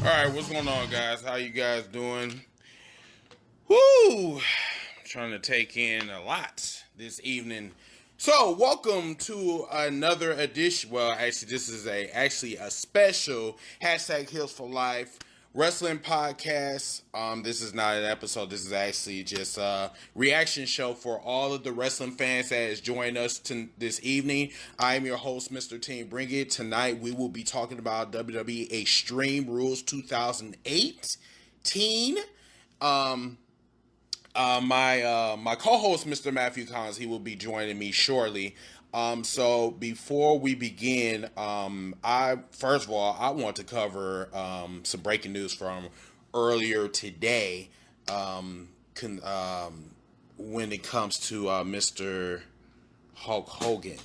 Alright, what's going on, guys? How you guys doing? Woo! Trying to take in a lot this evening. So, welcome to another edition. Well, actually, this is a special hashtag Heels for Life wrestling podcast. This is not an episode. This is actually just a reaction show for all of the wrestling fans that has joined us this evening. I am your host, Mr. Team Bring It. Tonight, we will be talking about WWE Extreme Rules 2018. My co-host, Mr. Matthew Collins, he will be joining me shortly. So before we begin, I want to cover some breaking news from earlier today. When it comes to Mr. Hulk Hogan.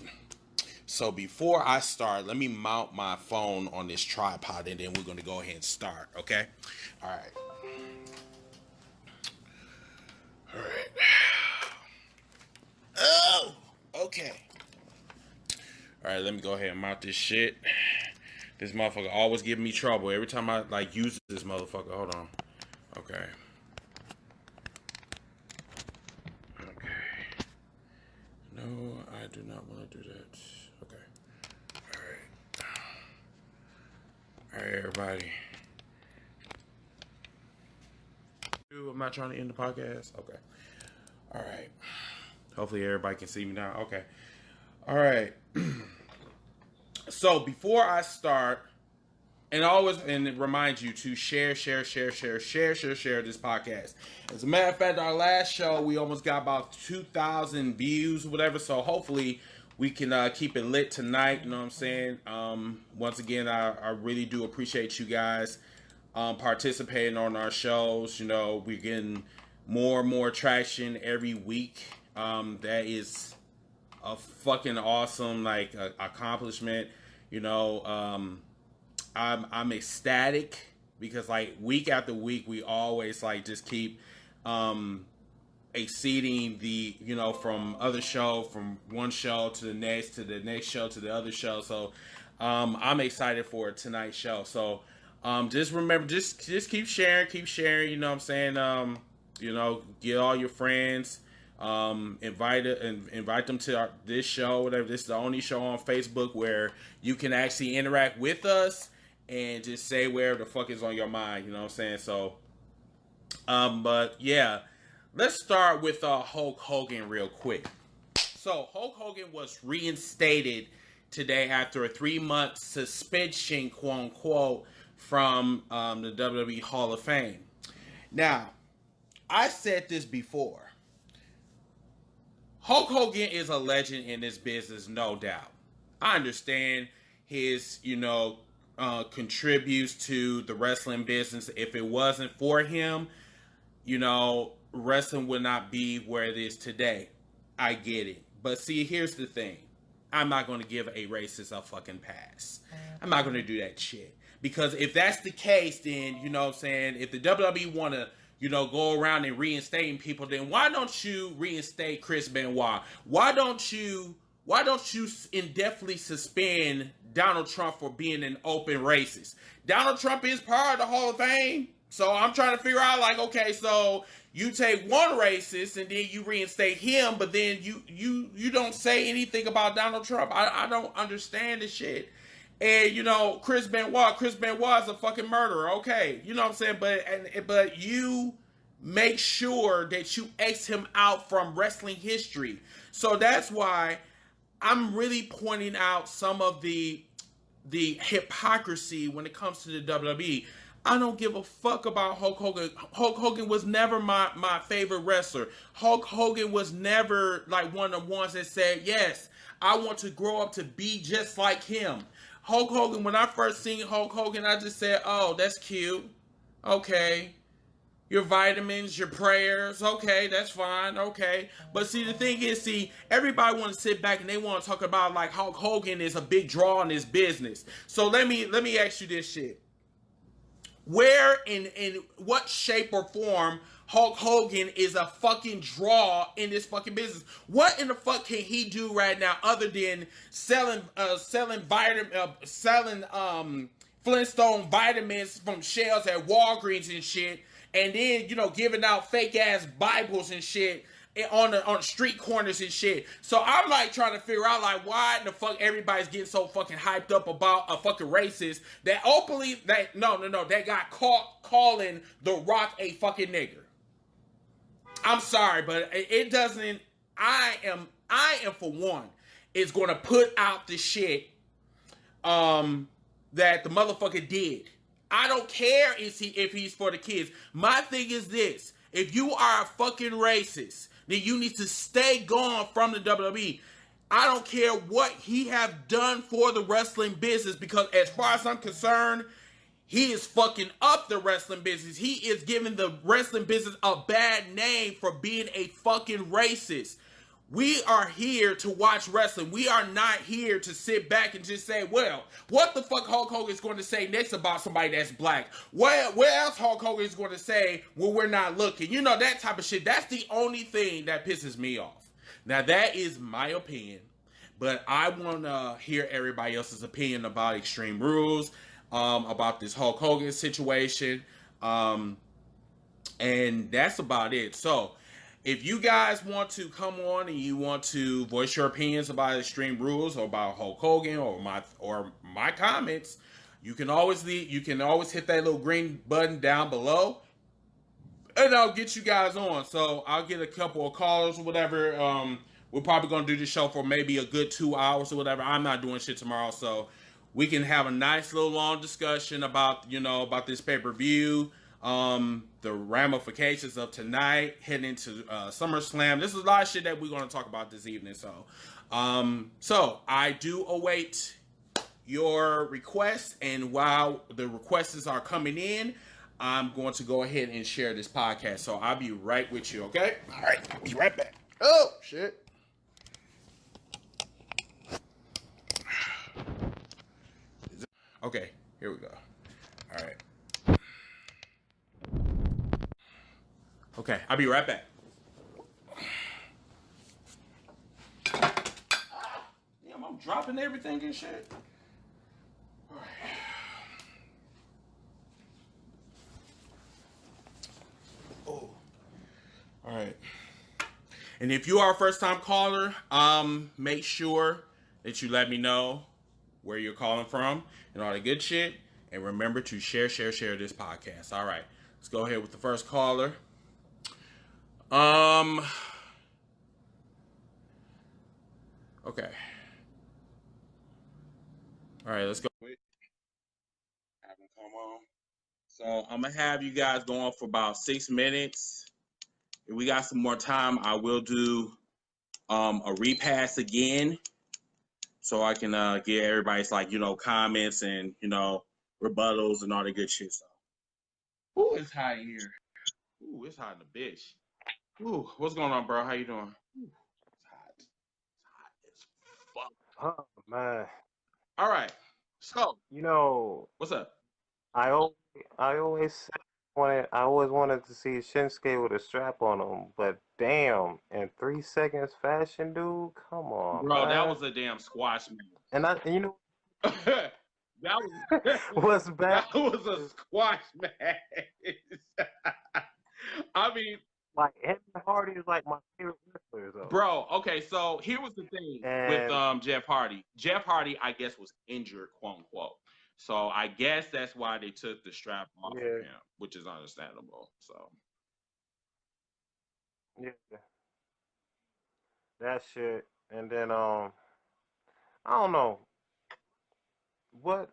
So before I start, let me mount my phone on this tripod, and then we're going to go ahead and start. Okay. All right. Alright. Oh! Okay. Alright, let me go ahead and mount this shit. This motherfucker always giving me trouble every time I use this motherfucker. Hold on. Okay. Okay. No, I do not want to do that. Okay. Alright. Alright, everybody. I'm not trying to end the podcast. Okay. All right. Hopefully everybody can see me now. Okay. All right. So before I start, and remind you to share this podcast. As a matter of fact, our last show, we almost got about 2,000 views, whatever. So hopefully we can keep it lit tonight. You know what I'm saying? Once again, I really do appreciate you guys participating on our shows. You know, we're getting more and more traction every week. That is a fucking awesome accomplishment. You know, I'm ecstatic because week after week we always just keep exceeding the, from one show to the next show to the other show. So I'm excited for tonight's show. So just remember, just keep sharing, you know what I'm saying? Get all your friends, invite them to this show, whatever. This is the only show on Facebook where you can actually interact with us and just say whatever the fuck is on your mind, you know what I'm saying? So, but yeah, let's start with Hulk Hogan real quick. So Hulk Hogan was reinstated today after a 3-month suspension, quote unquote, from the WWE Hall of Fame. Now, I said this before. Hulk Hogan is a legend in this business, no doubt. I understand his, contributes to the wrestling business. If it wasn't for him, wrestling would not be where it is today. I get it. But see, here's the thing. I'm not going to give a racist a fucking pass. I'm not going to do that shit. Because if that's the case, then, you know what I'm saying, if the WWE want to, go around and reinstating people, then why don't you reinstate Chris Benoit? Why don't you indefinitely suspend Donald Trump for being an open racist? Donald Trump is part of the Hall of Fame. So I'm trying to figure out, okay, so you take one racist and then you reinstate him, but then you don't say anything about Donald Trump. I don't understand this shit. And, Chris Benoit is a fucking murderer, okay. You know what I'm saying? But you make sure that you X him out from wrestling history. So that's why I'm really pointing out some of the hypocrisy when it comes to the WWE. I don't give a fuck about Hulk Hogan. Hulk Hogan was never my favorite wrestler. Hulk Hogan was never one of the ones that said, yes, I want to grow up to be just like him. Hulk Hogan, when I first seen Hulk Hogan, I just said, oh, that's cute. Okay. Your vitamins, your prayers. Okay, that's fine. Okay. But see, the thing is, everybody want to sit back and they want to talk about Hulk Hogan is a big draw in this business. So let me ask you this shit. Where in what shape or form Hulk Hogan is a fucking draw in this fucking business? What in the fuck can he do right now other than selling Flintstone vitamins from shelves at Walgreens and shit, and then giving out fake ass Bibles and shit on street corners and shit. So I'm like trying to figure out like why the fuck everybody's getting so fucking hyped up about a fucking racist that openly that that got caught calling The Rock a fucking nigger. I'm sorry, but it doesn't. I am for one is going to put out the shit that the motherfucker did. I don't care if he's for the kids. My thing is this: if you are a fucking racist, then you need to stay gone from the WWE. I don't care what he have done for the wrestling business, because as far as I'm concerned, he is fucking up the wrestling business. He is giving the wrestling business a bad name for being a fucking racist. We are here to watch wrestling. We are not here to sit back and just say, well, what the fuck Hulk Hogan is going to say next about somebody that's black? Where else Hulk Hogan is going to say when we're not looking? That type of shit. That's the only thing that pisses me off. Now, that is my opinion, but I want to hear everybody else's opinion about Extreme Rules, about this Hulk Hogan situation, and that's about it. So, if you guys want to come on and you want to voice your opinions about Extreme Rules or about Hulk Hogan or my comments, you can always hit that little green button down below, and I'll get you guys on. So I'll get a couple of callers or whatever. We're probably gonna do this show for maybe a good 2 hours or whatever. I'm not doing shit tomorrow, so we can have a nice little long discussion about this pay-per-view. The ramifications of tonight, heading into SummerSlam. This is a lot of shit that we're going to talk about this evening. So I do await your requests, and while the requests are coming in, I'm going to go ahead and share this podcast. So I'll be right with you, okay? All right, I'll be right back. Oh, shit. Okay, here we go. All right. Okay, I'll be right back. Damn, I'm dropping everything and shit. All right. Oh. All right. And if you are a first-time caller, make sure that you let me know where you're calling from and all the good shit. And remember to share this podcast. All right. Let's go ahead with the first caller. Okay. All right, let's go. Have them come on. So I'm gonna have you guys going for about 6 minutes. If we got some more time, I will do a repass again, so I can get everybody's comments and rebuttals and all the good shit. So, ooh, it's hot here. Ooh, it's hot in the bitch. Ooh, what's going on, bro? How you doing? Ooh, it's hot. It's hot as fuck. Oh man. All right. So, what's up? I always wanted to see Shinsuke with a strap on him, but damn, in 3 seconds fashion, dude, come on, Bro, that man. was a damn squash man. And that was what's bad? that was a squash match. I mean, like Evan Hardy is like my favorite wrestler, though. Bro, okay, so here was the thing with Jeff Hardy. Jeff Hardy, I guess, was injured, quote unquote. So I guess that's why they took the strap off of him, which is understandable. So yeah, that shit. And then I don't know what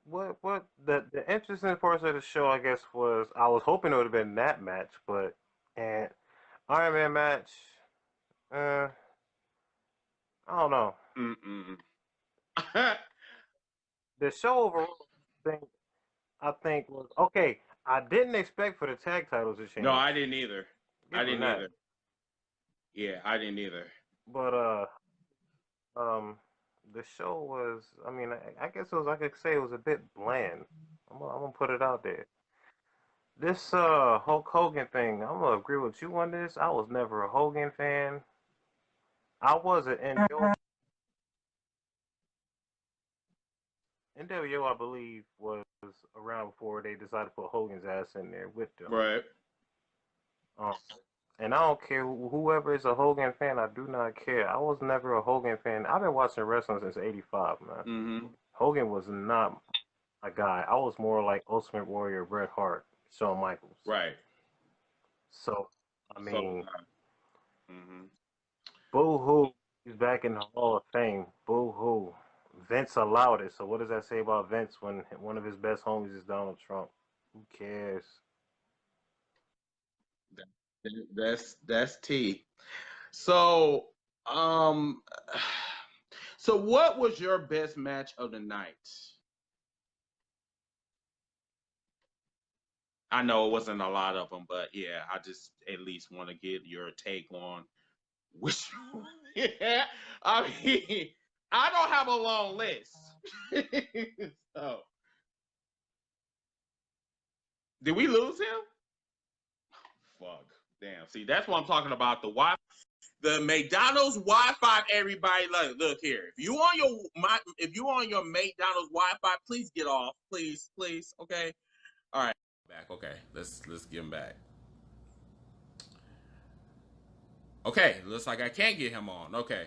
the interesting part of the show, I guess, was I was hoping it would have been that match, but and Iron Man match. I don't know. The show overall, I think was okay. I didn't expect for the tag titles to change. No, I didn't either. I didn't either. Yeah, I didn't either. But the show was. I mean, I guess it was. I could say it was a bit bland. I'm gonna put it out there. This Hulk Hogan thing, I'm gonna agree with you on this. I was never a Hogan fan. I wasn't NWO, I believe, was around before they decided to put Hogan's ass in there with them. Right. Um, and I don't care whoever is a Hogan fan. I do not care. I was never a Hogan fan. I've been watching wrestling since '85, man. Mm-hmm. Hogan was not a guy. I was more like Ultimate Warrior, Bret Hart, Shawn Michaels. Right. So, I So, mean, mm-hmm. boo hoo. He's back in the Hall of Fame. Boo hoo. Vince allowed it. So, what does that say about Vince when one of his best homies is Donald Trump? Who cares? That's T. So, um, so what was your best match of the night? I know it wasn't a lot of them, but yeah, I just at least want to get your take on which. Yeah, I mean, I don't have a long list. So, did we lose him? Fuck. Damn. See, that's what I'm talking about. The McDonald's Wi-Fi. Everybody, look here. If you on your McDonald's Wi-Fi, please get off. Please, please. Okay. All right. Back. Okay. Let's get him back. Okay. Looks like I can't get him on. Okay.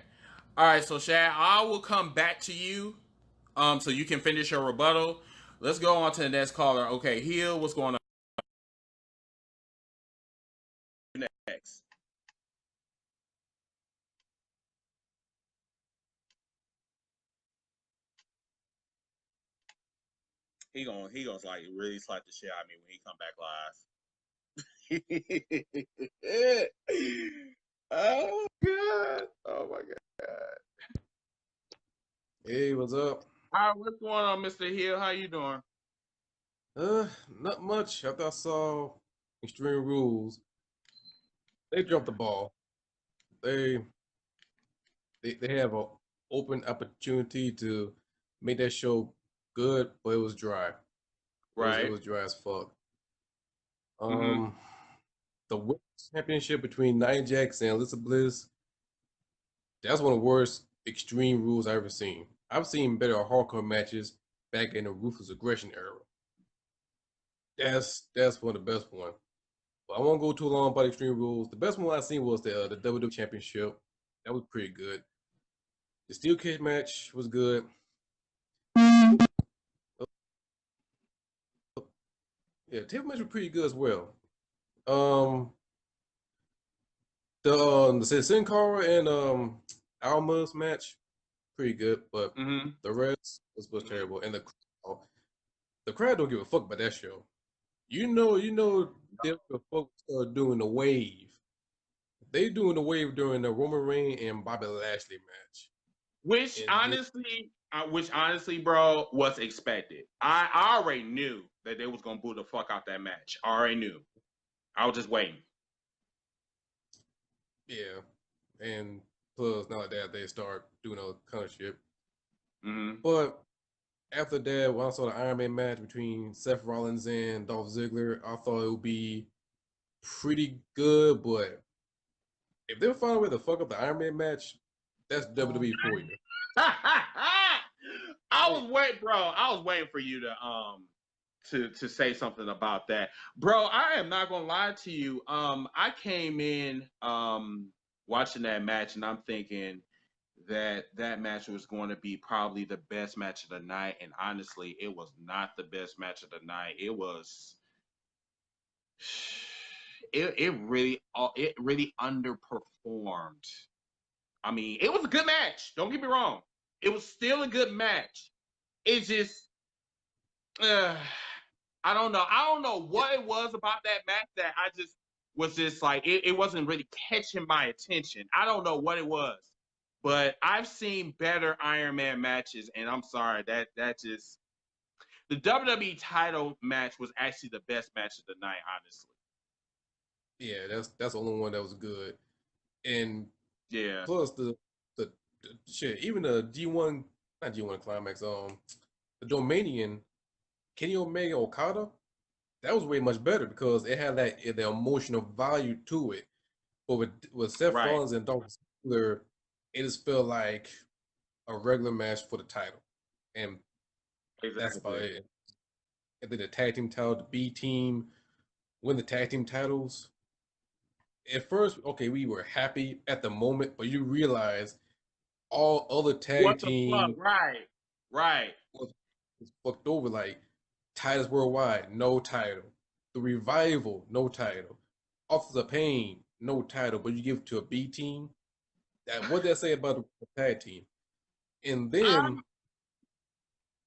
All right. So Shad, I will come back to you. So you can finish your rebuttal. Let's go on to the next caller. Okay, Hill, what's going on next? He gonna like really slap the shit out of me when he come back live. Oh god! Oh my god! Hey, what's up? All right, what's going on, Mr. Hill? How you doing? Not much. After I saw Extreme Rules, they dropped the ball. They they have an open opportunity to make that show good, but it was dry. It Right. was dry as fuck. Mm-hmm. The Women's Championship between Nia Jax and Alyssa Bliss, that's one of the worst Extreme Rules I've ever seen. I've seen better hardcore matches back in the Ruthless Aggression era. That's one of the best ones. But I won't go too long about Extreme Rules. The best one I seen was the WWE Championship. That was pretty good. The steel cage match was good. Yeah, table match was pretty good as well. Um, the Sin Cara and Almas match pretty good, but Mm-hmm. the rest was terrible. And the crowd don't give a fuck about that show. They don't give a fuck doing the wave. They doing the wave during the Roman Reigns and Bobby Lashley match. Which And honestly, bro, was expected. I already knew that they was gonna boo the fuck out that match. I already knew. I was just waiting. yeah, and plus now that they start doing all kind of shit. Mm-hmm. But after that, when I saw the Iron Man match between Seth Rollins and Dolph Ziggler, I thought it would be pretty good. But if they find a way to fuck up the Iron Man match, that's WWE for you. I was waiting, bro. I was waiting for you to say something about that, bro. I am not gonna lie to you. I came in watching that match, and I'm thinking that match was going to be probably the best match of the night, and honestly, it was not the best match of the night. It was. It really underperformed. I mean, it was a good match. Don't get me wrong. It was still a good match. It's just, I don't know. I don't know what it was about that match that I just was just like it wasn't really catching my attention. I don't know what it was, but I've seen better Iron Man matches, and I'm sorry that just the WWE title match was actually the best match of the night, honestly. Yeah, that's the only one that was good. And Yeah. plus the shit, even the G1, not G1 Climax, the Dominion, Kenny Omega Okada, that was way much better because it had the emotional value to it. But with Seth Right. Rollins and Dolph Ziggler, it just felt like a regular match for the title. And That's about Exactly. it. And then the tag team title, the B team win the tag team titles. At first, okay, we were happy at the moment, but you realize all other tag What the fuck? teams Right. Right. was, was fucked over. Like titles worldwide, no title. The revival, no title. Authors of Pain, no title, but you give it to a B team. That what they say about the tag team. And I'm then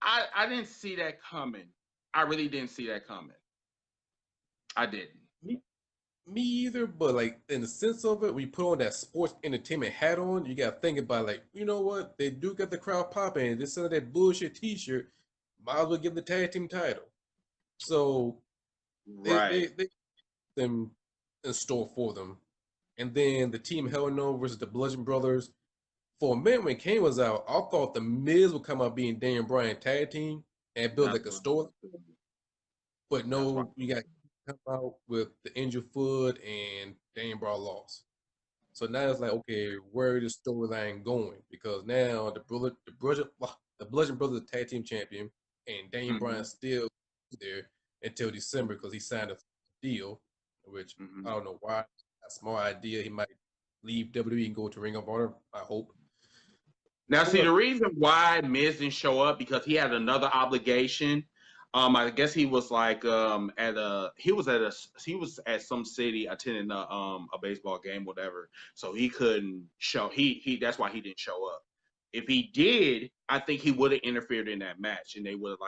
I didn't see that coming. I really didn't see that coming. I didn't. me, me either, but like in the sense of it, we put on that sports entertainment hat on, you gotta think about like, you know what? They do get the crowd popping. They sell that bullshit t-shirt, might as well give the tag team title. So Right. they them in store for them. And then the team Hell No versus the Bludgeon Brothers. For a minute when Kane was out, I thought the Miz would come out being Daniel Bryan tag team and build That's like a what story. But that's why. no, you got to come out with the injured foot and Daniel Bryan lost. So now it's like, okay, where is the storyline going? Because now the Bludgeon Brothers are tag team champion, and Daniel Mm-hmm. Bryan still there until December because he signed a deal, which I Mm-hmm. don't know why. A small idea. He might leave WWE and go to Ring of Honor. I hope. Now, see, the But reason why Miz didn't show up because he had another obligation. I guess he was like he was at some city attending a baseball game, whatever. So he couldn't show he that's why he didn't show up. If he did, I think he would have interfered in that match, and they would have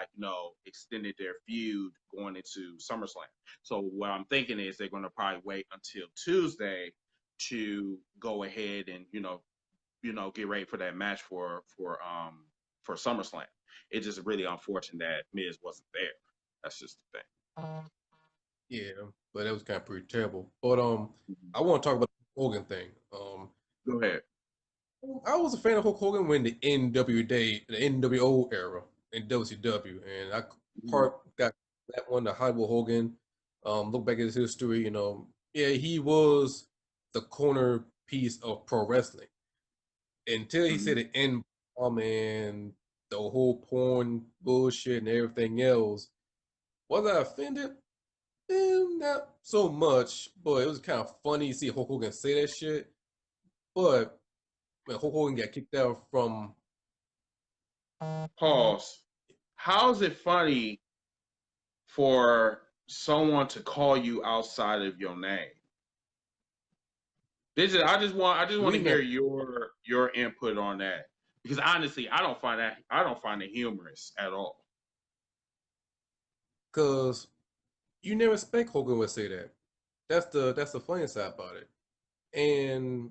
extended their feud going into SummerSlam. So what I'm thinking is they're going to probably wait until Tuesday to go ahead and get ready for that match for SummerSlam. It's just really unfortunate that Miz wasn't there. That's just the yeah, but that was kind of pretty terrible. But thing. I want to talk about the Hogan thing. Go ahead. I was a fan of Hulk Hogan when the NWO era in WCW, and I Mhm. part got that one, the Hollywood Hogan. Look back at his history, yeah, he was the corner piece of pro wrestling until he said Mhm. the N bomb and the whole porn bullshit and everything else. Was I offended? Not so much, but it was kind of funny to see Hulk Hogan say that shit. But when Hulk Hogan got kicked out from Pause. How is it funny for someone to call you outside of your name? I just want to reading hear that your input on that because honestly, I don't find it humorous at all. because you never expect Hogan would say that. That's the funny side about it. And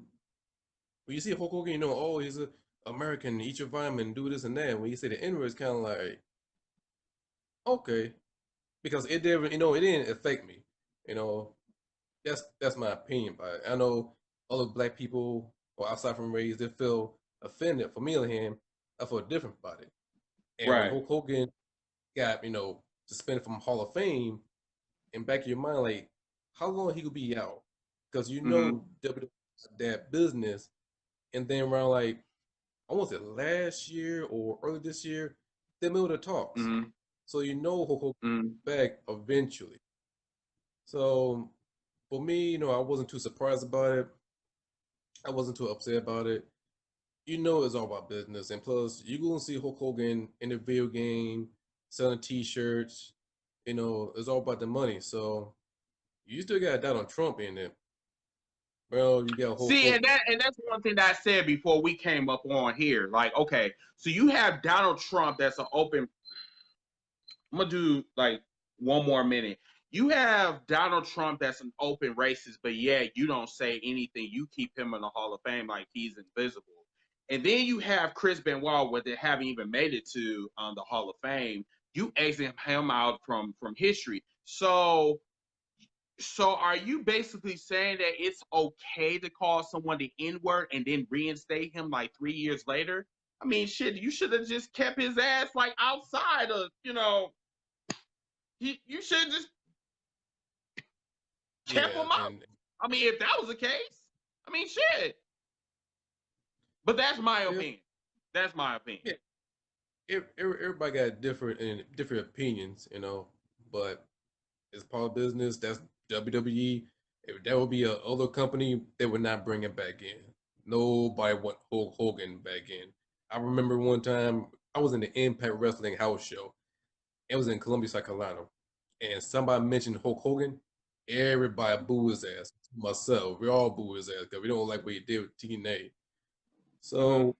when you see Hulk Hogan, oh, he's a American, eat your vitamin, do this and that. When you say the N word, it's kind of like, okay, because it didn't affect me. You know, that's my opinion about it. I know other black people or outside from race, they feel offended. For me, on him, I feel different about it. And when Right. Hulk Hogan got, suspended from Hall of Fame, in back of your mind, like, how long he could be out? Because Mm-hmm. WWE that business, and then around like I want to say last year or early this year, they middle of the talks. Mm-hmm. So Hulk Hogan Mm-hmm. back eventually. So for me, I wasn't too surprised about it. I wasn't too upset about it. It's all about business, and plus you're gonna see Hulk Hogan in the video game selling T-shirts. It's all about the money. So you still got Donald Trump in it. Well, you got Hulk See, Hogan. and that's one thing that I said before we came up on here. Like, okay, so you have Donald Trump that's an open. I'm gonna do like one more minute. You have Donald Trump that's an open racist, but yet you don't say anything. You keep him in the Hall of Fame like he's invisible. And then you have Chris Benoit, where they haven't even made it to the Hall of Fame. You exit him out from history. So are you basically saying that it's okay to call someone the N-word and then reinstate him like 3 years later? I mean, shit, you should have just kept his ass like outside of, you should have just kept Yeah, him out. and I mean, if that was the case, I mean, shit. But that's my yeah, opinion. That's my opinion. yeah. everybody got different opinions, but it's part of business. That's WWE. If that would be a other company, they would not bring it back in. Nobody want Hulk Hogan back in. I remember one time I was in the Impact Wrestling house show. It was in Columbia, South Carolina, and somebody mentioned Hulk Hogan. Everybody booed his ass. Myself, we all boo his ass because we don't like what he did with TNA. Mm-hmm. So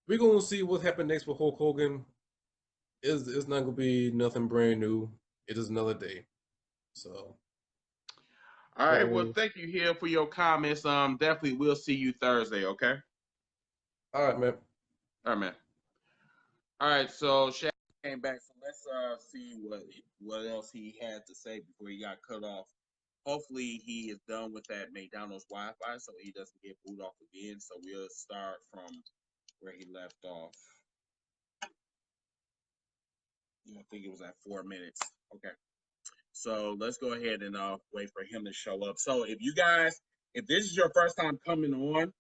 we're gonna see what happens next with Hulk Hogan. It's not gonna be nothing brand new. It is another day. So, All right. Well, so thank you here for your comments. Definitely we'll see you Thursday. Okay. all right, man. All right, man. All right. So Shaq came back. So let's see what else he had to say before he got cut off. Hopefully he is done with that McDonald's Wi-Fi, so he doesn't get booed off again. So we'll start from where he left off. I think it was at 4 minutes. Okay. So let's go ahead and wait for him to show up. So if this is your first time coming on,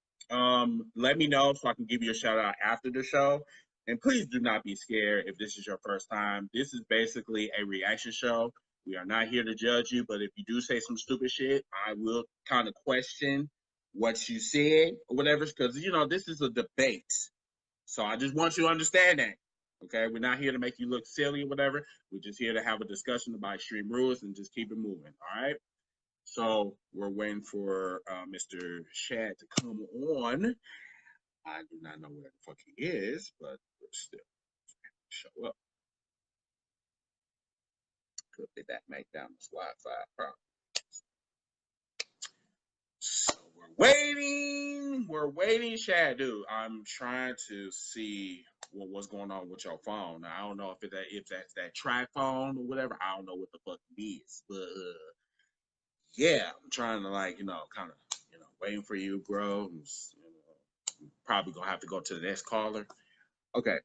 let me know so I can give you a shout out after the show. And please do not be scared if this is your first time. This is basically a reaction show. We are not here to judge you, but if you do say some stupid shit, I will kind of question what you said or whatever, because this is a debate. So I just want you to understand that. Okay, we're not here to make you look silly or whatever. We're just here to have a discussion about Extreme Rules and just keep it moving. All right. So we're waiting for Mr. Shad to come on. I do not know where the fuck he is, but still show up. Could be that McDonald's Wi-Fi problem. So we're waiting, Shad, dude. I'm trying to see what's going on with your phone. Now, I don't know if that's that tri-phone or whatever. I don't know what the fuck it is, but yeah, I'm trying to kind of waiting for you, bro. Probably gonna have to go to the next caller. Okay,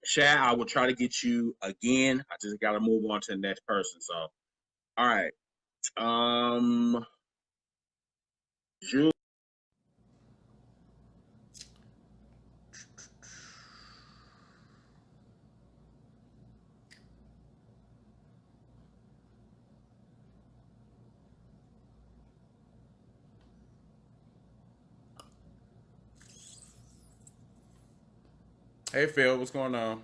Shad, I will try to get you again. I just gotta move on to the next person. So, all right, Jules. Hey Phil, what's going on?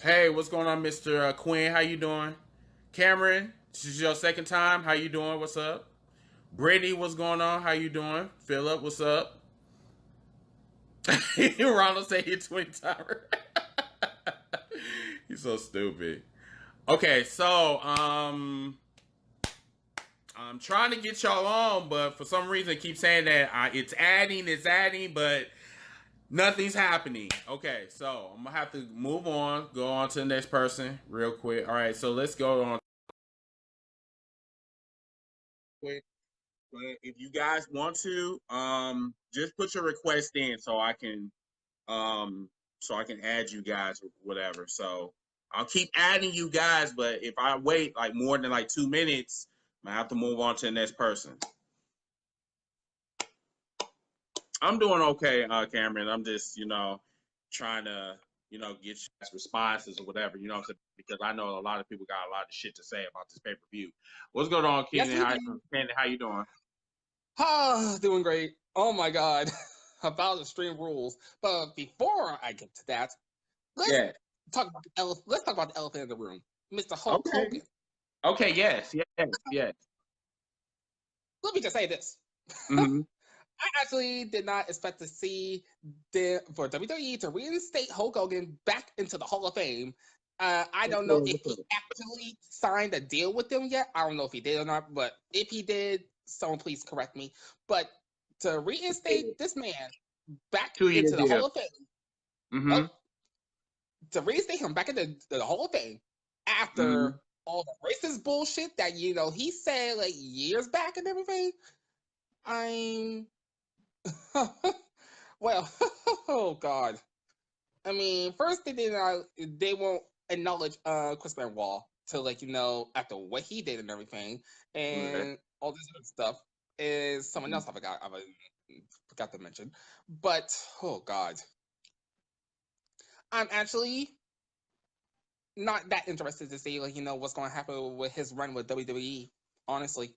Hey, what's going on, Mr. Quinn? How you doing? Cameron, this is your second time. How you doing? What's up? Brittany, what's going on? How you doing? Philip, what's up? Ronald say he twin tower. He's so stupid. Okay, so I'm trying to get y'all on, but for some reason, I keep saying that it's adding, but nothing's happening. Okay, so I'm gonna have to move on, go on to the next person real quick. All right, so let's go on. Quick, but if you guys want to, just put your request in so I can add you guys or whatever. So I'll keep adding you guys, but if I wait like more than like 2 minutes, I have to move on to the next person. I'm doing okay, Cameron. I'm just, trying to, get responses or whatever, because I know a lot of people got a lot of shit to say about this pay-per-view. What's going on, Keenan? Yes, Keenan, how you doing? doing great. Oh my god, about Extreme Rules. But before I get to that, let's Yeah. talk about let's talk about the elephant in the room, Mr. Hulk Okay. Hogan. Okay. Yes. Let me just say this. Mm-hmm. I actually did not expect to see for WWE to reinstate Hulk Hogan back into the Hall of Fame. I don't know if he actually signed a deal with them yet. I don't know if he did or not, but if he did, someone please correct me. But to reinstate this man back 2-year into the deal. Hall of Fame, Mm-hmm. to reinstate him back into the Hall of Fame after all the racist bullshit that he said like years back and everything, I'm well, oh god. I mean, first they won't acknowledge Chris Benoit. to after what he did and everything Okay. and all this other stuff is someone else I forgot to mention. But oh god, I'm actually not that interested to see what's going to happen with his run with WWE. Honestly,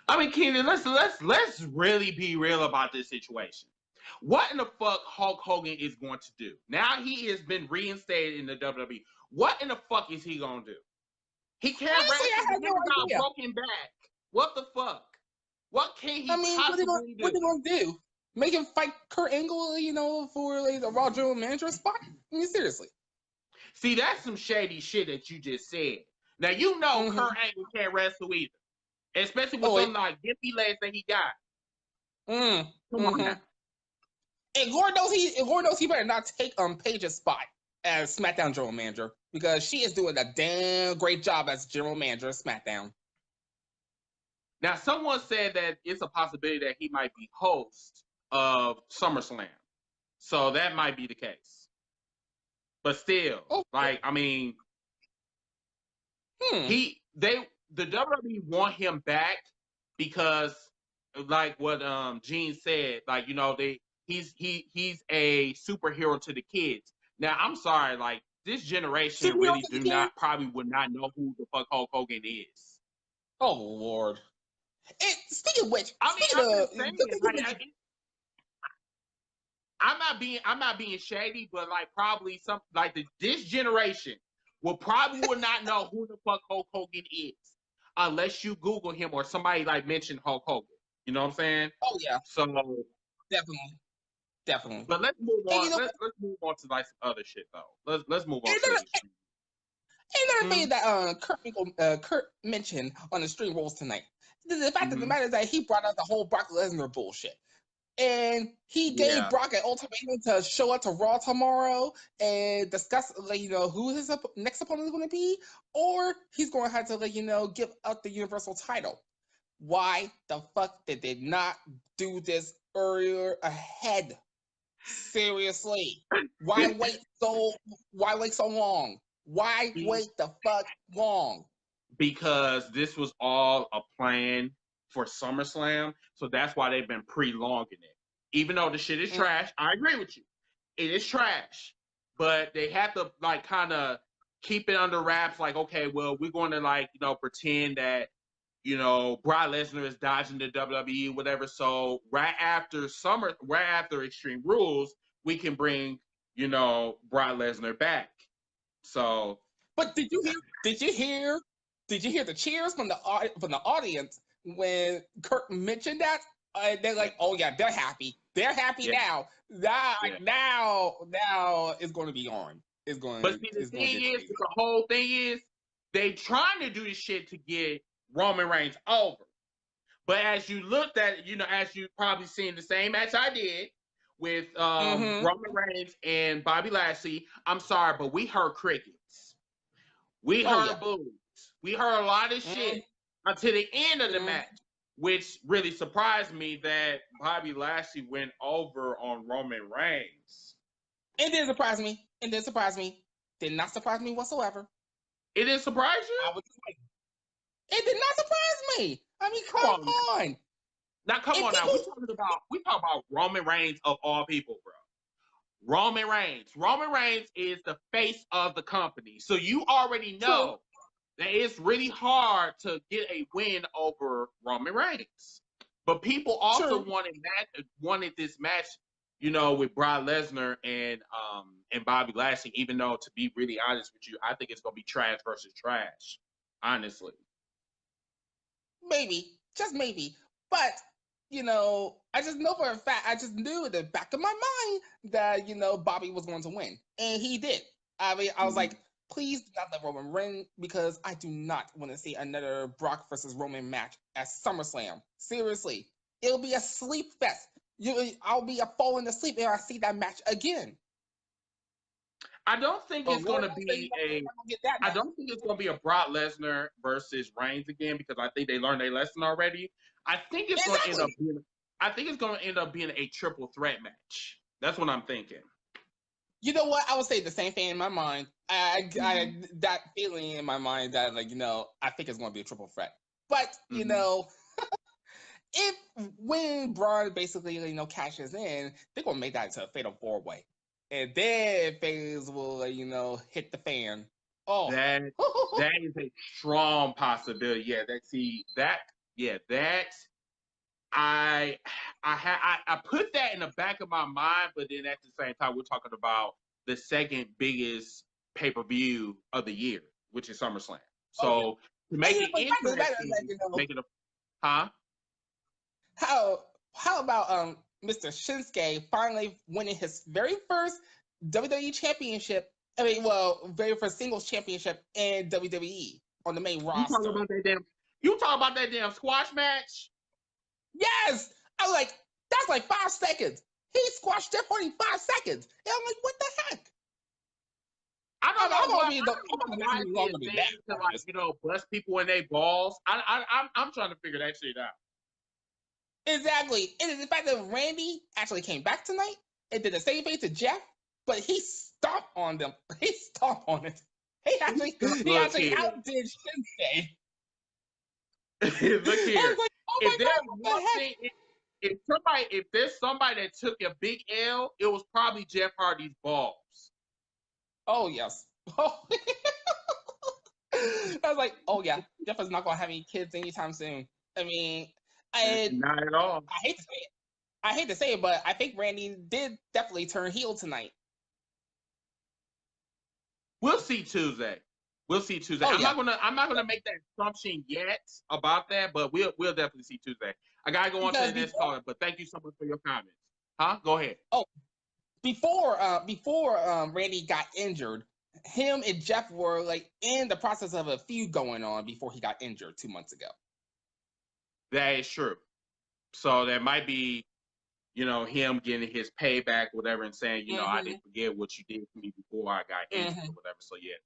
I mean, Keenan, let's really be real about this situation. What in the fuck Hulk Hogan is going to do? Now he has been reinstated in the WWE. What in the fuck is he gonna do? He can't honestly, I wrestle. have He no got a idea. broken back. What the fuck? What can he I mean, possibly what they do? gonna do? Make him fight Kurt Angle, for the Raw General Manager spot? I mean, seriously. See, that's some shady shit that you just said. Now you know Mhm. Kurt Angle can't wrestle either, especially with Oh, something like gimpy legs that he got. Come on now. And Lord knows he better not take Paige's spot as SmackDown General Manager because she is doing a damn great job as General Manager of SmackDown. Now, someone said that it's a possibility that he might be host of SummerSlam, so that might be the case. But still, Okay. I mean, Hmm. the WWE want him back because, like what Gene said, he's a superhero to the kids. Now, I'm sorry, like this generation Superhero really to the would kids? not know who the fuck Hulk Hogan is. Oh Lord. And speaking of which, I mean, speaking I'm of just saying, I'm not being shady, but like probably this generation will not know who the fuck Hulk Hogan is unless you Google him or somebody like mentioned Hulk Hogan. You know what I'm saying? oh yeah, So, definitely. but let's move And on. Let's move on to like some other shit though. Let's move on to the stream. another thing that Kurt mentioned on the Stream Rules tonight. The fact of the matter is that he brought up the whole Brock Lesnar bullshit. And he gave Brock an ultimatum to show up to Raw tomorrow and discuss, who his next opponent is going to be, or he's going to have to, give up the Universal title. Why the fuck did they not do this earlier ahead? Seriously, why wait so long? Why wait the fuck long? Because this was all a plan for SummerSlam, so that's why they've been prolonging it. Even though the shit is trash, I agree with you. It is trash, but they have to like kind of keep it under wraps. Like, okay, well, we're going to pretend that Brock Lesnar is dodging the WWE, whatever. So right after Extreme Rules, we can bring Brock Lesnar back. So, but did you hear the cheers from the audience when Kurt mentioned that? They're like, oh yeah, they're happy. They're happy now. Now it's going to be on. It's going. But see, the whole thing is, they trying to do this shit to get Roman Reigns over. But as you looked at, as you probably seen the same match I did with Roman Reigns and Bobby Lashley, I'm sorry, but we heard crickets. We heard boos. We heard a lot of shit until the end of the match, which really surprised me that Bobby Lashley went over on Roman Reigns. It didn't surprise me. Did not surprise me whatsoever. It didn't surprise you? I was waiting. It did not surprise me. I mean, come on. Now, come on now. We talk about Roman Reigns of all people, bro. Roman Reigns. Roman Reigns is the face of the company. So you already know that it's really hard to get a win over Roman Reigns. But people also wanted this match, with Brock Lesnar and Bobby Lashley, even though, to be really honest with you, I think it's going to be trash versus trash, honestly. Maybe. Just maybe. But, I just know for a fact, I just knew in the back of my mind that, Bobby was going to win. And he did. I mean, I was like, please do not let Roman win because I do not want to see another Brock versus Roman match at SummerSlam. Seriously. It'll be a sleep fest. I'll be falling asleep if I see that match again. I don't think it's going to be I don't think it's going to be a Brock Lesnar versus Reigns again because I think they learned their lesson already. I think it's going to end up being a triple threat match. That's what I'm thinking. You know what? I would say the same thing in my mind. that feeling in my mind that like I think it's going to be a triple threat. But if when Braun basically cashes in, they're going to make that into a fatal 4-way, and then things will hit the fan. Oh, that is a strong possibility. Yeah, I put that in the back of my mind, but then at the same time, we're talking about the second biggest pay-per-view of the year, which is SummerSlam. So to make it interesting, make it huh? How about Mr. Shinsuke finally winning his very first WWE championship? I mean, well, very first singles championship in WWE on the main roster. You talk about that damn squash match? Yes! I was like, that's like 5 seconds. He squashed that for 5 seconds. And I'm like, what the heck? I don't know why bust people in their balls. I'm trying to figure that shit out. Exactly. And the fact that Randy actually came back tonight and did the same thing to Jeff, but he stomped on them. He stomped on it. He actually outdid Shinsuke. Look here. Like, if there's somebody that took a big L, it was probably Jeff Hardy's balls. Oh yes. I was like, oh yeah, Jeff is not gonna have any kids anytime soon. I mean, not at all. I hate to say it, but I think Randy did definitely turn heel tonight. We'll see Tuesday. Oh, I'm not gonna make that assumption yet about that, but we'll definitely see Tuesday. I gotta go on to the next caller, but thank you so much for your comments. Huh? Go ahead. Oh, before Randy got injured, him and Jeff were like in the process of a feud going on before he got injured 2 months ago. That is true. So that might be, him getting his payback, whatever, and saying, I didn't forget what you did to me before I got injured or whatever. So yeah,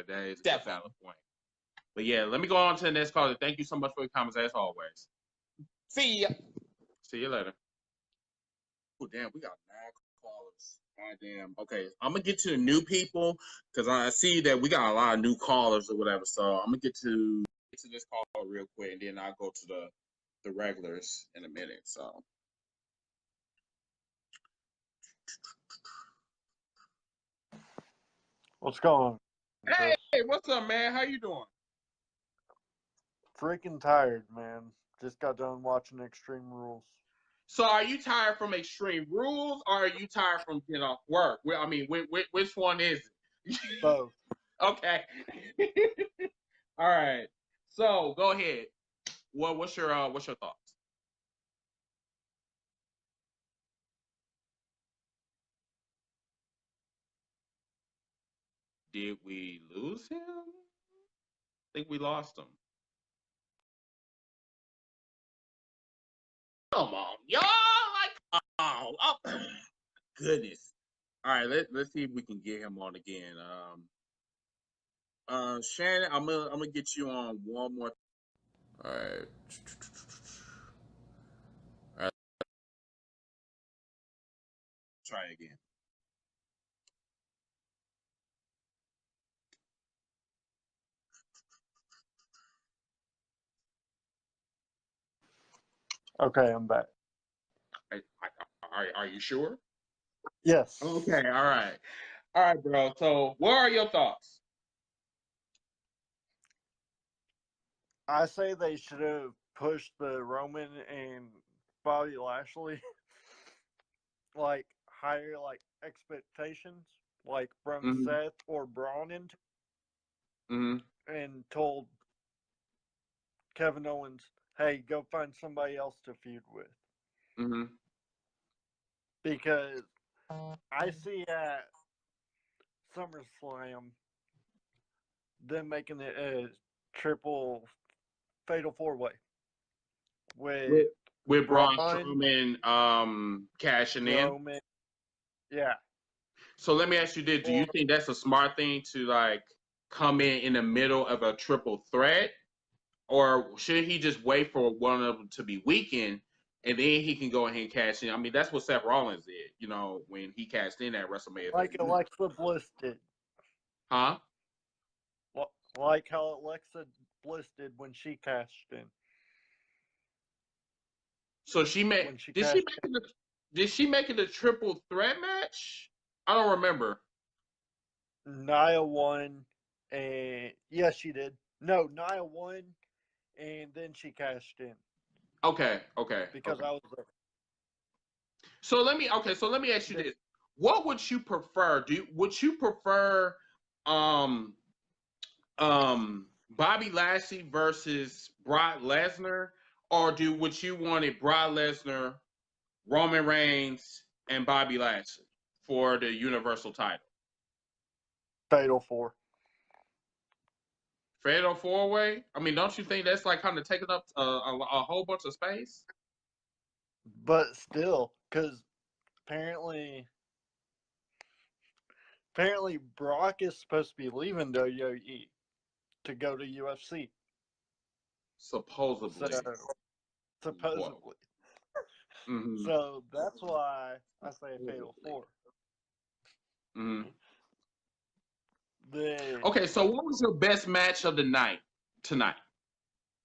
that is a valid point. But yeah, let me go on to the next caller. Thank you so much for your comments as always. See ya. See you later. Oh damn, we got 9 callers. God damn. Okay, I'm gonna get to the new people because I see that we got a lot of new callers or whatever. So I'm gonna get to this caller real quick, and then I'll go to the regulars in a minute. So. What's going on? Hey, what's up, man? How you doing? Freaking tired, man. Just got done watching Extreme Rules. So are you tired from Extreme Rules, or are you tired from getting off work? Well, I mean, which one is it? Both. Okay. All right. So go ahead. What's your thoughts? Did we lose him? I think we lost him. Come on, y'all! Like, oh, goodness. All right, let's see if we can get him on again. Shannon, I'm gonna get you on one more. All right. All right. Try again. Okay, I'm back. Are you sure? Yes. Okay, all right, bro. So, what are your thoughts? I say they should have pushed the Roman and Bobby Lashley like higher expectations, like from Seth or Braun into, and told Kevin Owens, "Hey, go find somebody else to feud with." Because I see at SummerSlam them making it a triple fatal 4-way with Braun Strowman cashing in. Yeah. So let me ask you this: do you think that's a smart thing to like come in the middle of a triple threat, or should he just wait for one of them to be weakened and then he can go ahead and cash in? I mean, that's what Seth Rollins did, when he cashed in at WrestleMania. Like Alexa Bliss did. Huh? Like how Alexa Bliss did when she cashed in. So she made. When she Did she cashed make it? Did she make it a triple threat match? I don't remember. Nia won, and yes, she did. No, Nia won, and then she cashed in Okay. Okay. because Okay. I was there. So let me. Okay. So let me ask you this: what would you prefer? Would you prefer um Bobby Lashley versus Brock Lesnar, or would you want it Brock Lesnar, Roman Reigns, and Bobby Lashley for the Universal title? Fatal 4. Fatal four way. I mean, don't you think that's like kind of taking up a whole bunch of space? But still, because apparently Brock is supposed to be leaving WWE to go to UFC. Supposedly. So supposedly. Mm-hmm. So that's why I say Fatal 4. Mm-hmm. The Okay, so what was your best match of the night tonight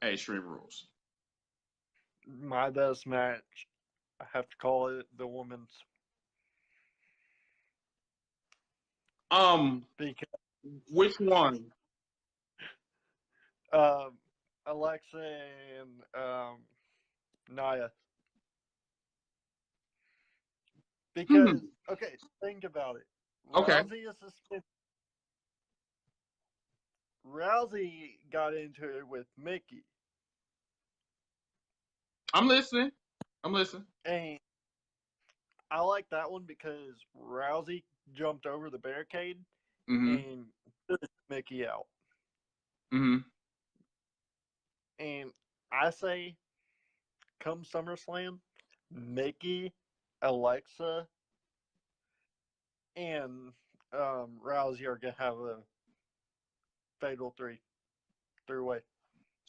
at Extreme Rules? my best match, I have to call it the women's, because Which one? Alexa and Nia. Because okay, think about it. Okay. Rousey is suspended. Rousey got into it with Mickey, I'm listening. and I like that one because Rousey jumped over the barricade Mm-hmm. and pushed Mickey out. Mm-hmm. And I say, come SummerSlam, Mickey, Alexa, and Rousey are gonna have a fatal three-way.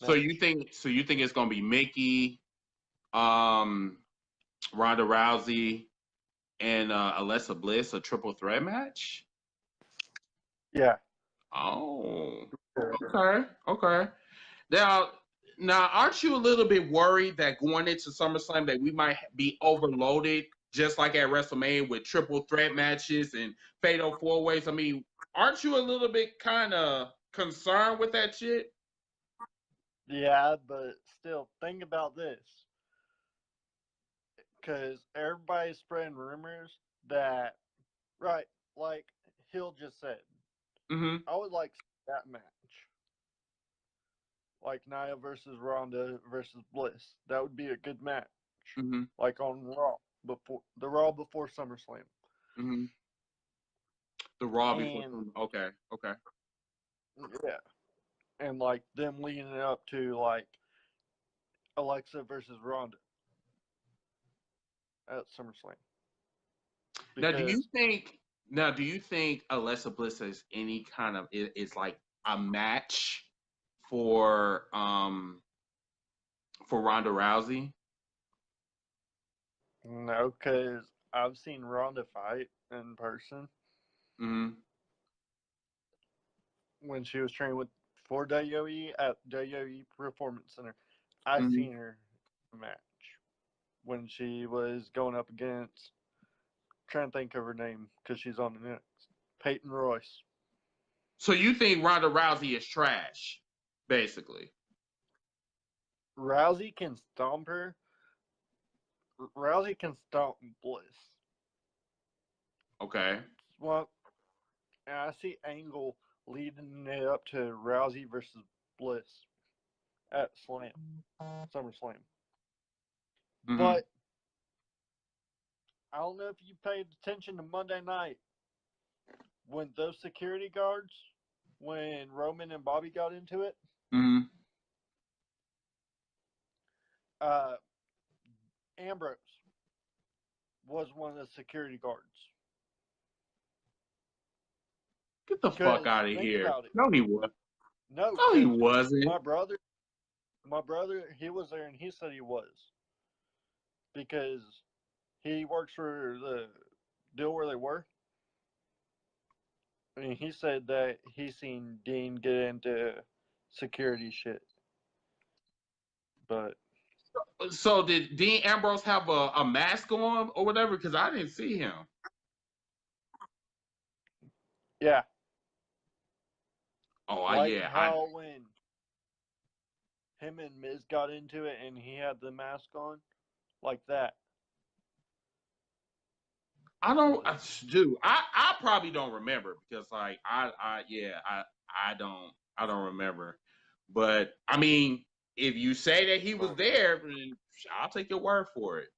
So you think it's gonna be Mickey, Ronda Rousey, and Alexa Bliss, a triple threat match? Yeah. Oh, okay. Now, aren't you a little bit worried that going into SummerSlam that we might be overloaded, just like at WrestleMania with triple threat matches and fatal four ways? I mean, aren't you a little bit kind of concerned with that shit? Yeah, but still, think about this. Because everybody's spreading rumors that, right, like Hill just said, Mm-hmm. I would like that match. Like Nia versus Ronda versus Bliss. That would be a good match. Mm-hmm. Like on Raw, Raw before SummerSlam. Mm-hmm. The Raw before. And, Okay. yeah. And like them leading it up to like Alexa versus Ronda at SummerSlam. Now, Because do you think Alexa Bliss is any kind of is like a match for Ronda Rousey? no, because I've seen Ronda fight in person Mm-hmm. when she was training for WWE at WWE Performance Center. I Mm-hmm. seen her match when she was going up against, trying to think of her name because she's on the next, Peyton Royce. So you think Ronda Rousey is trash, basically? Rousey can stomp her. Rousey can stomp Bliss. Okay. Well, and I see Angle leading it up to Rousey versus Bliss at SummerSlam. Mm-hmm. But I don't know if you paid attention to Monday night when those security guards, when Roman and Bobby got into it. Mm-hmm. Ambrose was one of the security guards. Get the fuck out of here! No, he was. No, he wasn't. My brother, he was there and he said he was because he works for the deal where they were. I mean, he said that he seen Dean get into security shit, but So did Dean Ambrose have a mask on or whatever? Because I didn't see him. yeah, Oh, like yeah. how when him and Miz got into it and he had the mask on, like that. I don't, dude. I probably don't remember because like I don't remember. But I mean, if you say that he was there, then I'll take your word for it.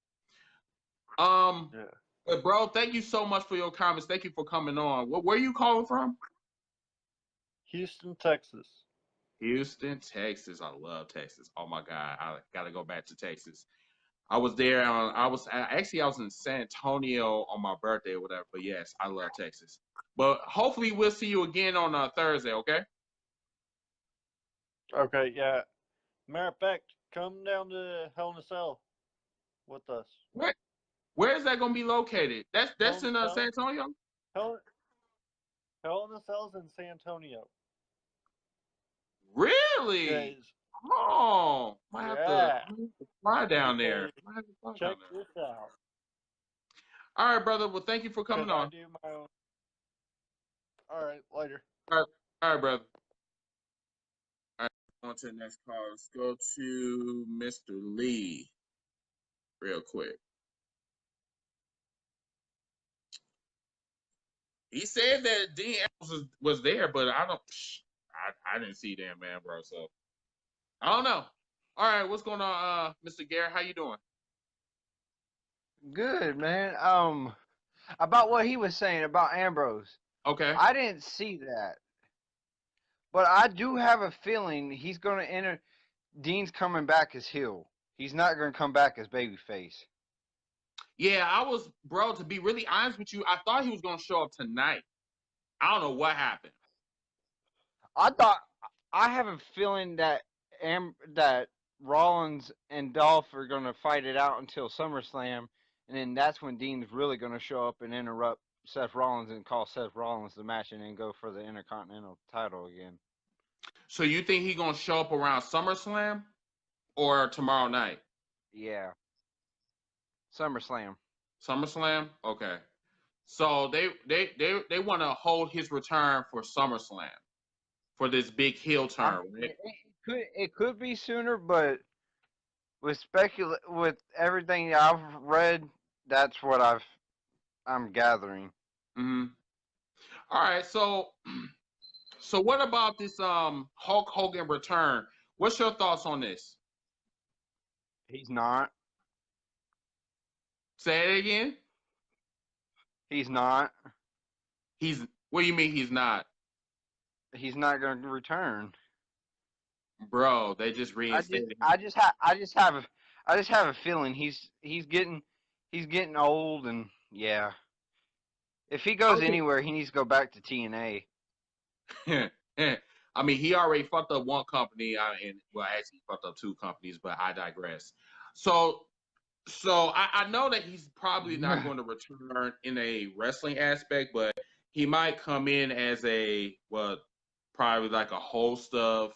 Yeah. But bro, thank you so much for your comments. Thank you for coming on. Where are you calling from? Houston, Texas. Houston, Texas. I love Texas. Oh my God, I gotta go back to Texas. I was there. I was in San Antonio on my birthday or whatever. But yes, I love Texas. But hopefully we'll see you again on Thursday. Okay. Okay, yeah. Matter of fact, come down to Hell in a Cell with us. Where is that gonna be located? That's in San Antonio. Hell in a Cell's in San Antonio. Really? Oh, might have to fly down there. Check this out. All right, brother. Well, thank you for coming on. I do my own. All right, later. All right, brother. All right, on to the next call. Let's go to Mr. Lee real quick. He said that Dean Ambrose was there, but I didn't see that man, bro. So I don't know. All right, what's going on, Mr. Garrett? How you doing? Good, man. About what he was saying about Ambrose. Okay. I didn't see that. But I do have a feeling he's going to enter. Dean's coming back as heel. He's not going to come back as babyface. Yeah, bro, to be really honest with you, I thought he was going to show up tonight. I don't know what happened. I have a feeling that Rollins and Dolph are going to fight it out until SummerSlam, and then that's when Dean's really going to show up and interrupt Seth Rollins and call Seth Rollins the match and then go for the Intercontinental title again. So you think he's going to show up around SummerSlam or tomorrow night? Yeah. SummerSlam. SummerSlam? Okay. So they want to hold his return for SummerSlam for this big heel turn, right? It could be sooner, but with everything I've read, that's what I'm gathering. Mm-hmm. All right, so what about this Hulk Hogan return? What's your thoughts on this? He's not. Say it again. He's not. What do you mean he's not? He's not going to return. Bro, they just reinstated him. I just have a feeling he's getting old, and yeah. If he goes anywhere, he needs to go back to TNA. I mean, he already fucked up one company, actually he fucked up two companies, but I digress. So I know that he's probably not going to return in a wrestling aspect, but he might come in as probably like a host of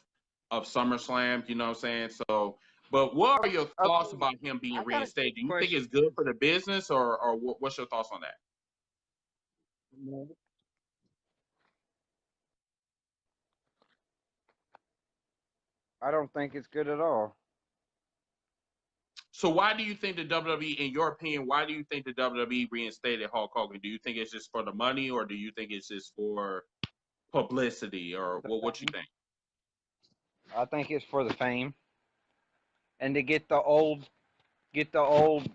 SummerSlam. You know what I'm saying? So, but what are your thoughts about him being reinstated? Do you think it's good for the business, or what's your thoughts on that? I don't think it's good at all. So why do you think the WWE, in your opinion, why do you think the WWE reinstated Hulk Hogan? Do you think it's just for the money, or do you think it's just for publicity, or what you think? I think it's for the fame, and to get the old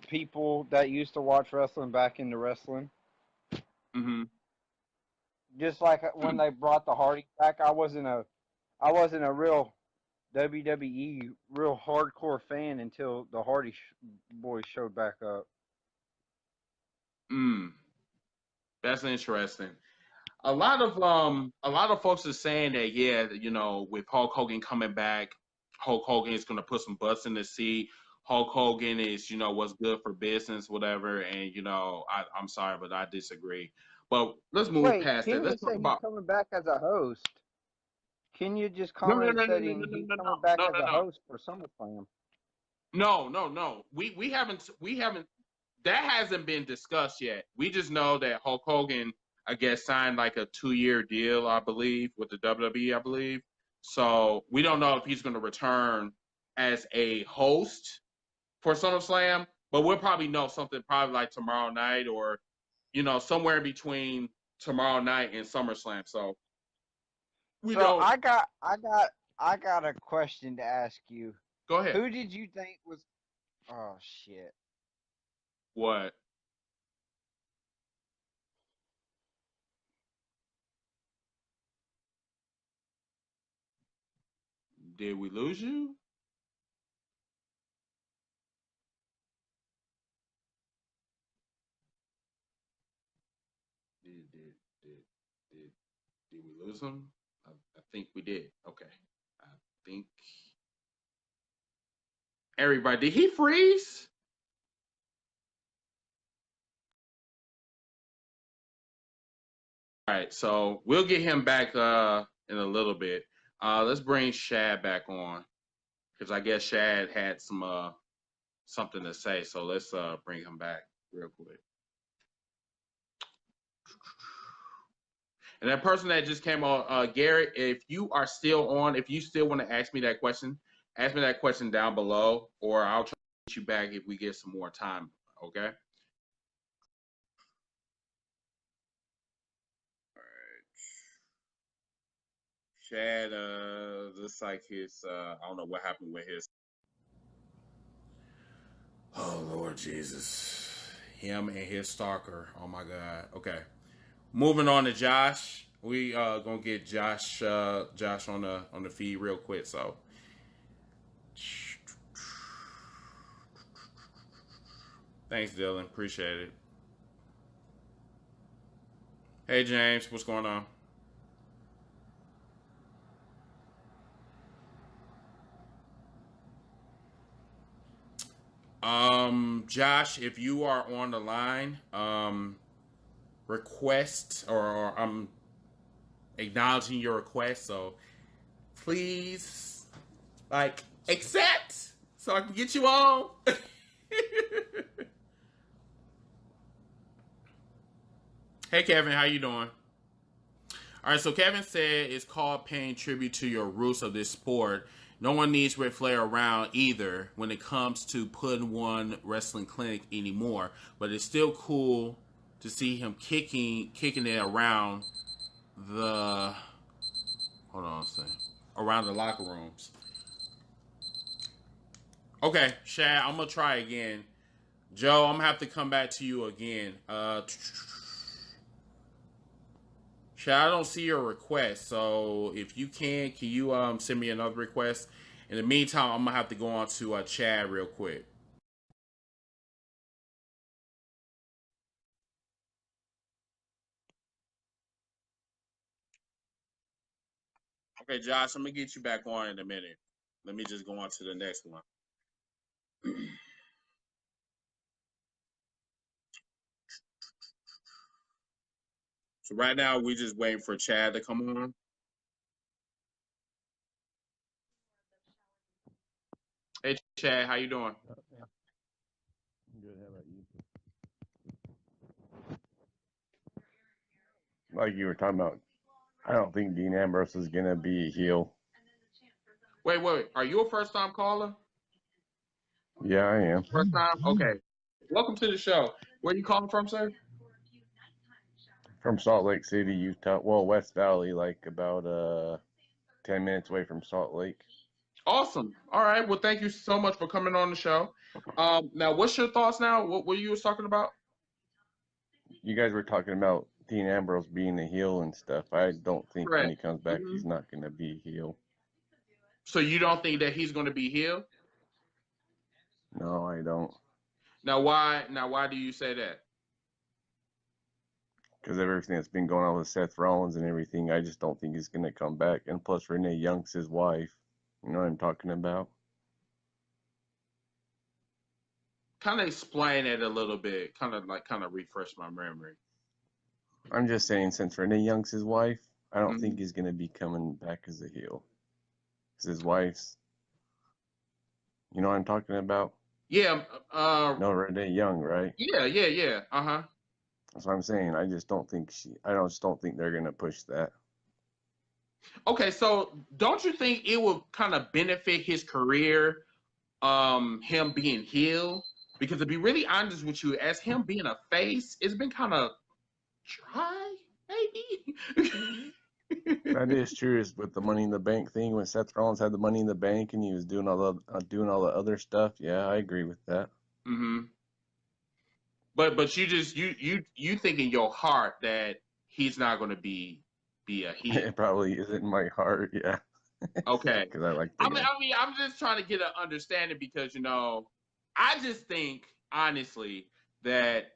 people that used to watch wrestling back into wrestling. Mm-hmm. Just like when they brought the Hardys back, I wasn't a real WWE real hardcore fan until the Hardy boys showed back up. That's interesting. A lot of folks are saying that with Hulk Hogan coming back, Hulk Hogan is going to put some butts in the seat. Hulk Hogan is, what's good for business, whatever. And I'm sorry, but I disagree. But let's move Wait, past that. Kenya Let's talk said he's about coming back as a host. Kenya just no, no, commented no, no, said no, no, he's no, no, coming back no, as no, a no. host for SummerSlam. No. We haven't that hasn't been discussed yet. We just know that Hulk Hogan, I guess, signed like a 2-year deal, I believe, with the WWE, I believe. So we don't know if he's going to return as a host for SummerSlam, but we'll probably know something probably like tomorrow night or, somewhere in between tomorrow night and SummerSlam. So we So don't. I got a question to ask you. Go ahead. Who did you think was? Oh shit! What? Did we lose you? Did we lose him? I think we did. Okay. I think everybody. Did he freeze? All right, so we'll get him back in a little bit. Let's bring Shad back on because I guess Shad had some something to say. So let's bring him back real quick. And that person that just came on, Garrett, if you are still on, if you still want to ask me that question down below, or I'll try to get you back if we get some more time. Okay. Chad, looks like his, I don't know what happened with his. Oh, Lord Jesus. Him and his stalker. Oh, my God. Okay. Moving on to Josh. We gonna get Josh on the feed real quick. So, thanks, Dylan. Appreciate it. Hey, James. What's going on? Josh, if you are on the line, request or I'm acknowledging your request, so please accept so I can get you on. Hey Kevin, how you doing? All right, so Kevin said it's called paying tribute to your roots of this sport. No one needs Ric Flair around either when it comes to putting one wrestling clinic anymore. But it's still cool to see him kicking it around the around the locker rooms. Okay, Shad, I'm gonna try again. Joe, I'm gonna have to come back to you again. Shad, I don't see your request, so if you can you send me another request? In the meantime, I'm gonna have to go on to Chad real quick. Okay, Josh, I'm gonna get you back on in a minute. Let me just go on to the next one. So right now we're just waiting for Chad to come on. Hey Chad, how you doing? Good. How about you? Like you were talking about, I don't think Dean Ambrose is gonna be a heel. Wait. Are you a first time caller? Yeah, I am. First time? Okay. Welcome to the show. Where you calling from, sir? From Salt Lake City, Utah. Well, West Valley, like about 10 minutes away from Salt Lake. Awesome. All right. Well, thank you so much for coming on the show. Now, what's your thoughts now? What were you talking about? You guys were talking about Dean Ambrose being a heel and stuff. I don't think when he Correct. comes back, he's not gonna be a heel. So you don't think that he's going to be heel? No, I don't. Now, why do you say that? Because of everything that's been going on with Seth Rollins and everything, I just don't think he's gonna come back. And plus, Renee Young's his wife. You know what I'm talking about? Kind of explain it a little bit. Kind of refresh my memory. I'm just saying, since Renee Young's his wife, I don't think he's gonna be coming back as a heel. Cause his wife's, you know what I'm talking about? Yeah. No, Renee Young, right? Yeah. That's what I'm saying. I just don't think they're gonna push that. Okay, so don't you think it would kind of benefit his career, him being heel? Because to be really honest with you, as him being a face, it's been kind of dry, maybe. That is true. Is with the Money in the Bank thing when Seth Rollins had the Money in the Bank and he was doing all the other stuff. Yeah, I agree with that. Mm-hmm. But you think in your heart that he's not going to be a heel. It probably is in my heart. Yeah. Okay. Because I like. I mean, I'm just trying to get an understanding because I just think honestly that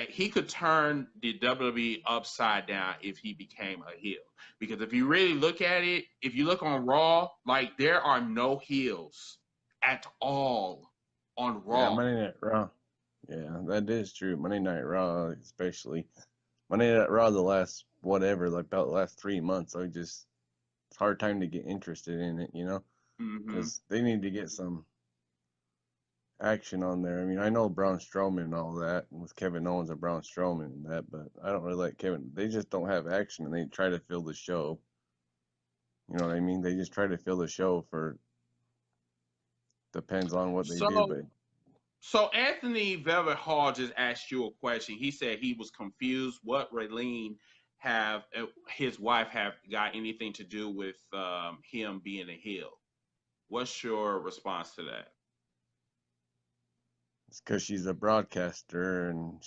he could turn the WWE upside down if he became a heel. Because if you really look at it, if you look on Raw, like there are no heels at all on Raw. Yeah, Monday Night Raw. Yeah, that is true. Monday Night Raw, especially Monday Night Raw, about the last 3 months, it's hard time to get interested in it, because they need to get some action on there. I mean, I know Braun Strowman and all that, and with Kevin Owens and Braun Strowman and that, but I don't really like Kevin. They just don't have action, and they try to fill the show. You know what I mean? They just try to fill the show depends on what they do, but. So Anthony Velvet Hall just asked you a question. He said he was confused. What Raylene his wife have got anything to do with him being a heel? What's your response to that? It's because she's a broadcaster and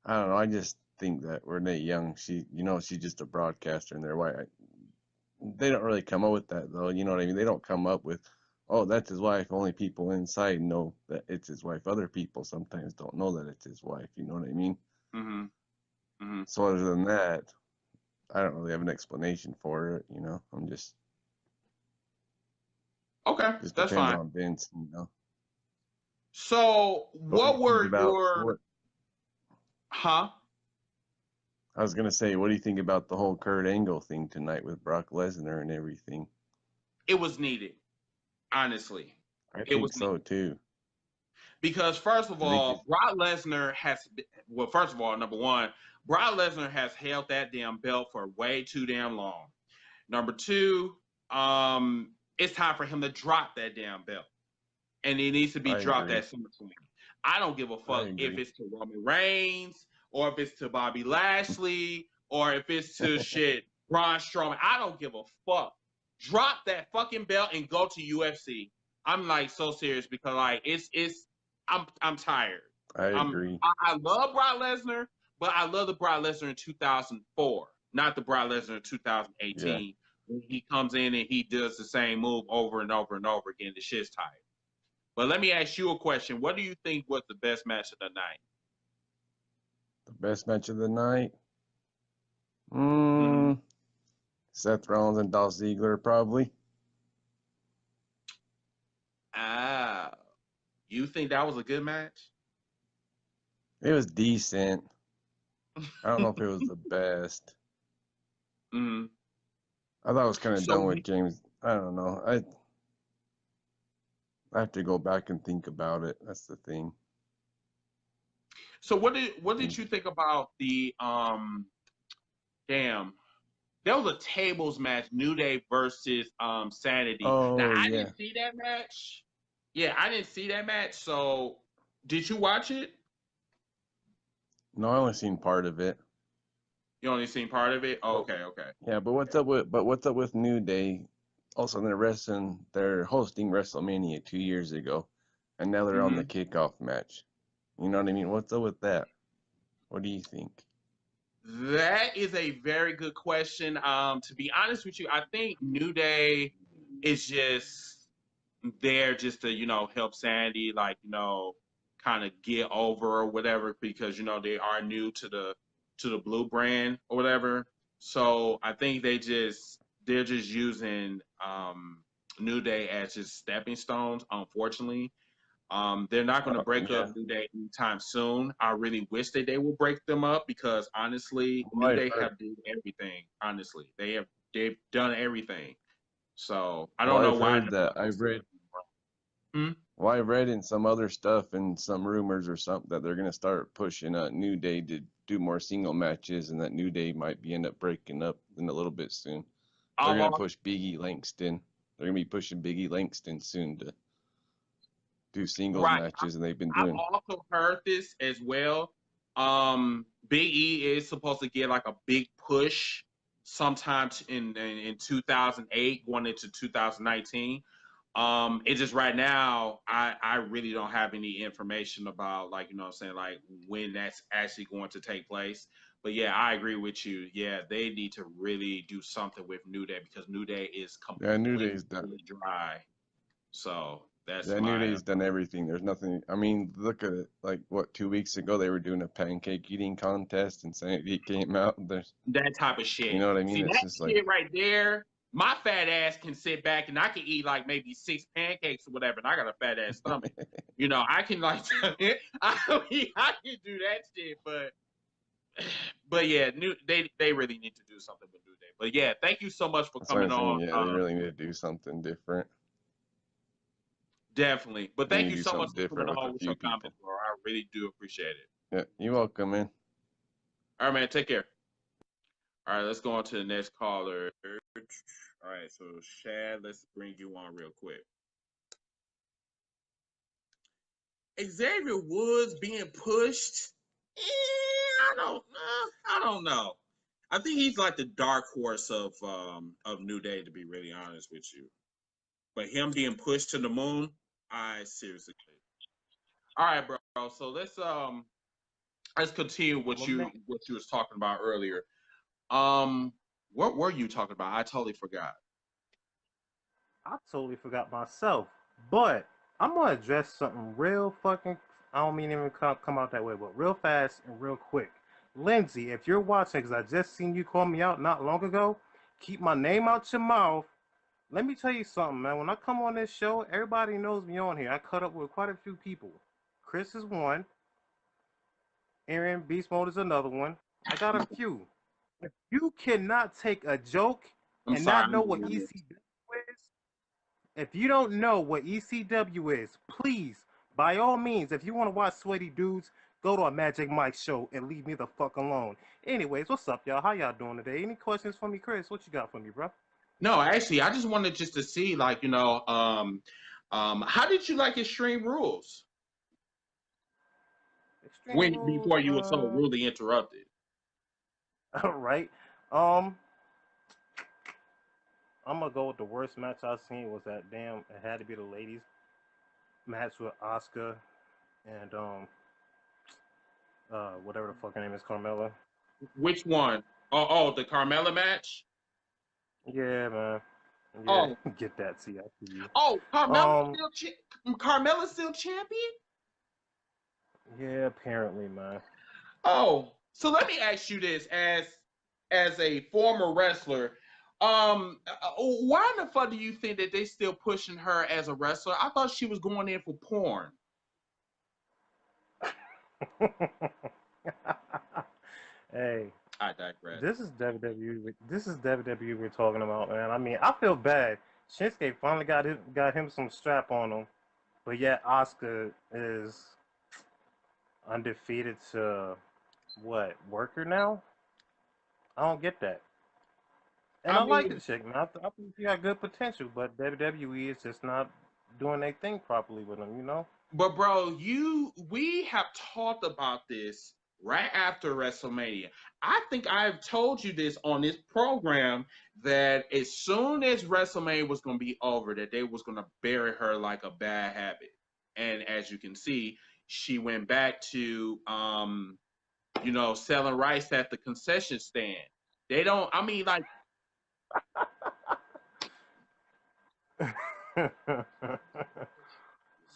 I don't know. I just think that Renee Young, she's just a broadcaster and they don't really come up with that though. You know what I mean? They don't come up with, oh, that's his wife. Only people inside know that it's his wife. Other people sometimes don't know that it's his wife. You know what I mean? Mm-hmm. Mm-hmm. So other than that, I don't really have an explanation for it. I'm just okay. Just that's depends fine. on Vince. So what were your? Huh? I was gonna say, what do you think about the whole Kurt Angle thing tonight with Brock Lesnar and everything? It was needed, honestly. I think so too. Because first of all, Brock Lesnar number one, Brock Lesnar has held that damn belt for way too damn long. Number two, it's time for him to drop that damn belt, and it needs to be dropped at SummerSlam. I don't give a fuck if it's to Roman Reigns or if it's to Bobby Lashley or if it's to Braun Strowman. I don't give a fuck. Drop that fucking belt and go to UFC. I'm like so serious because like I'm tired. I agree. I love Brock Lesnar, but I love the Brock Lesnar in 2004, not the Brock Lesnar in 2018. Yeah. When he comes in and he does the same move over and over and over again. The shit's tired. But let me ask you a question. What do you think was the best match of the night? The best match of the night? Seth Rollins and Dolph Ziggler, probably. You think that was a good match? It was decent. I don't know if it was the best. Mm-hmm. I thought it was kind of done with James. I don't know. I have to go back and think about it. That's the thing. So what did you think about the there was a tables match, New Day versus Sanity. Oh, now I didn't see that match. Yeah, I didn't see that match. So did you watch it? No, I only seen part of it. You only seen part of it? Oh, okay. Yeah, but what's up with New Day? Also, they're hosting WrestleMania 2 years ago, and now they're on the kickoff match. You know what I mean? What's up with that? What do you think? That is a very good question. To be honest with you, I think New Day is just there just to, help Sandy, kind of get over or whatever, because, they are new to the Blue brand or whatever. So I think they're just using New Day as just stepping stones. Unfortunately, they're not going to break Yeah. up New Day anytime soon. I really wish that they will break them up because honestly, New I've Day heard, have done everything. Honestly, they've done everything. So I well, don't know I've why. heard that. Hmm? Well, I read in some other stuff and some rumors or something that they're gonna start pushing New Day to do more single matches, and that New Day might be end up breaking up in a little bit soon. They're gonna push Biggie Langston. They're gonna be pushing Biggie Langston soon to do singles Right. matches, and they've been I've doing. also heard this as well. Big E is supposed to get like a big push sometime in 2008 going into 2019. It's just right now I really don't have any information about like, you know what I'm saying, like when that's actually going to take place. But yeah, I agree with you. Yeah, they need to really do something with New Day because New Day is Yeah, New completely Day's done. dry. So that's Yeah, New my Day's done everything. There's nothing. I mean, look at it. Like what, 2 weeks ago they were doing a pancake eating contest, and saying it came out. There's, that type of you shit. know what I mean? See, It's that just like, shit right there, my fat ass can sit back and I can eat like maybe 6 pancakes or whatever, and I got a fat ass stomach. You know, I can like, I can do that shit, but yeah, they really need to do something with New Day. But yeah, thank you so much for that's what I'm coming saying. on. Yeah, they really need to do something different. Definitely. But They thank need you to do so much something for coming different with a on with few your people. comments, bro. I really do appreciate it. Yeah, you're welcome, man. All right, man. Take care. All right, let's go on to the next caller. All right, so Shad, let's bring you on real quick. Xavier Woods being pushed. I don't know. I think he's like the dark horse of New Day, to be really honest with you. But him being pushed to the moon, I seriously. All right, bro. So let's continue what you was talking about earlier. What were you talking about? I totally forgot. I totally forgot myself. But I'm gonna address something real fucking. I don't mean even come out that way, but real fast and real quick. Lindsay, if you're watching, because I just seen you call me out not long ago, keep my name out your mouth. Let me tell you something, man. When I come on this show, everybody knows me on here. I cut up with quite a few people. Chris is one. Aaron Beast Mode is another one. I got a few. If you cannot take a joke I'm and sorry. not know what ECW is, if you don't know what ECW is, please, by all means, if you want to watch sweaty dudes, go to a Magic Mike show and leave me the fuck alone. Anyways, what's up, y'all? How y'all doing today? Any questions for me, Chris? What you got for me, bro? No, actually, I just wanted just to see, like, you know, how did you like Extreme Rules Extreme Rules, before you were so rudely interrupted? all right. Um, I'm gonna go with the worst match I've seen was that damn. It had to be the ladies match with Asuka and whatever the fuck her name is, Carmella. Which one? Oh, the Carmella match. Yeah, man. Yeah, Oh, get that. See, I see you. Carmella's still champion. Yeah, apparently, man. Oh, so let me ask you this: as a former wrestler, why in the fuck do you think that they still pushing her as a wrestler? I thought she was going in for porn. Hey, I digress. this is WWE. This is WWE we're talking about, man. I mean, I feel bad. Shinsuke finally got him some strap on him, but yet Asuka is undefeated to what worker now? I don't get that. And I like the chick, man. I think she got good potential, but WWE is just not doing their thing properly with him, you know? But bro, we have talked about this right after WrestleMania. I think I've told you this on this program that as soon as WrestleMania was going to be over, that they was going to bury her like a bad habit. And as you can see, she went back to you know, selling rice at the concession stand. They don't. I mean, like.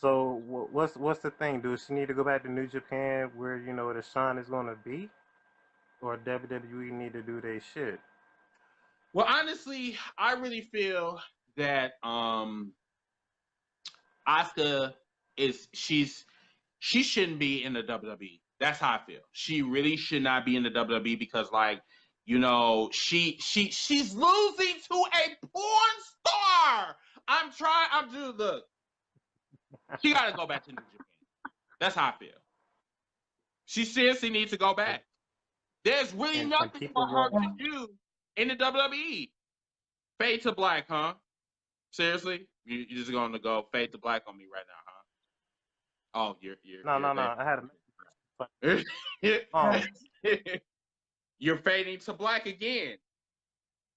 So what's the thing? Does she need to go back to New Japan where you know the shine is gonna be, or WWE need to do their shit? Well, honestly, I really feel that Asuka she shouldn't be in the WWE. That's how I feel. She really should not be in the WWE because, like, you know, she's losing to a porn star. I'm just look. She got to go back to New Japan. That's how I feel. She seriously needs to go back. There's really And nothing people for her will. to do in the WWE. Fade to black, huh? Seriously, you're just going to go fade to black on me right now, huh? Oh, you're No. there. I had a You're fading to black again,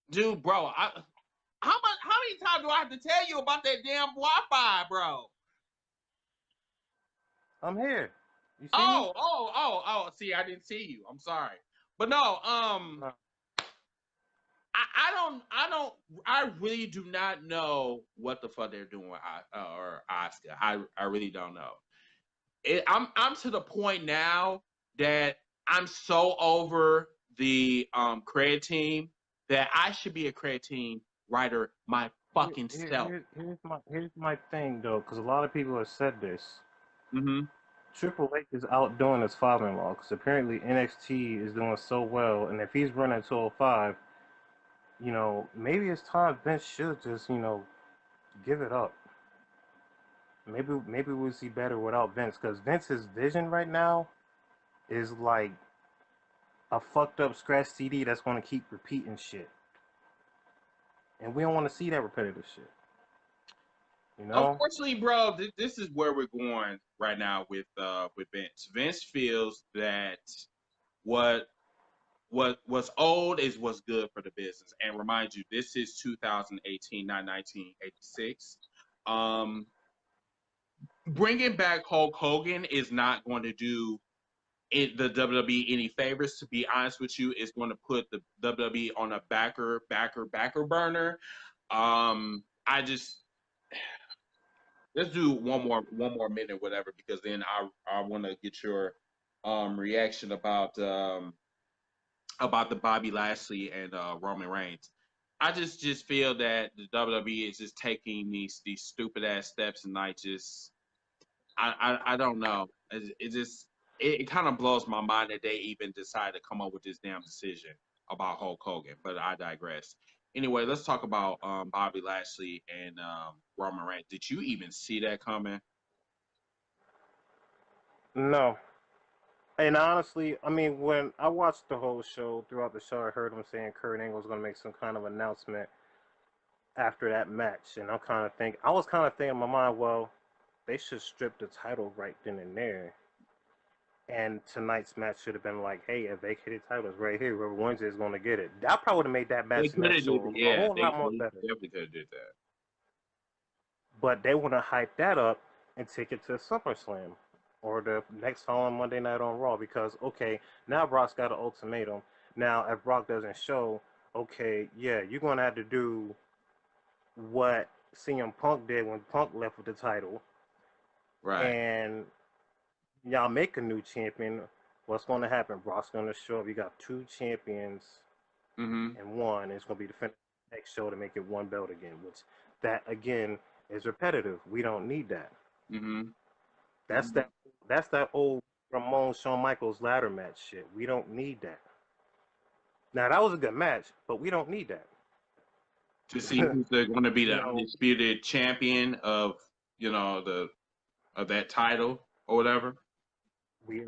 dude, bro. How many times do I have to tell you about that damn Wi-Fi, bro? I'm here. You see me? Oh. See, I didn't see you. I'm sorry, but no. No. I really do not know what the fuck they're doing with Asuka. I really don't know. I'm to the point now that I'm so over the credit team that I should be a credit team writer my fucking self. Here's my thing though, because a lot of people have said this. Mm-hmm. Triple H is outdoing his father-in-law because apparently NXT is doing so well, and if he's running 205, you know, maybe it's time Vince should just, you know, give it up. Maybe we'll see better without Vince because Vince's vision right now is like a fucked up scratch CD that's going to keep repeating shit, and we don't want to see that repetitive shit. You know? Unfortunately, bro, this is where we're going right now with Vince. Vince feels that what's old is what's good for the business. And remind you, this is 2018, not 1986. Bringing back Hulk Hogan is not going to do the WWE any favors. To be honest with you, it's going to put the WWE on a backer burner. I just let's do one more minute, whatever, because then I want to get your reaction about the Bobby Lashley and Roman Reigns. I just feel that the WWE is just taking these stupid ass steps, and I don't know. It kind of blows my mind that they even decided to come up with this damn decision about Hulk Hogan. But I digress. Anyway, let's talk about Bobby Lashley and Roman Reigns. Did you even see that coming? No. And honestly, I mean, when I watched the whole show, throughout the show, I heard him saying Kurt Angle was going to make some kind of announcement after that match, and I was kind of thinking in my mind, well, they should strip the title right then and there. And tonight's match should have been like, hey, a vacated title is right here. Whoever wins it is going to get it. That probably would have made that They match could have did a yeah, whole lot more they better. definitely could have did that. But they want to hype that up and take it to SummerSlam or the next following Monday night on Raw because, okay, now Brock's got an ultimatum. Now, if Brock doesn't show, okay, yeah, you're going to have to do what CM Punk did when Punk left with the title. Right. And y'all make a new champion. What's going to happen? Brock's going to show up. You got two champions Mm-hmm. and one. It's going to be the next show to make it one belt again, which that, again, is repetitive. We don't need that. Mm-hmm. That's that old Ramon Shawn Michaels ladder match shit. We don't need that. Now that was a good match, but we don't need that. To see who's going to be the You know, undisputed champion of of that title or whatever. we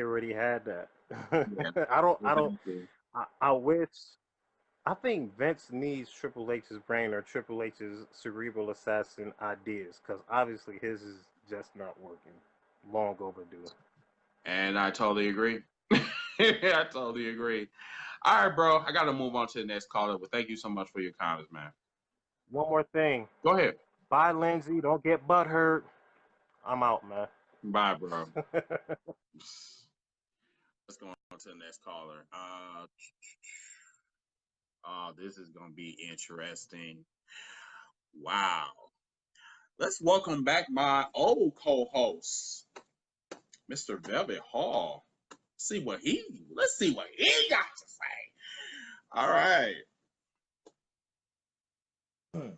already had that. Yeah. I think Vince needs Triple H's brain or Triple H's cerebral assassin ideas because obviously his is just not working. Long overdue. And I totally agree. I totally agree. All right, bro. I got to move on to the next caller, but thank you so much for your comments, man. One more thing. Go ahead. Bye, Lindsay. Don't get butthurt. I'm out, man. Bye, bro. Let's go on to the next caller. This is going to be interesting. Wow. Let's welcome back my old co-host, Mr. Velvet Hall. Let's see what he got to say. All right.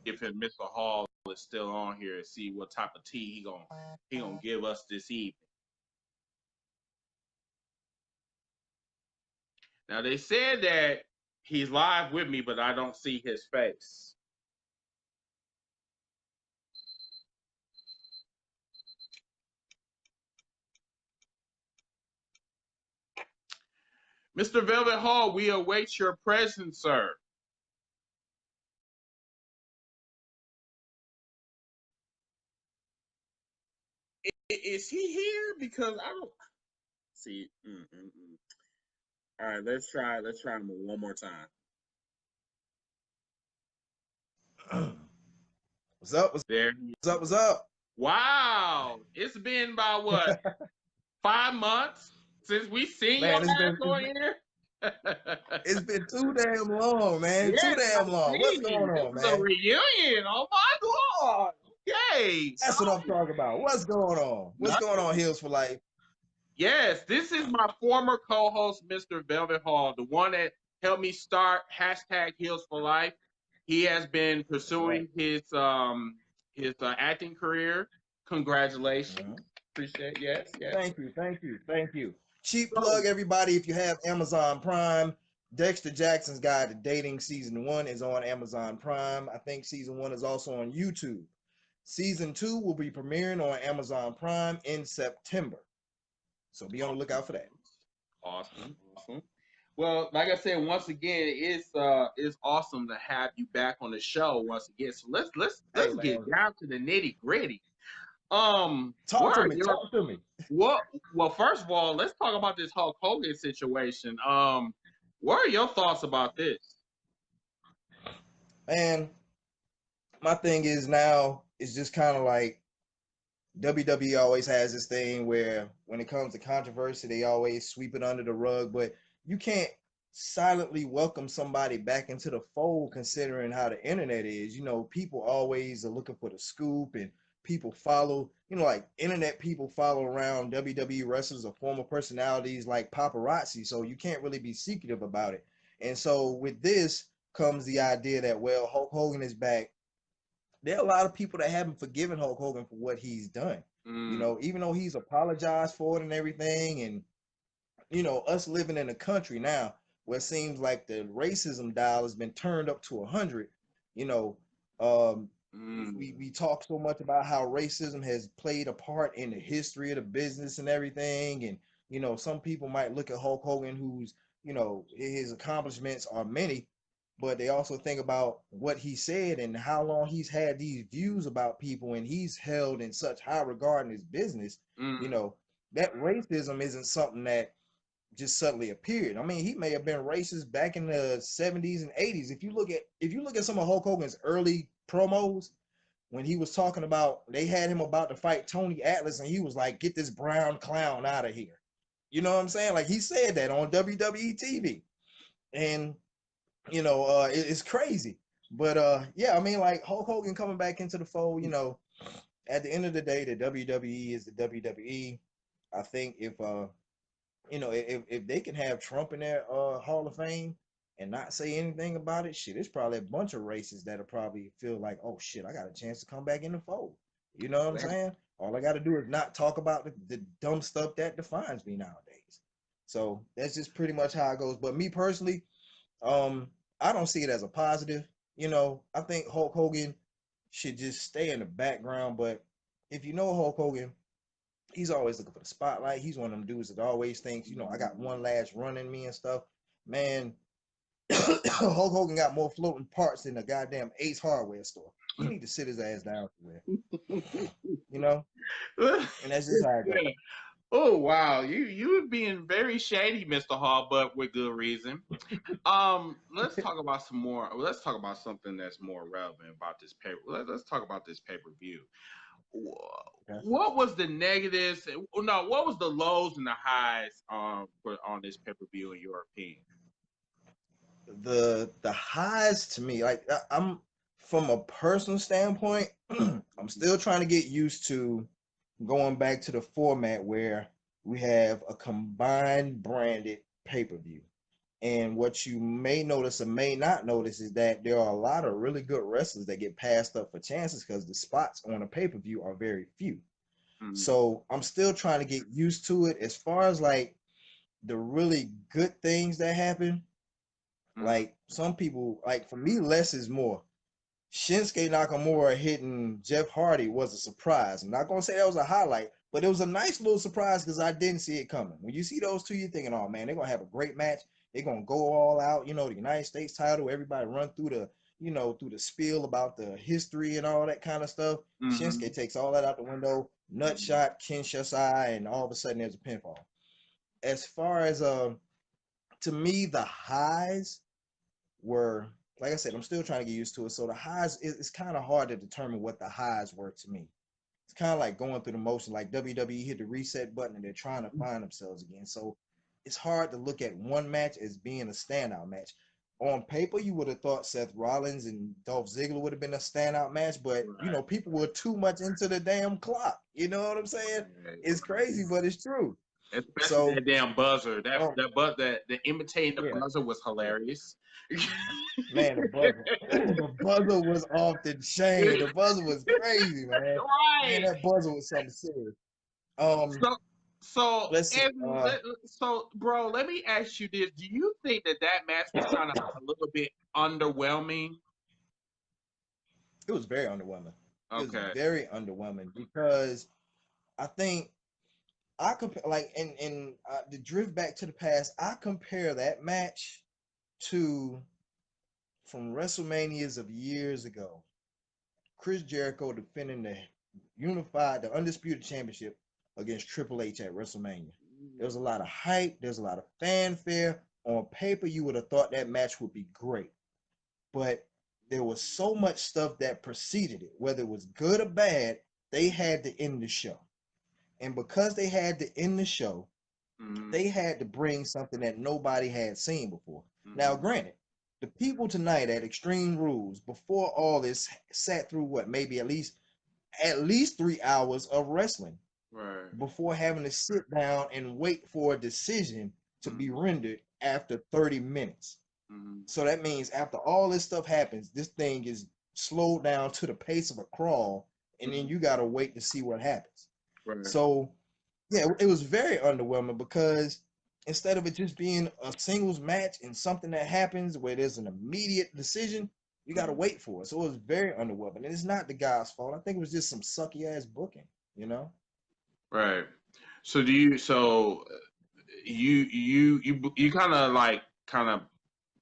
if Mr. Hall is still on here and see what type of tea he gonna give us this evening. Now they said that he's live with me, but I don't see his face. Mr. Velvet Hall, we await your presence, sir. Is he here? Because I don't see. All right, let's try him one more time. What's up? There. What's up? Wow, it's been about what 5 months since we seen Man, your ass on here. It's been too damn long, man. Yes, too damn long. What's going on, This is a man? reunion. Oh my god. Okay. That's what I'm talking about. What's going on? What's going on, Heels for Life? Yes, this is my former co-host, Mr. Velvet Hall, the one that helped me start hashtag Heels for Life. He has been pursuing his acting career. Congratulations. Appreciate it. Yes. Thank you. Cheap plug, everybody. If you have Amazon Prime, Dexter Jackson's Guide to Dating Season 1 is on Amazon Prime. I think Season 1 is also on YouTube. Season 2 will be premiering on Amazon Prime in September. So be on the lookout for that. Awesome. Well, like I said, once again, it's awesome to have you back on the show once again. So let's get down to the nitty gritty. Talk to me. Well, first of all, let's talk about this Hulk Hogan situation. What are your thoughts about this? Man, my thing is now it's just kind of like WWE always has this thing where when it comes to controversy, they always sweep it under the rug, but you can't silently welcome somebody back into the fold considering how the internet is. You know, people always are looking for the scoop, and people follow, like internet people follow around WWE wrestlers or former personalities like paparazzi, so you can't really be secretive about it. And so with this comes the idea that, well, Hulk Hogan is back. There are a lot of people that haven't forgiven Hulk Hogan for what he's done. Even though he's apologized for it and everything, and us living in a country now where it seems like the racism dial has been turned up to 100. We talk so much about how racism has played a part in the history of the business and everything, and some people might look at Hulk Hogan, who's his accomplishments are many, but they also think about what he said and how long he's had these views about people, and he's held in such high regard in his business. That racism isn't something that just suddenly appeared. I mean, he may have been racist back in the 70s and 80s. If you look at some of Hulk Hogan's early promos, when he was talking about, they had him about to fight Tony Atlas, and he was like, "Get this brown clown out of here." You know what I'm saying? Like, he said that on WWE TV. And it's crazy. But yeah, I mean, like, Hulk Hogan coming back into the fold, at the end of the day, the WWE is the WWE. I think if they can have Trump in their Hall of Fame and not say anything about it, shit, it's probably a bunch of racists that'll probably feel like, oh shit, I got a chance to come back in the fold. You know what I'm saying? All I got to do is not talk about the dumb stuff that defines me nowadays. So that's just pretty much how it goes. But me personally, I don't see it as a positive. I think Hulk Hogan should just stay in the background. But if you know Hulk Hogan, he's always looking for the spotlight. He's one of them dudes that always thinks, I got one last run in me and stuff. Man, Hulk Hogan got more floating parts than a goddamn Ace Hardware store. He need to sit his ass down somewhere. And that's just how it goes. Oh wow, you being very shady, Mr. Hall, but with good reason. Let's talk about some more. Let's talk about something that's more relevant about this paper. Let's talk about this pay-per-view. What was the negatives? No, what was the lows and the highs on this pay-per-view in your opinion? The highs to me, like, I'm from a personal standpoint, I'm still trying to get used to going back to the format where we have a combined branded pay-per-view. And what you may notice or may not notice is that there are a lot of really good wrestlers that get passed up for chances because the spots on a pay-per-view are very few. So I'm still trying to get used to it. As far as like the really good things that happen, like some people, like for me, less is more. Shinsuke Nakamura hitting Jeff Hardy was a surprise. I'm not gonna say that was a highlight, but it was a nice little surprise because I didn't see it coming. When you see those two, you're thinking, "Oh man, they're gonna have a great match. They're gonna go all out." You know, the United States title. Everybody run through the, through the spiel about the history and all that kind of stuff. Shinsuke takes all that out the window. Nut shot, Kinshasa, and all of a sudden there's a pinfall. As far as to me, the highs were, like I said, I'm still trying to get used to it. So the highs, it's kind of hard to determine what the highs were to me. It's kind of like going through the motion, like WWE hit the reset button and they're trying to find themselves again. So it's hard to look at one match as being a standout match. On paper, you would have thought Seth Rollins and Dolph Ziggler would have been a standout match, but people were too much into the damn clock. You know what I'm saying? It's crazy, but it's true. Especially that damn buzzer. The imitating the buzzer was hilarious. Man, the buzzer was off the chain. The buzzer was crazy, man. Right. Man, that buzzer was something serious. So, let's see. Bro, let me ask you this: do you think that match was kind of a little bit underwhelming? It was very underwhelming. Okay. It was very underwhelming because I think I compare, like, and to drift back to the past, I compare that match to from WrestleManias of years ago. Chris Jericho defending the Undisputed Championship against Triple H at WrestleMania. There was a lot of hype. There's a lot of fanfare. On paper, you would have thought that match would be great. But there was so much stuff that preceded it, whether it was good or bad, they had to end the show. And because they had to end the show, they had to bring something that nobody had seen before. Now, granted, the people tonight at Extreme Rules, before all this, sat through what, maybe at least 3 hours of wrestling, before having to sit down and wait for a decision to be rendered after 30 minutes. So that means after all this stuff happens, this thing is slowed down to the pace of a crawl, and then you got to wait to see what happens. So, yeah, it was very underwhelming because instead of it just being a singles match and something that happens where there's an immediate decision, you got to wait for it. So it was very underwhelming. And it's not the guy's fault. I think it was just some sucky ass booking, Right. So you kind of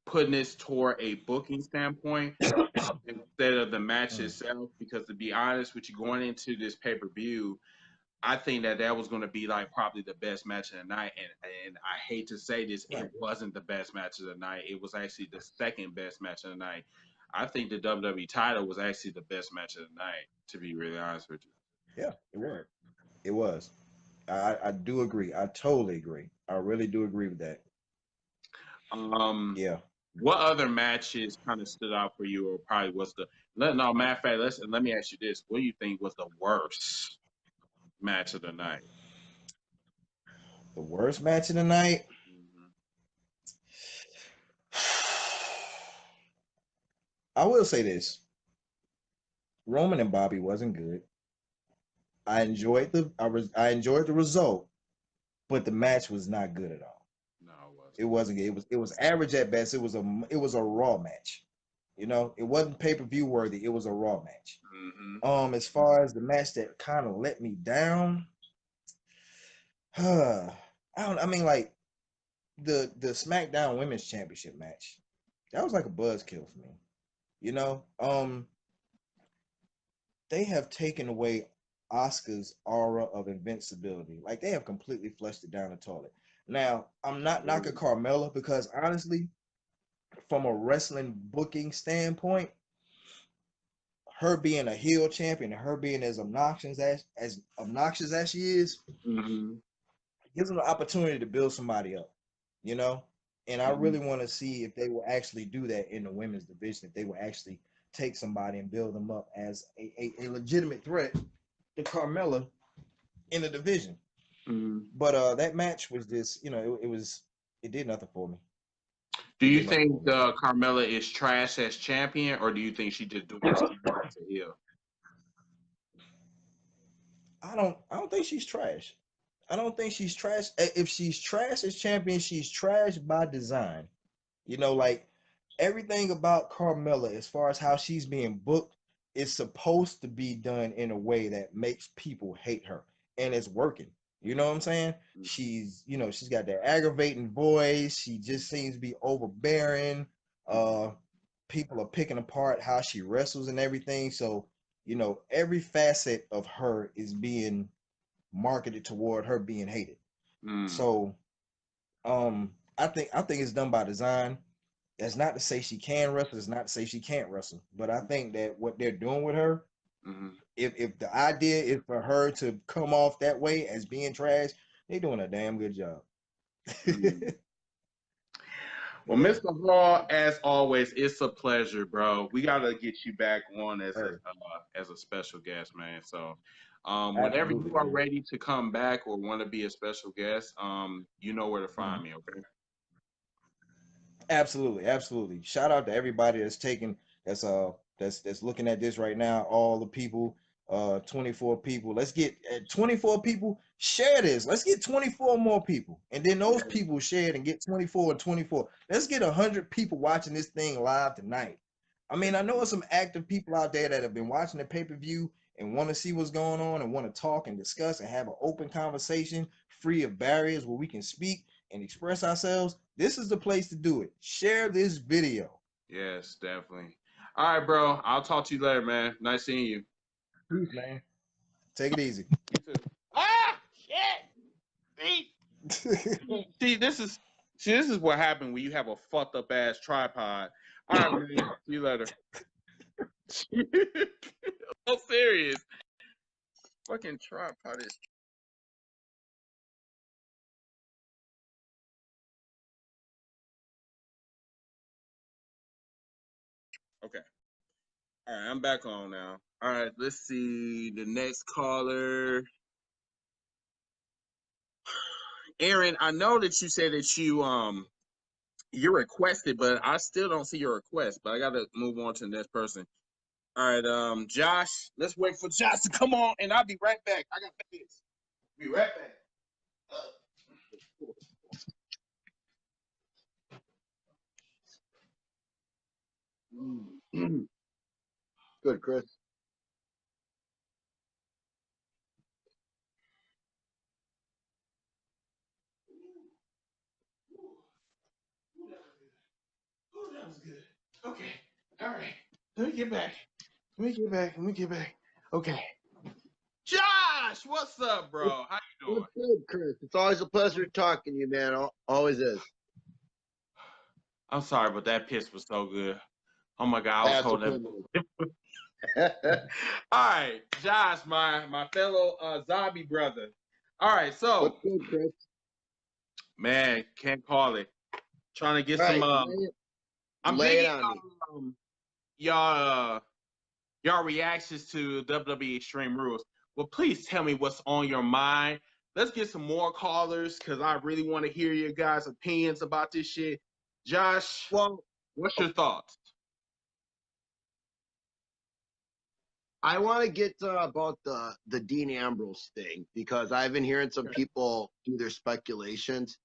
putting this toward a booking standpoint instead of the match itself, because to be honest with you, going into this pay-per-view, I think that was going to be like probably the best match of the night, and I hate to say this, it wasn't the best match of the night. It was actually the second best match of the night. I think the WWE title was actually the best match of the night, to be really honest with you. Yeah, it was. It was. I do agree. I totally agree. I really do agree with that. Yeah. What other matches kind of stood out for you, or probably was matter of fact, let me ask you this: what do you think was the worst match of the night? The worst match of the night? I will say this. Roman and Bobby wasn't good. I enjoyed the result, but the match was not good at all. No, it wasn't good. It was average at best. It was a Raw match. It wasn't pay-per-view worthy. It was a Raw match. As far as the match that kind of let me down, I mean, like the SmackDown Women's Championship match, that was like a buzzkill for me. They have taken away Asuka's aura of invincibility. Like, they have completely flushed it down the toilet. Now, I'm not knocking Carmella because honestly, from a wrestling booking standpoint, her being a heel champion and her being as obnoxious as she is, gives them the opportunity to build somebody up, And I really want to see if they will actually do that in the women's division, if they will actually take somebody and build them up as a legitimate threat to Carmella in the division. But that match was just, it did nothing for me. Do to you get my think full respect. Carmella is trash as champion, or do you think she just doing this to keep her as a heel? I don't think she's trash. I don't think she's trash. If she's trash as champion, she's trash by design. Like everything about Carmella, as far as how she's being booked, is supposed to be done in a way that makes people hate her, and it's working. You know what I'm saying? She's got that aggravating voice. She just seems to be overbearing. Uh, People are picking apart how she wrestles and everything. So, every facet of her is being marketed toward her being hated. Mm, So, I think it's done by design. That's not to say she can wrestle. It's not to say she can't wrestle. But I think that what they're doing with her, hmm if the idea is for her to come off that way as being trash, they're doing a damn good job. mm. Well, Yeah. Mr. Hall, as always, it's a pleasure, bro. We gotta get you back on Hey, as a special guest, man. So, whenever absolutely, you are man. ready to come back or want to be a special guest, you know where to Mhm. find me. Okay. Absolutely, absolutely. Shout out to everybody that's looking at this right now. All the people, 24 people. Let's get 24 people. Share this. Let's get 24 more people, and then those people share it and get 24 and 24. Let's get 100 people watching this thing live tonight. I mean, I know there's some active people out there that have been watching the pay-per-view and want to see what's going on and want to talk and discuss and have an open conversation free of barriers where we can speak and express ourselves. This is the place to do it. Share this video. Yes, definitely. All right, bro. I'll talk to you later, man. Nice seeing you. Peace, man. Take it easy. You too. Ah, shit. See, this is what happened when you have a fucked up ass tripod. All right, man. See you later. So serious. Fucking tripod is. Okay. All right, I'm back on now. All right, let's see the next caller. Aaron, I know that you said that you requested, but I still don't see your request. But I gotta move on to the next person. All right, Josh. Let's wait for Josh to come on, and I'll be right back. I got this. Be right back. Good, Chris. Oh, that was good. Okay. All right. Let me get back. Let me get back. Okay. Josh, what's up, bro? How you doing? What's good, Chris? It's always a pleasure talking to you, man. Always is. I'm sorry, but that piss was so good. Oh my God, I was That's holding okay, it. man. All right, Josh, my fellow zombie brother. All right, so What's good, Chris? man, can't call it. Trying to get some. Right. I'm Lay it digging on me. y'all y'all reactions to WWE Extreme Rules. Well, please tell me what's on your mind. Let's get some more callers because I really want to hear your guys' opinions about this shit. Josh, Well, what's your thoughts? I want to get about the Dean Ambrose thing because I've been hearing some people do their speculations.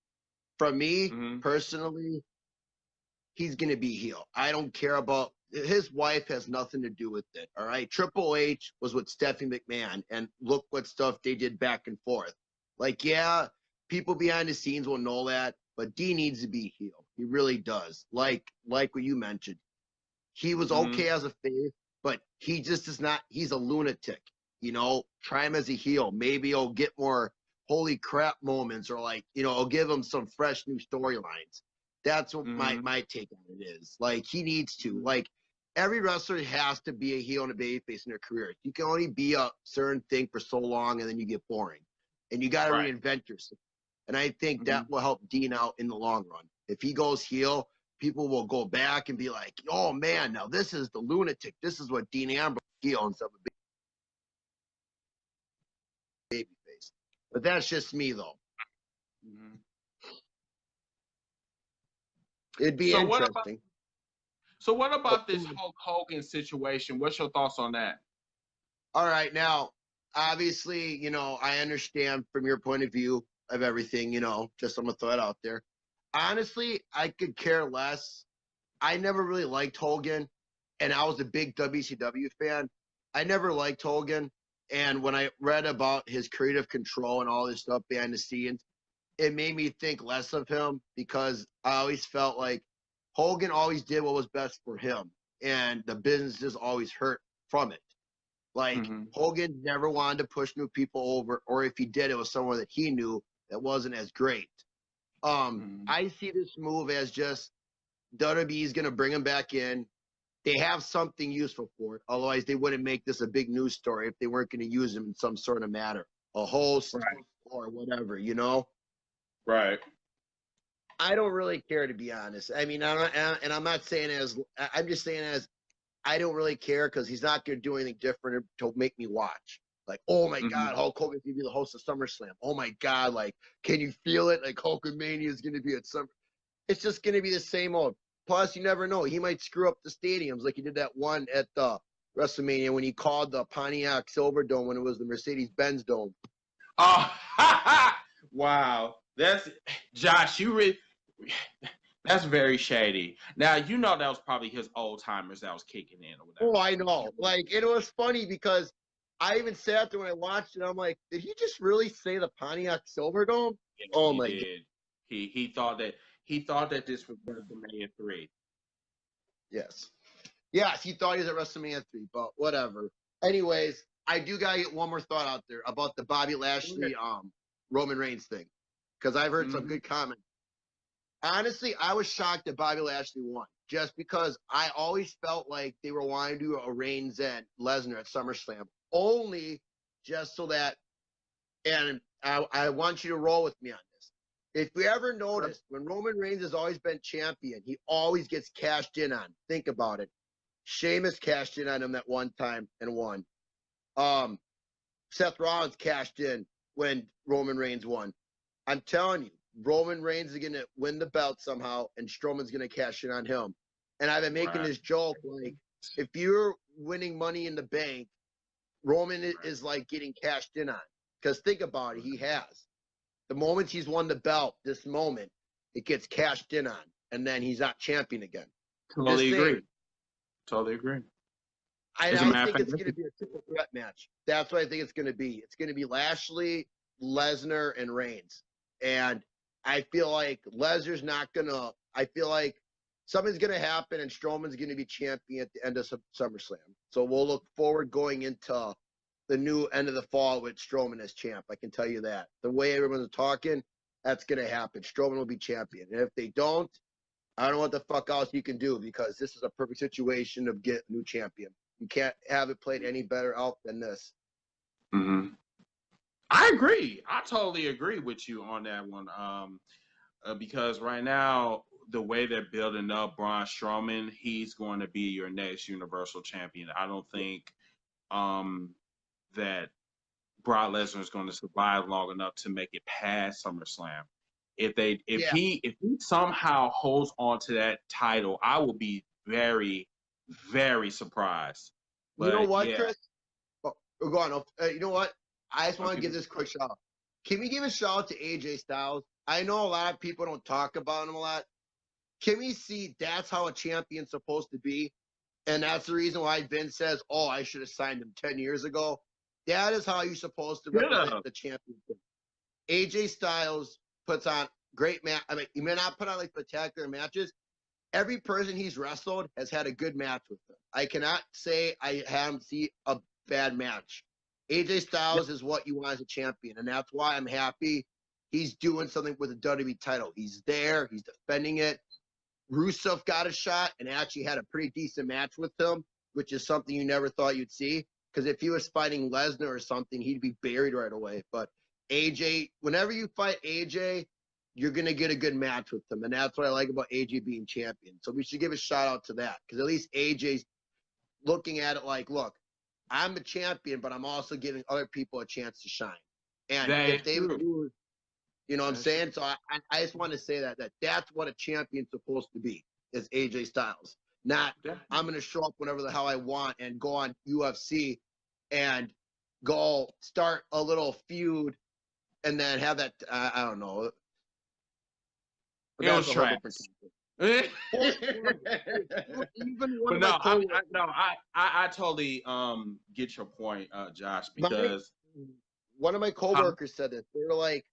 From me Mm-hmm. personally, he's going to be heel. I don't care about his wife has nothing to do with it. All right. Triple H was with Stephanie McMahon and look what stuff they did back and forth. Like, yeah, people behind the scenes will know that, but D needs to be heel. He really does. Like what you mentioned. He was Mm-hmm. okay as a face, but he just is not, he's a lunatic. Try him as a heel. Maybe he'll get more holy crap moments or he'll give him some fresh new storylines. That's what Mm-hmm. my take on it is. Like, he needs to. Every wrestler has to be a heel and a babyface in their career. You can only be a certain thing for so long and then you get boring. And you got to Right. reinvent yourself. And I think Mm-hmm. that will help Dean out in the long run. If he goes heel, people will go back and be like, oh man, now this is the lunatic. This is what Dean Ambrose heel instead of a babyface. But that's just me though. Mm-hmm. It'd be So what about interesting. so what But about this Hulk Hogan situation? What's your thoughts on that? all right, now, obviously, I understand from your point of view of everything, just I'm gonna throw it out there. Honestly, I could care less. I never really liked Hogan, and I was a big WCW fan. I never liked Hogan, and when I read about his creative control and all this stuff behind the scenes, it made me think less of him because I always felt like Hogan always did what was best for him, and the business just always hurt from it. Like Mm-hmm. Hogan never wanted to push new people over, or if he did, it was someone that he knew that wasn't as great. Mm-hmm. I see this move as just WWE is going to bring him back in. They have something useful for it. Otherwise, they wouldn't make this a big news story if they weren't going to use him in some sort of matter, a host Right. or whatever. Right. I don't really care, to be honest. I mean, I'm not saying I'm just saying as I don't really care because he's not going to do anything different to make me watch. Like, oh my Mm-hmm. God, Hulk Hogan's going to be the host of SummerSlam. Oh my God, like, can you feel it? Like, Hulkamania is going to be at Summer. It's just going to be the same old. Plus, you never know. He might screw up the stadiums like he did that one at the WrestleMania when he called the Pontiac Silverdome when it was the Mercedes-Benz Dome. Oh, wow. That's Josh. That's very shady. Now you know that was probably his old timers that was kicking in or whatever. Oh, I know. Like, it was funny because I even sat there when I watched it. I'm like, did he just really say the Pontiac Silverdome? Yes, Oh he my did. He thought that this was WrestleMania 3. Yes. Yes, he thought he was at WrestleMania 3, but whatever. Anyways, I do gotta get one more thought out there about the Bobby Lashley Roman Reigns thing. Because I've heard some good comments. Honestly, I was shocked that Bobby Lashley won. Just because I always felt like they were wanting to do a Reigns and Lesnar at SummerSlam. Only just so that, and I want you to roll with me on this. If you ever noticed, when Roman Reigns has always been champion, he always gets cashed in on. Think about it. Sheamus cashed in on him that one time and won. Seth Rollins cashed in when Roman Reigns won. I'm telling you, Roman Reigns is going to win the belt somehow, and Strowman's going to cash in on him. And I've been making this joke, like, if you're winning Money in the Bank, Roman is like getting cashed in on. Because think about it, he has. The moment he's won the belt, this moment, it gets cashed in on, and then he's not champion again. Totally agree. Totally agree. I think it's going to be a triple threat match. That's what I think it's going to be. It's going to be Lashley, Lesnar, and Reigns. And I feel like Lesnar's not going to – I feel like something's going to happen and Strowman's going to be champion at the end of SummerSlam. So we'll look forward going into the new end of the fall with Strowman as champ. I can tell you that. The way everyone's talking, that's going to happen. Strowman will be champion. And if they don't, I don't know what the fuck else you can do because this is a perfect situation to get a new champion. You can't have it played any better out than this. Mm-hmm. I agree. I totally agree with you on that one. Because right now, the way they're building up Braun Strowman, he's going to be your next Universal Champion. I don't think that Brock Lesnar is going to survive long enough to make it past SummerSlam. If he somehow holds on to that title, I will be very, very surprised. But, you know what, Chris? Oh, go on. You know what? I just want to give this quick shout out. Can we give a shout out to AJ Styles? I know a lot of people don't talk about him a lot. Can we see that's how a champion's supposed to be? And that's the reason why Vince says, oh, I should have signed him 10 years ago. That is how you're supposed to represent the championship. AJ Styles puts on great match. I mean, he may not put on like spectacular matches. Every person he's wrestled has had a good match with him. I cannot say I haven't seen a bad match. AJ Styles is what you want as a champion, and that's why I'm happy he's doing something with the WWE title. He's there. He's defending it. Rusev got a shot and actually had a pretty decent match with him, which is something you never thought you'd see. Because if he was fighting Lesnar or something, he'd be buried right away. But AJ, whenever you fight AJ, you're going to get a good match with him. And that's what I like about AJ being champion. So we should give a shout out to that. Because at least AJ's looking at it like, look, I'm the champion, but I'm also giving other people a chance to shine. And if they lose, You know what I'm That's saying? So I just want to say that's what a champion's supposed to be, is AJ Styles. Not I'm going to show up whenever the hell I want and go on UFC and go start a little feud and then have that. I don't know. But it was that's a whole trash. different topic. Even one But of my I totally get your point, Josh, because one of my coworkers said this. They were like,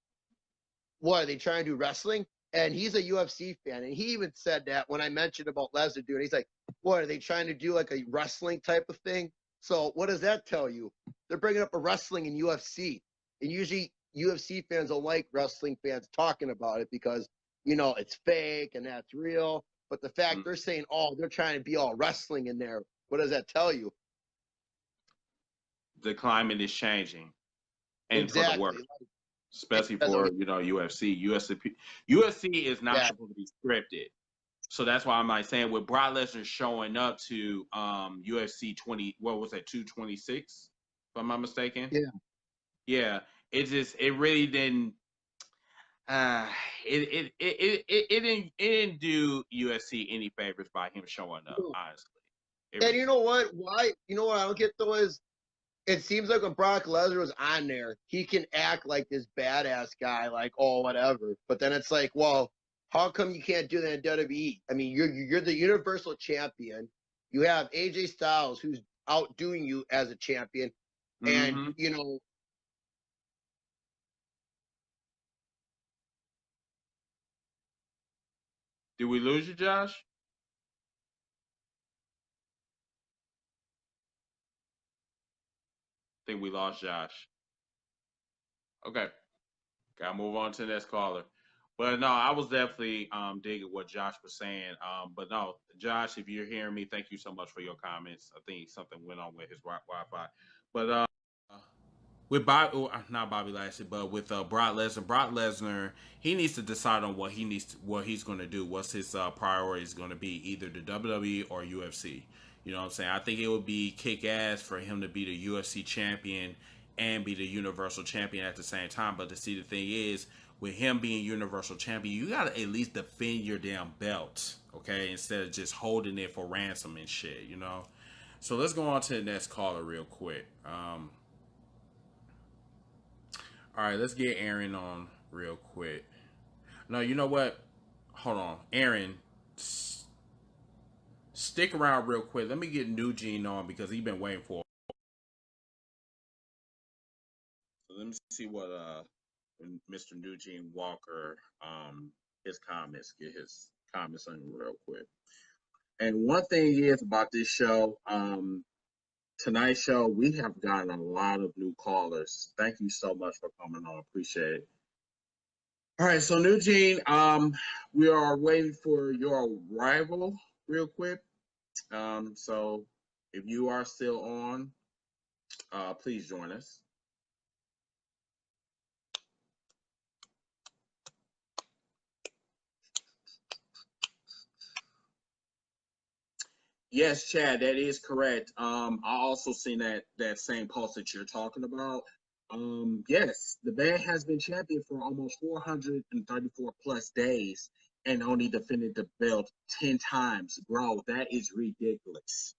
"What are they trying to do wrestling?" And he's a UFC fan, and he even said that when I mentioned about Lesnar doing. He's like, "What are they trying to do, like a wrestling type of thing?" So what does that tell you? They're bringing up a wrestling in UFC, and usually UFC fans don't like wrestling fans talking about it because it's fake and that's real. But the fact they're saying, "Oh, they're trying to be all wrestling in there," what does that tell you? the climate is changing, and Exactly. for the worse, especially for UFC. UFC is not supposed to be scripted. So that's why I'm like saying with Brock Lesnar showing up to UFC 226, if I'm not mistaken. Yeah. Yeah. It really didn't it didn't do UFC any favors by him showing up, honestly. And you know what? Why? You know what I don't get though is it seems like when Brock Lesnar was on there, he can act like this badass guy, like, oh, whatever. But then it's like, well, how come you can't do that in WWE? I mean, you're the Universal Champion. You have AJ Styles who's outdoing you as a champion, and Did we lose you, Josh? I think we lost Josh. Okay. Gotta move on to the next caller. But no, I was definitely digging what Josh was saying. But no, Josh, if you're hearing me, thank you so much for your comments. I think something went on with his Wi-Fi. But with not Bobby Lashley, but with Brock Lesnar, he needs to decide on what he's going to do. What's his priorities going to be? Either the WWE or UFC. You know what I'm saying? I think it would be kick ass for him to be the UFC champion and be the Universal champion at the same time. But the thing is, with him being Universal champion, you gotta at least defend your damn belt, okay? Instead of just holding it for ransom and shit, So let's go on to the next caller real quick. All right, let's get Aaron on real quick. No, you know what? Hold on, Aaron. Stick around real quick. Let me get New Gene on because he's been waiting for. So let me see what Mr. Eugene Walker get his comments on real quick. And one thing is about this show, tonight's show, we have gotten a lot of new callers. Thank you so much for coming on. Appreciate it. All right, so Eugene, we are waiting for your arrival real quick. So if you are still on, please join us. Yes, Chad, that is correct. I also seen that same post that you're talking about. Yes, the man has been champion for almost 434 plus days and only defended the belt 10 times. Bro, that is ridiculous.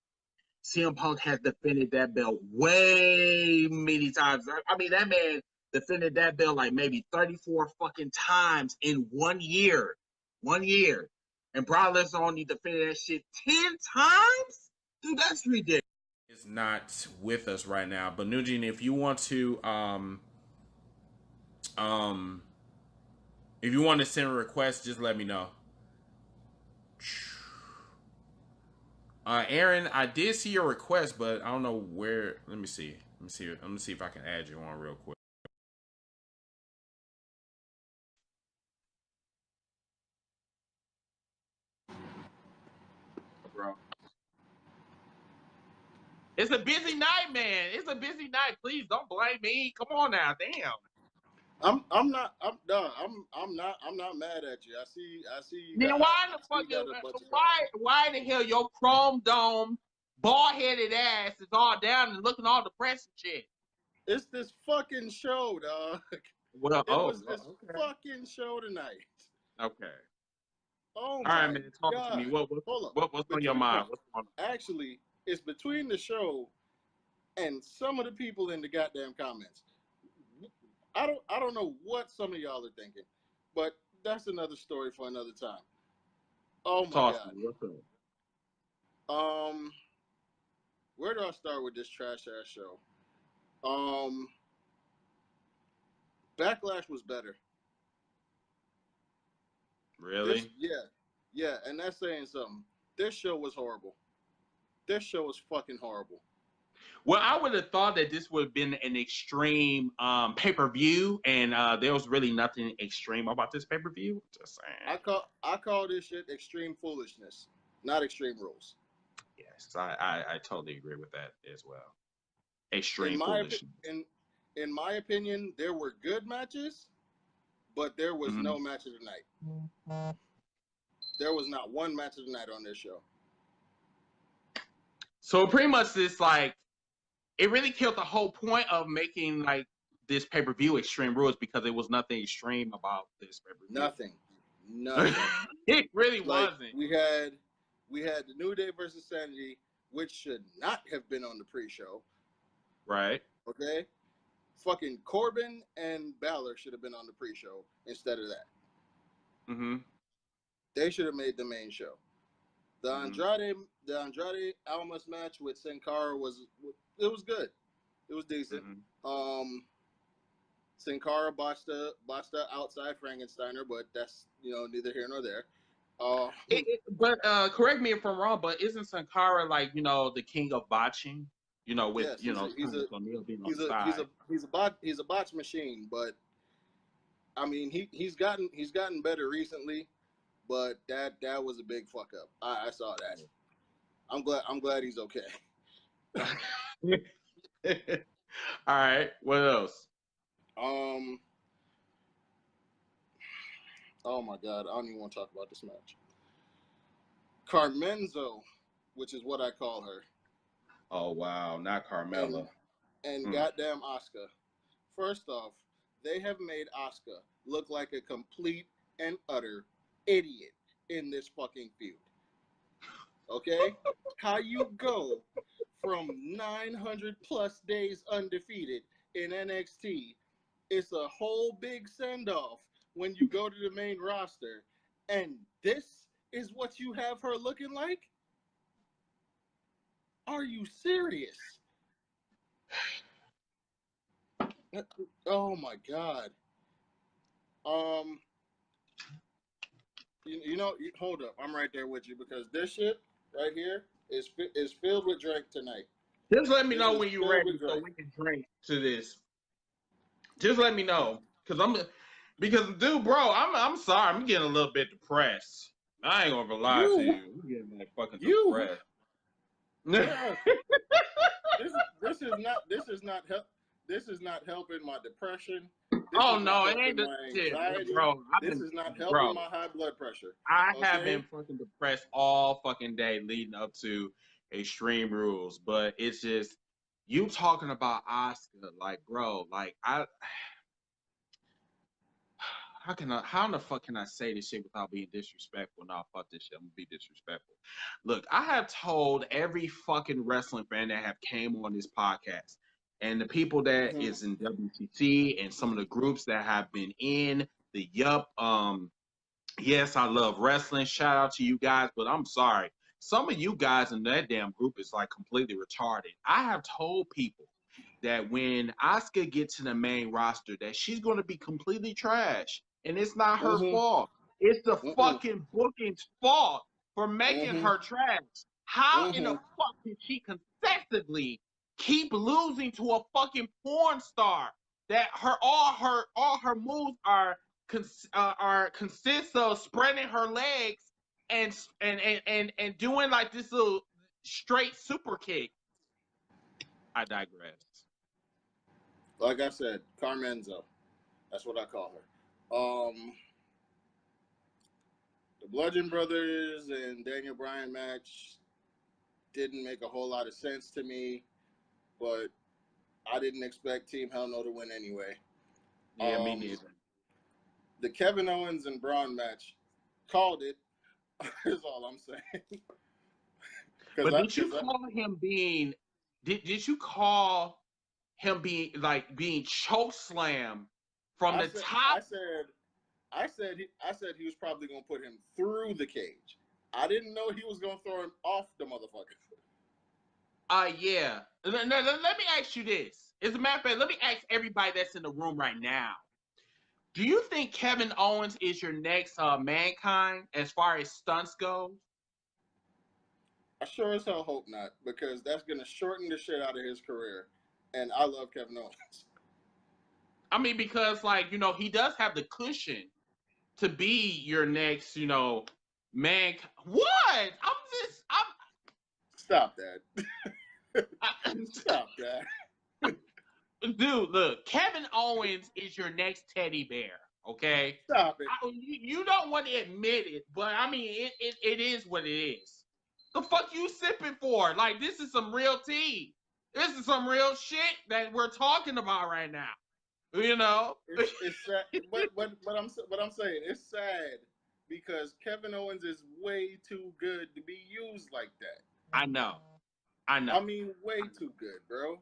CM Punk has defended that belt way many times. I mean, that man defended that belt like maybe 34 fucking times in 1 year. 1 year. And Brock Lesnar only defended that shit 10 times? Dude, that's ridiculous. It's not with us right now. But Nugent, if you want to send a request, just let me know. Aaron, I did see your request, but I don't know where. Let me see. Let me see if I can add you on real quick. Bro. It's a busy night, man. It's a busy night. Please don't blame me. Come on now, damn. I'm not mad at you. I see. Then why the fuck? Why the hell your chrome dome, bald headed ass is all down and looking all depressed and shit? It's this fucking show, dog. Well, It was this okay. fucking show tonight. Okay. Oh All right, my man. Talk to me. god. Hold up. What's on your Between mind? What's on? actually, it's between the show and some of the people in the goddamn comments. I don't know what some of y'all are thinking, but that's another story for another time. Oh my Talk to god. me. What's up? Where do I start with this trash ass show? Backlash was better. Really? Yeah, and that's saying something. This show was horrible. This show was fucking horrible. Well, I would have thought that this would have been an extreme pay-per-view, and there was really nothing extreme about this pay-per-view. Just saying. I call this shit extreme foolishness, not extreme rules. Yes, I totally agree with that as well. Extreme foolishness. In my opinion, there were good matches, but there was no match of the night. There was not one match of the night on this show. So pretty much this like it really killed the whole point of making like this pay-per-view Extreme Rules because there was nothing extreme about this pay-per-view. Nothing. It really like, wasn't. We had the New Day versus Sanity, which should not have been on the pre-show. Right. Okay. Fucking Corbin and Balor should have been on the pre-show instead of that. Mm-hmm. They should have made the main show. The Andrade Almas match with Sin Cara was good. It was decent. Sin Cara botched the outside Frankensteiner, but that's neither here nor there. But correct me if I'm wrong, but isn't Sin Cara like the king of botching? With yes, he's a botch machine, but I mean he's gotten better recently, but that was a big fuck up. I saw that. I'm glad he's okay. All right, what else? Oh my god, I don't even want to talk about this match. Carmenzo, which is what I call her. Oh wow, not Carmella. And goddamn Asuka. First off, they have made Asuka look like a complete and utter idiot in this fucking feud. Okay? How you go from 900 plus days undefeated in NXT, it's a whole big send-off when you go to the main roster, and this is what you have her looking like? Are you serious? Oh my god. Hold up. I'm right there with you because this shit right here is filled with drink tonight. Just let me know when you're ready so we can drink to this. Just let me know, because dude, bro, I'm sorry, I'm getting a little bit depressed. I ain't gonna lie to you. I'm getting like fucking depressed. Yeah. This is not helping my depression. It ain't the shit, bro. This is not helping my high blood pressure. I have been fucking depressed all fucking day leading up to Extreme Rules, but it's just you talking about Asuka, like, bro, like how in the fuck can I say this shit without being disrespectful? Nah, fuck this shit. I'm gonna be disrespectful. Look, I have told every fucking wrestling fan that have came on this podcast, and the people that is in WTC and some of the groups that have been in the yes, I love wrestling. Shout out to you guys, but I'm sorry. Some of you guys in that damn group is like completely retarded. I have told people that when Asuka gets to the main roster, that she's going to be completely trash. And it's not her fault. It's the fucking booking's fault for making her trash. How in the fuck did she consecutively keep losing to a fucking porn star that all her moves are consist of spreading her legs and doing like this little straight super kick? I digress. Like I said, Carmenzo. That's what I call her. The Bludgeon Brothers and Daniel Bryan match didn't make a whole lot of sense to me, but I didn't expect Team Hell No to win anyway. Yeah, me neither. The Kevin Owens and Braun match, called it. Is all I'm saying. But did you call him being? Did you call him being choke slam from the top? I said he was probably gonna put him through the cage. I didn't know he was gonna throw him off the motherfucker. Yeah. Let me ask you this. As a matter of fact, let me ask everybody that's in the room right now. Do you think Kevin Owens is your next Mankind as far as stunts go? I sure as hell hope not, because that's gonna shorten the shit out of his career. And I love Kevin Owens. I mean, because he does have the cushion to be your next, man. What? Stop that. Stop that. Dude, look, Kevin Owens is your next teddy bear, okay? Stop it. You don't want to admit it, but I mean, it is what it is. The fuck you sipping for? Like, this is some real tea. This is some real shit that we're talking about right now. It's sad, but I'm saying it's sad because Kevin Owens is way too good to be used like that. I know. I mean, way too good, bro.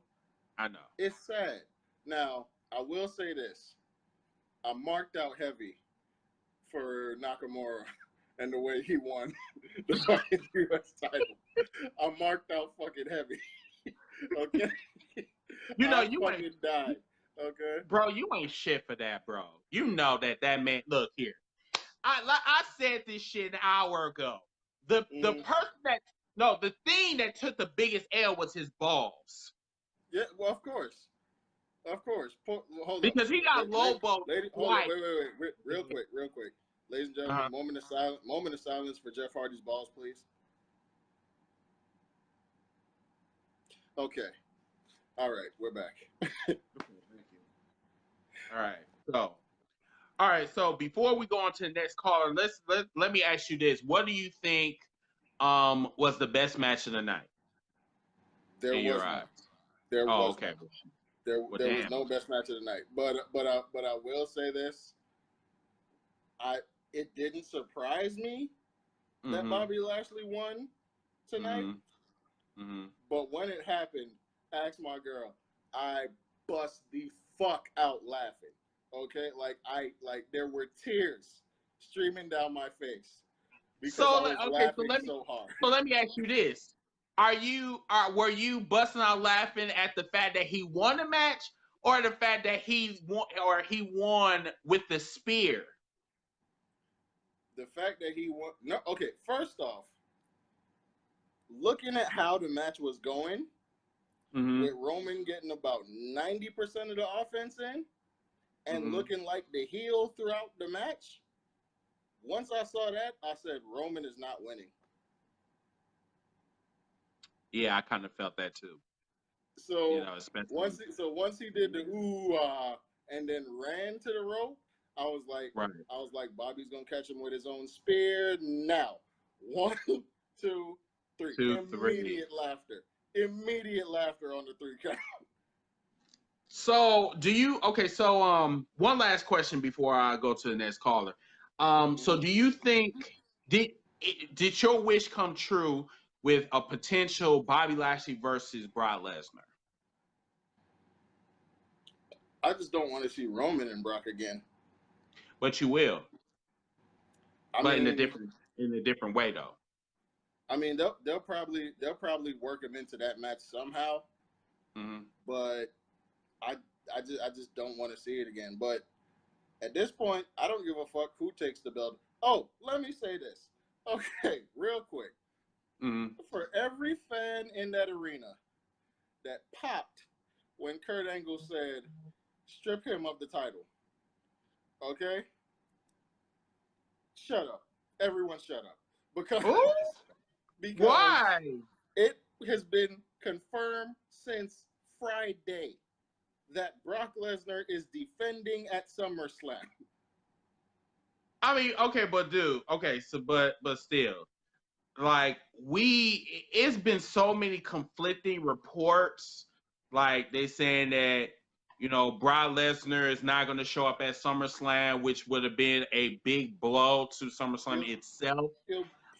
I know. It's sad. Now, I will say this. I marked out heavy for Nakamura and the way he won the fucking US title. I marked out fucking heavy. Okay? You fucking ain't died. Okay? Bro, you ain't shit for that, bro. You know that man, look here. I said this shit an hour ago. The person the thing that took the biggest L was his balls. Yeah, well, of course. Of course. Hold because on. He got low balls. Hold on, wait. Real quick. Ladies and gentlemen, moment of silence for Jeff Hardy's balls, please. Okay. All right, we're back. Thank you. All right. So before we go on to the next caller, let me ask you this: what do you think was the best match of the night? There was not. There was okay. Not. There was no best match of the night. But I will say this: it didn't surprise me that Bobby Lashley won tonight. But when it happened, ask my girl, I bust the fuck out laughing. Okay, like there were tears streaming down my face because I was laughing so hard. So let me ask you this: were you busting out laughing at the fact that he won the match, or the fact that he won with the spear? The fact that he won. No, okay. First off, looking at how the match was going, with Roman getting about 90% of the offense in, and looking like the heel throughout the match, once I saw that, I said Roman is not winning. Yeah, I kind of felt that too. So once he did the ooh and then ran to the rope, I was like, Bobby's gonna catch him with his own spear now. 1, 2, 3. Immediate laughter on the 3 count. So one last question before I go to the next caller. So do you think did your wish come true with a potential Bobby Lashley versus Brock Lesnar? I just don't want to see Roman and Brock again. But you will. But in a different way though. I mean, they'll probably work him into that match somehow. But I just don't want to see it again. But at this point, I don't give a fuck who takes the belt. Oh, let me say this. Okay, real quick. For every fan in that arena that popped when Kurt Angle said, strip him of the title. Okay? Shut up. Everyone shut up. Because why? It has been confirmed since Friday that Brock Lesnar is defending at SummerSlam. I mean, okay, but dude, but still, like it's been so many conflicting reports. Like they saying that You know, Brock Lesnar is not going to show up at SummerSlam, which would have been a big blow to SummerSlam He'll itself.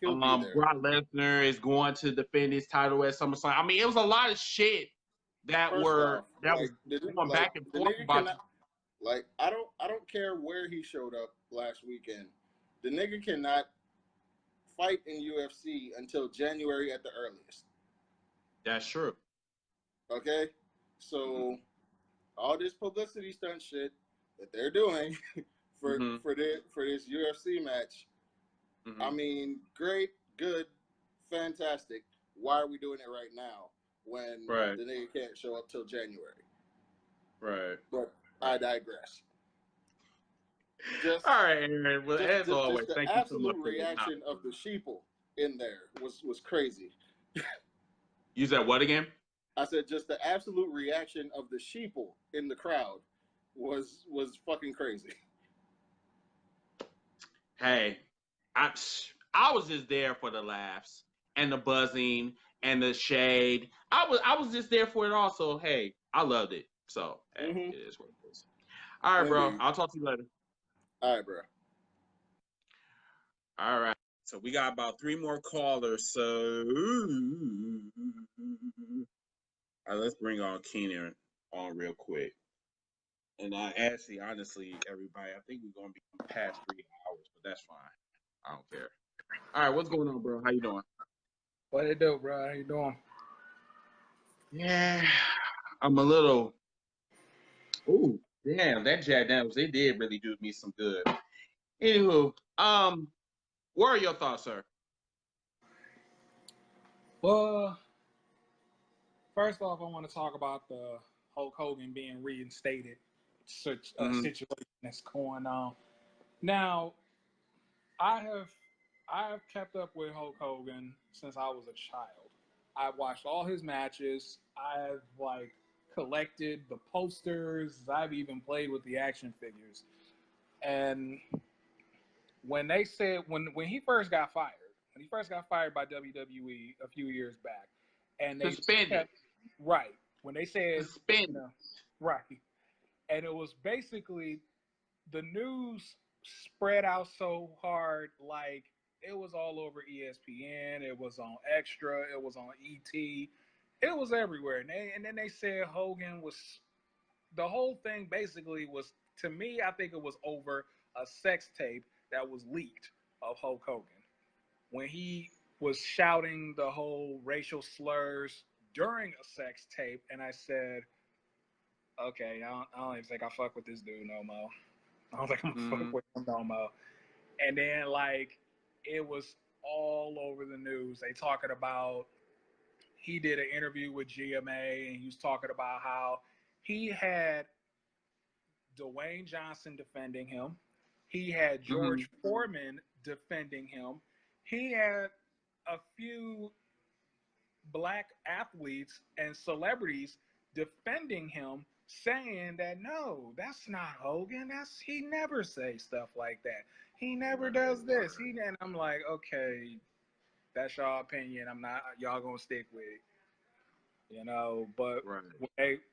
he'll be there. Brock Lesnar is going to defend his title at SummerSlam. I mean, it was a lot of shit that First was off, going back and the forth nigga about. cannot, like, I don't care where he showed up last weekend. The nigga cannot fight in UFC until January at the earliest. That's true. Okay, so all this publicity stunt shit that they're doing for this UFC match, I mean, great, good, fantastic. Why are we doing it right now when the nigga can't show up till January? Right. But I digress. All right, Aaron. Well, as always, the thank you so much absolute for your reaction of the sheeple in there was crazy. You said what again? I said just the absolute reaction of the sheeple in the crowd was fucking crazy. Hey, I was just there for the laughs and the buzzing and the shade. I was just there for it all. So hey, I loved it. So hey, it is what it is. All right, bro. I'll talk to you later. All right, bro. All right. So we got about 3 more callers. So all right, let's bring on Keenan on real quick. And actually, honestly, everybody, I think we're gonna be past 3 hours, but that's fine. I don't care. All right, what's going on, bro? How you doing? What it do, bro? How you doing? Yeah, I'm a little. Ooh, damn, that Jack Daniels, they did really do me some good. Anywho, what are your thoughts, sir? Well, first off, I want to talk about the Hulk Hogan being reinstated situation that's going on. Now, I have kept up with Hulk Hogan since I was a child. I've watched all his matches. I've collected the posters. I've even played with the action figures. And when they said when he first got fired by WWE a few years back, and they suspended, when they said suspended, and it was basically the news spread out so hard, it was all over ESPN, it was on Extra, it was on ET, it was everywhere, and then they said Hogan was. The whole thing basically was, to me, I think it was over a sex tape that was leaked of Hulk Hogan when he was shouting the whole racial slurs during a sex tape, and I said, okay, I don't even think I fuck with this dude no more. I don't think I'm gonna fuck with him no more. And then it was all over the news. They talking about, he did an interview with GMA, and he was talking about how he had Dwayne Johnson defending him. He had George Foreman defending him. He had a few black athletes and celebrities defending him, saying that no, that's not Hogan. He never says stuff like that. He never does this. And I'm like, okay, that's y'all opinion. Y'all gonna stick with it. But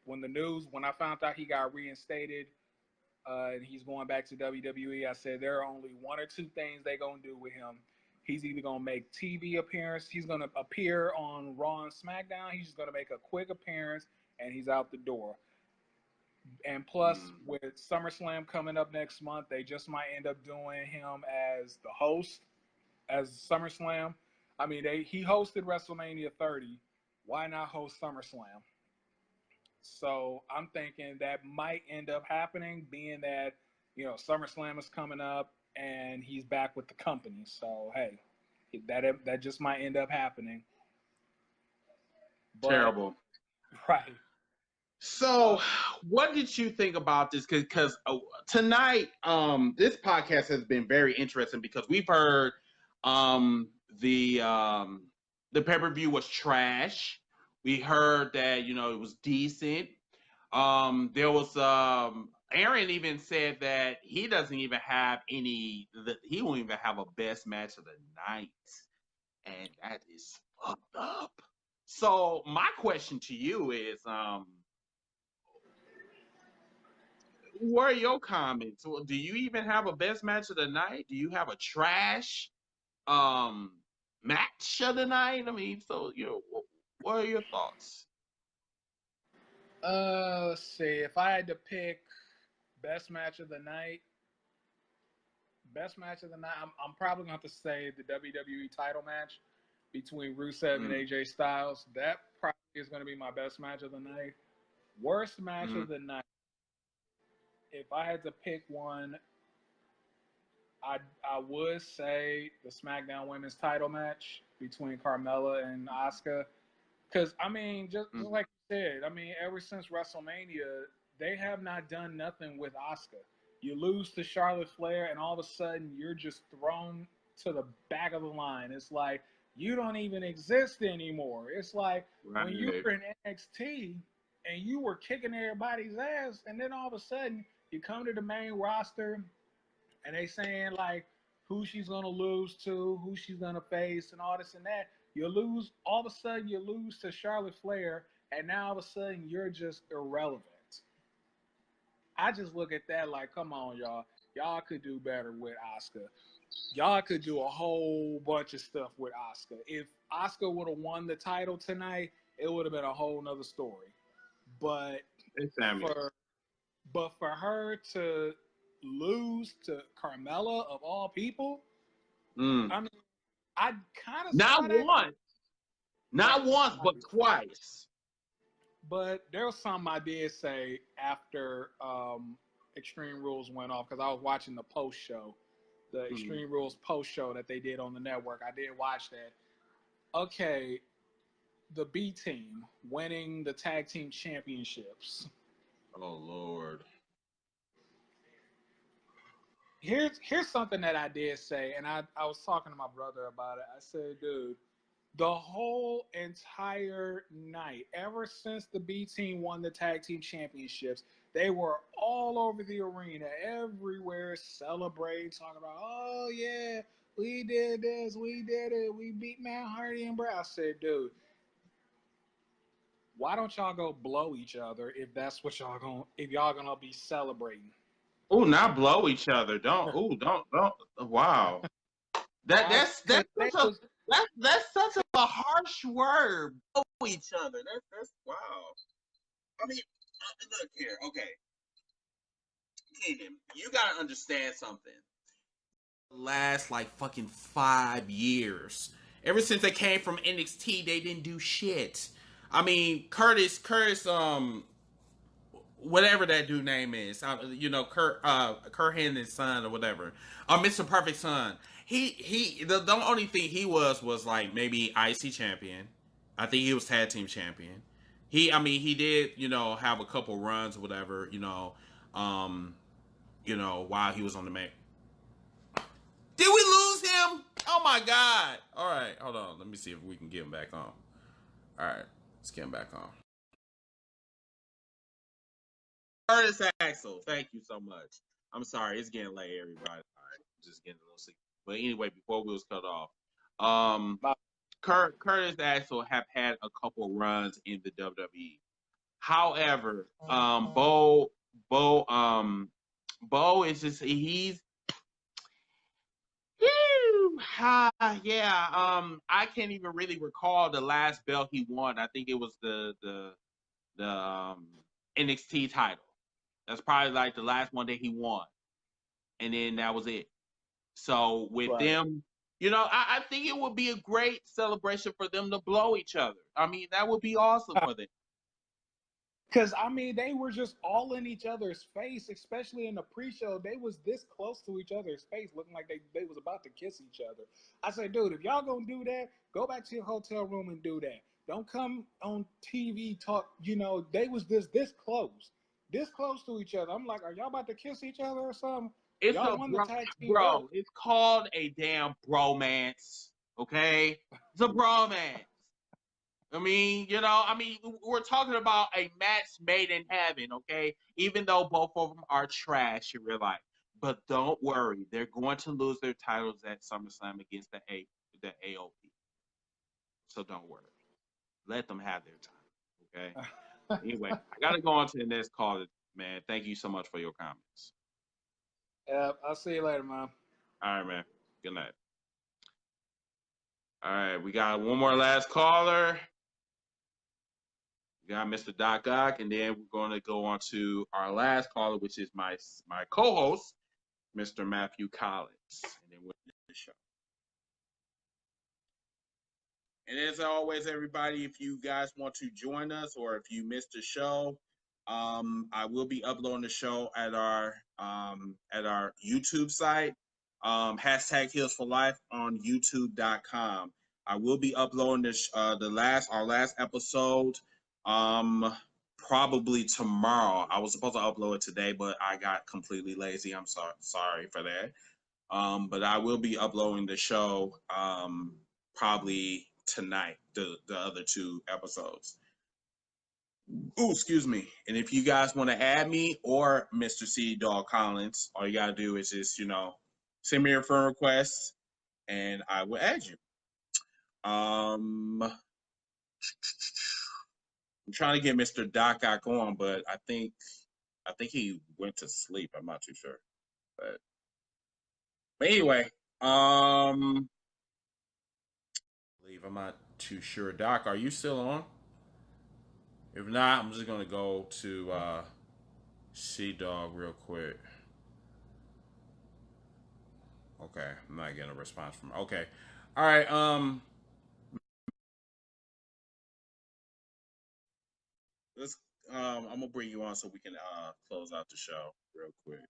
when I found out he got reinstated, and he's going back to WWE, I said there are only 1 or 2 things they're going to do with him. He's either going to make TV appearance, he's going to appear on Raw and SmackDown, he's just going to make a quick appearance, and he's out the door. And plus, with SummerSlam coming up next month, they just might end up doing him as the host, as SummerSlam. I mean, he hosted WrestleMania 30. Why not host SummerSlam? So I'm thinking that might end up happening, being that, SummerSlam is coming up and he's back with the company. So, hey, that just might end up happening. Terrible. Right. So, what did you think about this? Because tonight, this podcast has been very interesting because we've heard the pay-per-view was trash. We heard that, it was decent. There was Aaron even said that he doesn't even have he won't even have a best match of the night. And that is fucked up. So my question to you is, what are your comments? Well, do you even have a best match of the night? Do you have a trash match of the night? I mean, so what are your thoughts? Let's see. If I had to pick best match of the night, I'm probably going to have to say the WWE title match between Rusev and AJ Styles. That probably is going to be my best match of the night. Worst match of the night. If I had to pick one, I would say the SmackDown Women's title match between Carmella and Asuka. Because, I mean, just like you said, I mean, ever since WrestleMania, they have not done nothing with Asuka. You lose to Charlotte Flair, and all of a sudden, you're just thrown to the back of the line. It's like, you don't even exist anymore. It's like when you were in NXT and you were kicking everybody's ass, and then all of a sudden, you come to the main roster, and they saying, like, who she's going to lose to, who she's going to face, and all this and that. All of a sudden, you lose to Charlotte Flair, and now all of a sudden, you're just irrelevant. I just look at that like, come on, y'all. Y'all could do better with Asuka. Y'all could do a whole bunch of stuff with Asuka. If Asuka would have won the title tonight, it would have been a whole nother story. But for her to lose to Carmella of all people, I mean, I kind of not once, but twice. But there was something I did say after Extreme Rules went off, because I was watching the post show, the Extreme Rules post show that they did on the network. I did watch that. Okay, the B team winning the tag team championships. Oh Lord. Here's something that I did say, and I was talking to my brother about it. I said, dude, the whole entire night, ever since the B team won the tag team championships, they were all over the arena, everywhere, celebrating, talking about, oh yeah, we did this, we did it, we beat Matt Hardy and Bray. I said, dude, why don't y'all go blow each other if y'all gonna be celebrating? Oh, not blow each other. Don't. Wow. That's such a harsh word. Blow each other. That's wow. I mean, look here. Okay, Keegan, you gotta understand something. Last like fucking 5 years. Ever since they came from NXT, they didn't do shit. I mean, Curtis, whatever that dude name is, Kurt Hennig's son or whatever, Mr. Perfect Son. The only thing he was like maybe IC champion. I think he was tag team champion. He did, have a couple runs or whatever, while he was on the main. Did we lose him? Oh my God. All right, hold on. Let me see if we can get him back on. All right, let's get him back on. Curtis Axel, thank you so much. I'm sorry, it's getting late, everybody. All right, just getting a little sick. But anyway, before we was cut off, Curtis Axel have had a couple runs in the WWE. However, Bo is just I can't even really recall the last belt he won. I think it was the NXT title. That's probably like the last one that he won, and then that was it. So with them, I think it would be a great celebration for them to blow each other. I mean, that would be awesome for them. Because, they were just all in each other's face, especially in the pre-show. They was this close to each other's face, looking like they was about to kiss each other. I said, dude, if y'all gonna do that, go back to your hotel room and do that. Don't come on TV talk, they was this close to each other. I'm like, are y'all about to kiss each other or something? It's bro. It's called a damn bromance. Okay, it's a bromance. We're talking about a match made in heaven. Okay, even though both of them are trash in real life, but don't worry, they're going to lose their titles at SummerSlam against the AOP. So don't worry, let them have their time. Okay. Anyway, I gotta go on to the next call man, thank you so much for your comments. Yeah, I'll see you later, man. All right, man. Good night. All right, we got one more last caller. We got Mr. Doc Ock, and then we're going to go on to our last caller, which is my co-host, Mr. Matthew Collins, and then we'll end the show. And as always, everybody, if you guys want to join us or if you missed the show, I will be uploading the show at our YouTube site, hashtag Heels for Life on YouTube.com. I will be uploading this our last episode probably tomorrow. I was supposed to upload it today, but I got completely lazy. I'm sorry for that. But I will be uploading the show probably tonight, the other 2 episodes. Ooh, excuse me. And if you guys want to add me or Mr. C Dog Collins, all you gotta do is just, send me your friend requests and I will add you. I'm trying to get Mr. Doc Ock on, but I think he went to sleep. I'm not too sure. But anyway, I'm not too sure. Doc, are you still on? If not, I'm just gonna go to C Dog real quick. Okay, I'm not getting a response from. Okay, all right. let's. I'm gonna bring you on so we can close out the show real quick.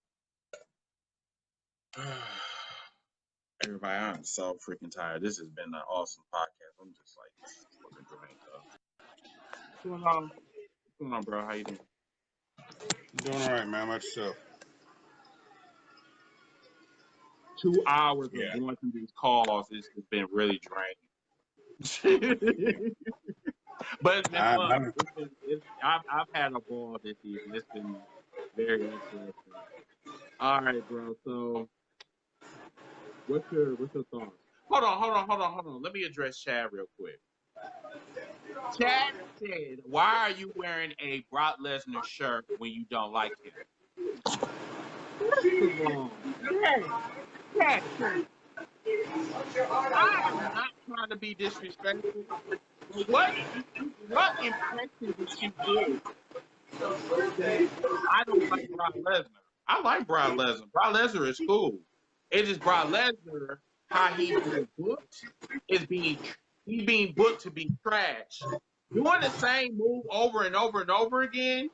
Everybody, I'm so freaking tired. This has been an awesome podcast. I'm just like fucking drained up. What's going on, bro? How you doing? Doing all right, man. Much so. 2 hours of going through these calls has been really draining. But it's been fun. I've had a ball this season. It's been very interesting. All right, bro. So, what's your thoughts? Hold on. Let me address Chad real quick. Chad said, "Why are you wearing a Brock Lesnar shirt when you don't like him?" Chad. I am not trying to be disrespectful. What impression did you give? I don't like Brock Lesnar. I like Brock Lesnar. Brock Lesnar is cool. It is Brock Lesnar, how he's being booked, he's being booked to be trash. Doing the same move over and over and over again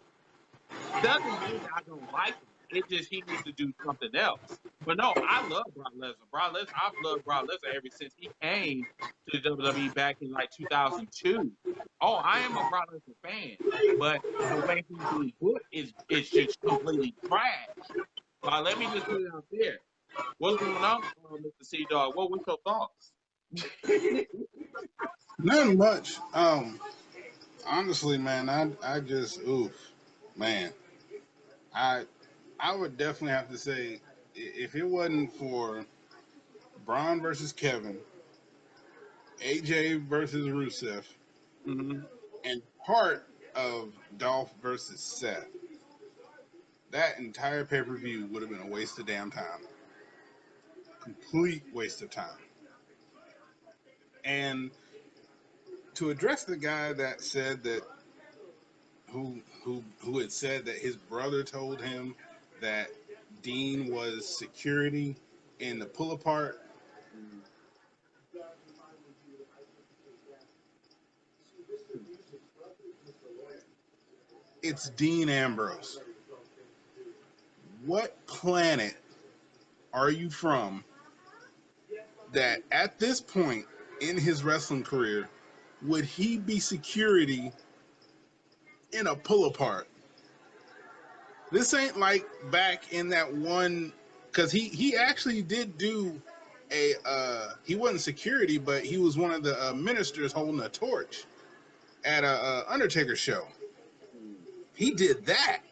doesn't mean I don't like him. It just he needs to do something else. But no, I love Brock Lesnar. I've loved Brock Lesnar ever since he came to the WWE back in like 2002. Oh, I am a Brock Lesnar fan, but the way he's being booked is just completely trash. But let me just put it out there. What's going on, Mr. C Dog? What's your thoughts? Nothing much. Honestly, man, I just man. I would definitely have to say, if it wasn't for Braun versus Kevin, AJ versus Rusev, and part of Dolph versus Seth, that entire pay-per-view would have been a waste of damn time. Complete waste of time. And to address the guy that said that, who had said that his brother told him that Dean was security in the pull apart. It's Dean Ambrose. What planet are you from that at this point in his wrestling career would he be security in a pull apart? This ain't like back in that one, because he actually did do he wasn't security, but he was one of the ministers holding a torch at a Undertaker show. He did that,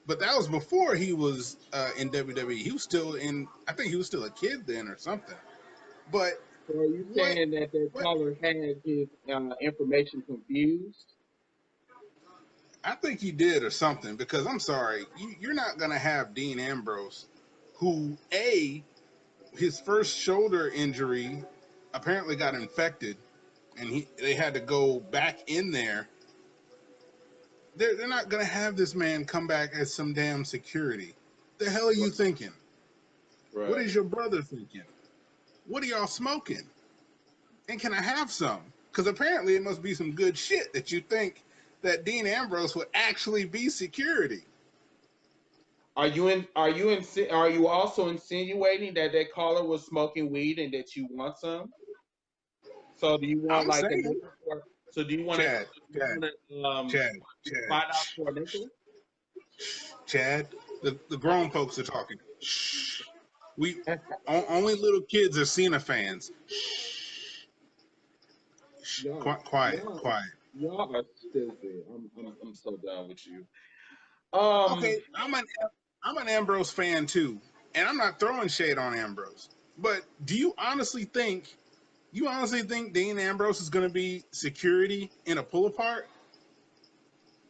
but that was before he was in WWE. He was still I think he was still a kid then or something. But so are you saying that caller had his information confused? I think he did or something, because I'm sorry, you're not gonna have Dean Ambrose, who his first shoulder injury apparently got infected, and they had to go back in there. They're not gonna have this man come back as some damn security. The hell are you thinking? Right. What is your brother thinking? What are y'all smoking? And can I have some? Because apparently it must be some good shit that you think that Dean Ambrose would actually be security. Are you also insinuating that caller was smoking weed and that you want some? So do you want I'm like saying, a nickel for? So do you want Chad, to find out for a nickel? Chad, the grown folks are talking. Shh. Only little kids are Cena fans. Shh. Quiet. Y'all are stupid. I'm so done with you. Okay, I'm an Ambrose fan too, and I'm not throwing shade on Ambrose. But do you honestly think Dean Ambrose is going to be security in a pull apart?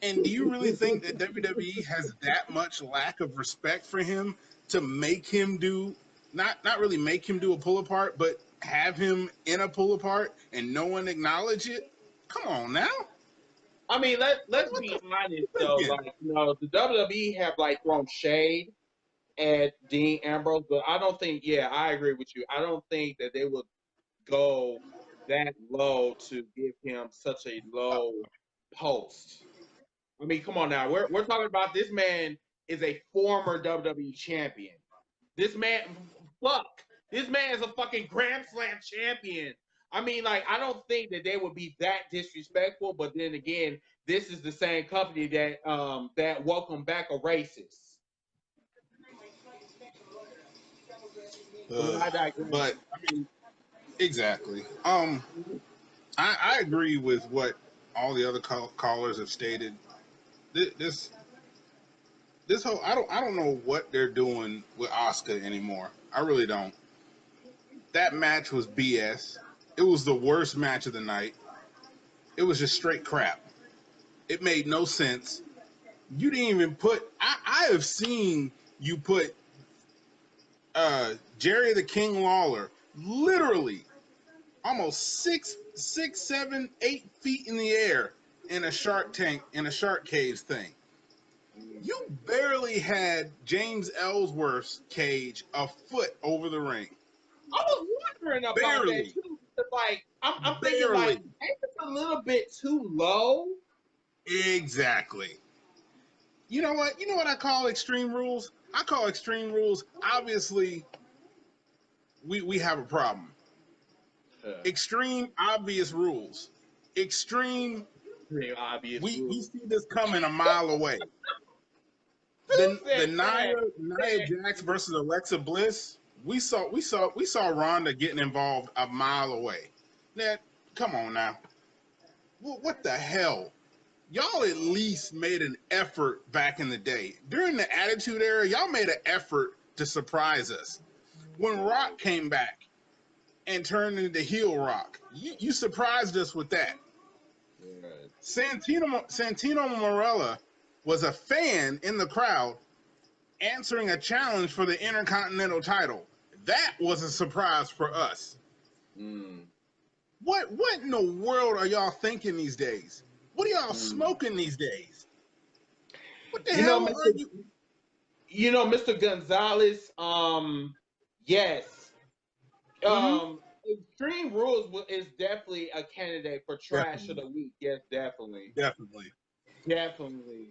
And do you really think that WWE has that much lack of respect for him to make him do not really make him do a pull apart, but have him in a pull apart and no one acknowledge it? Come on now. I mean, let's be honest though. Like, the WWE have like thrown shade at Dean Ambrose, but I don't think. Yeah, I agree with you. I don't think that they would go that low to give him such a low post. I mean, come on now. We're talking about this man is a former WWE champion. This man is a fucking Grand Slam champion. I mean, like, I don't think that they would be that disrespectful, but then again, this is the same company that that welcomed back a racist. But I mean, exactly. I agree with what all the other callers have stated. This whole I don't know what they're doing with Asuka anymore. I really don't. That match was BS. It was the worst match of the night. It was just straight crap. It made no sense. You didn't even put. I have seen you put Jerry the King Lawler literally almost 6, 7, 8 feet in the air in a shark cage thing. You barely had James Ellsworth's cage a foot over the ring. I was wondering about that too. Like, I'm thinking like, ain't this a little bit too low? Exactly. You know what? I call Extreme Rules? I call Extreme Rules, obviously, we have a problem. Extreme obvious rules. Extreme obvious rules. We see this coming a mile away. The Nia Jax versus Alexa Bliss, we saw Ronda getting involved a mile away. Now, come on now. What the hell? Y'all at least made an effort back in the day. During the Attitude Era, y'all made an effort to surprise us. When Rock came back and turned into heel Rock, you surprised us with that. Right. Santino Marella was a fan in the crowd answering a challenge for the Intercontinental title. That was a surprise for us. What in the world are y'all thinking these days? What are y'all smoking these days? What the hell are you? You know, Mr. Gonzalez, yes. Extreme Rules is definitely a candidate for Trash of the Week. Yes, definitely. Definitely,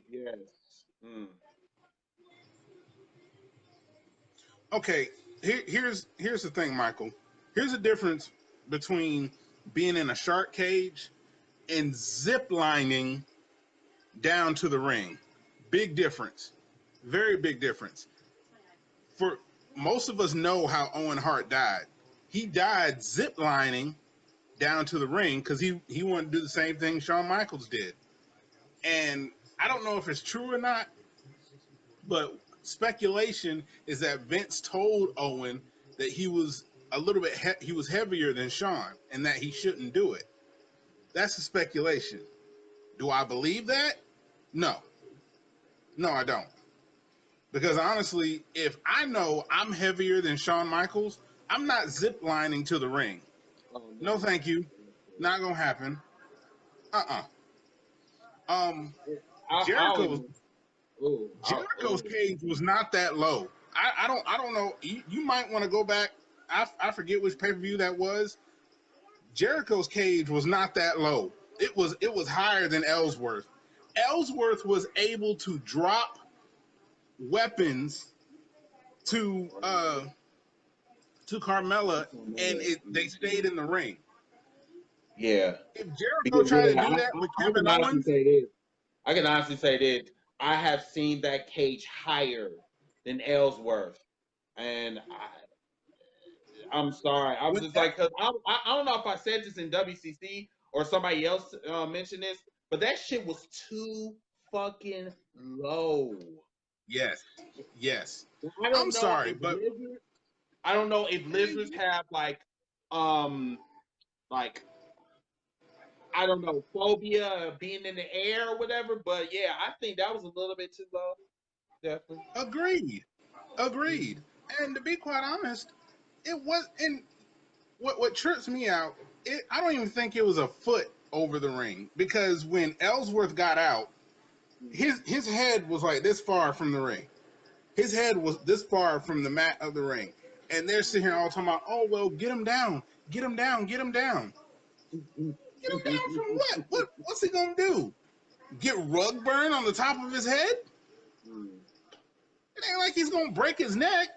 yes. Okay, here's the thing, Michael. Here's the difference between being in a shark cage and zip lining down to the ring. Big difference. Very big difference. For most of us know how Owen Hart died. He died zip lining down to the ring because he wanted to do the same thing Shawn Michaels did. And I don't know if it's true or not, but speculation is that Vince told Owen that he was a little bit he was heavier than Shawn and that he shouldn't do it. That's a speculation. Do I believe that? No, I don't. Because honestly, if I know I'm heavier than Shawn Michaels, I'm not zip lining to the ring. Oh, No, thank you. Not gonna happen. Jericho's cage was not that low. I don't know. You might want to go back. I forget which pay-per-view that was. Jericho's cage was not that low. It was higher than Ellsworth. Ellsworth was able to drop weapons to Carmella, and they stayed in the ring. Yeah. If Jericho tried to do that with Kevin Owens, I can honestly say that I have seen that cage higher than Ellsworth, and I'm sorry. I'm just like, cause I don't know if I said this in WCC or somebody else mentioned this, but that shit was too fucking low. Yes. I'm sorry, but I don't know if lizards have like I don't know, phobia of being in the air or whatever, but yeah, I think that was a little bit too low. Definitely. Agreed. And to be quite honest, it was. And what trips me out, I don't even think it was a foot over the ring, because when Ellsworth got out, his head was like this far from the ring. His head was this far from the mat of the ring, and they're sitting here all talking about, oh well, get him down. Get him down from what? What's he gonna do? Get rug burn on the top of his head? It ain't like he's gonna break his neck.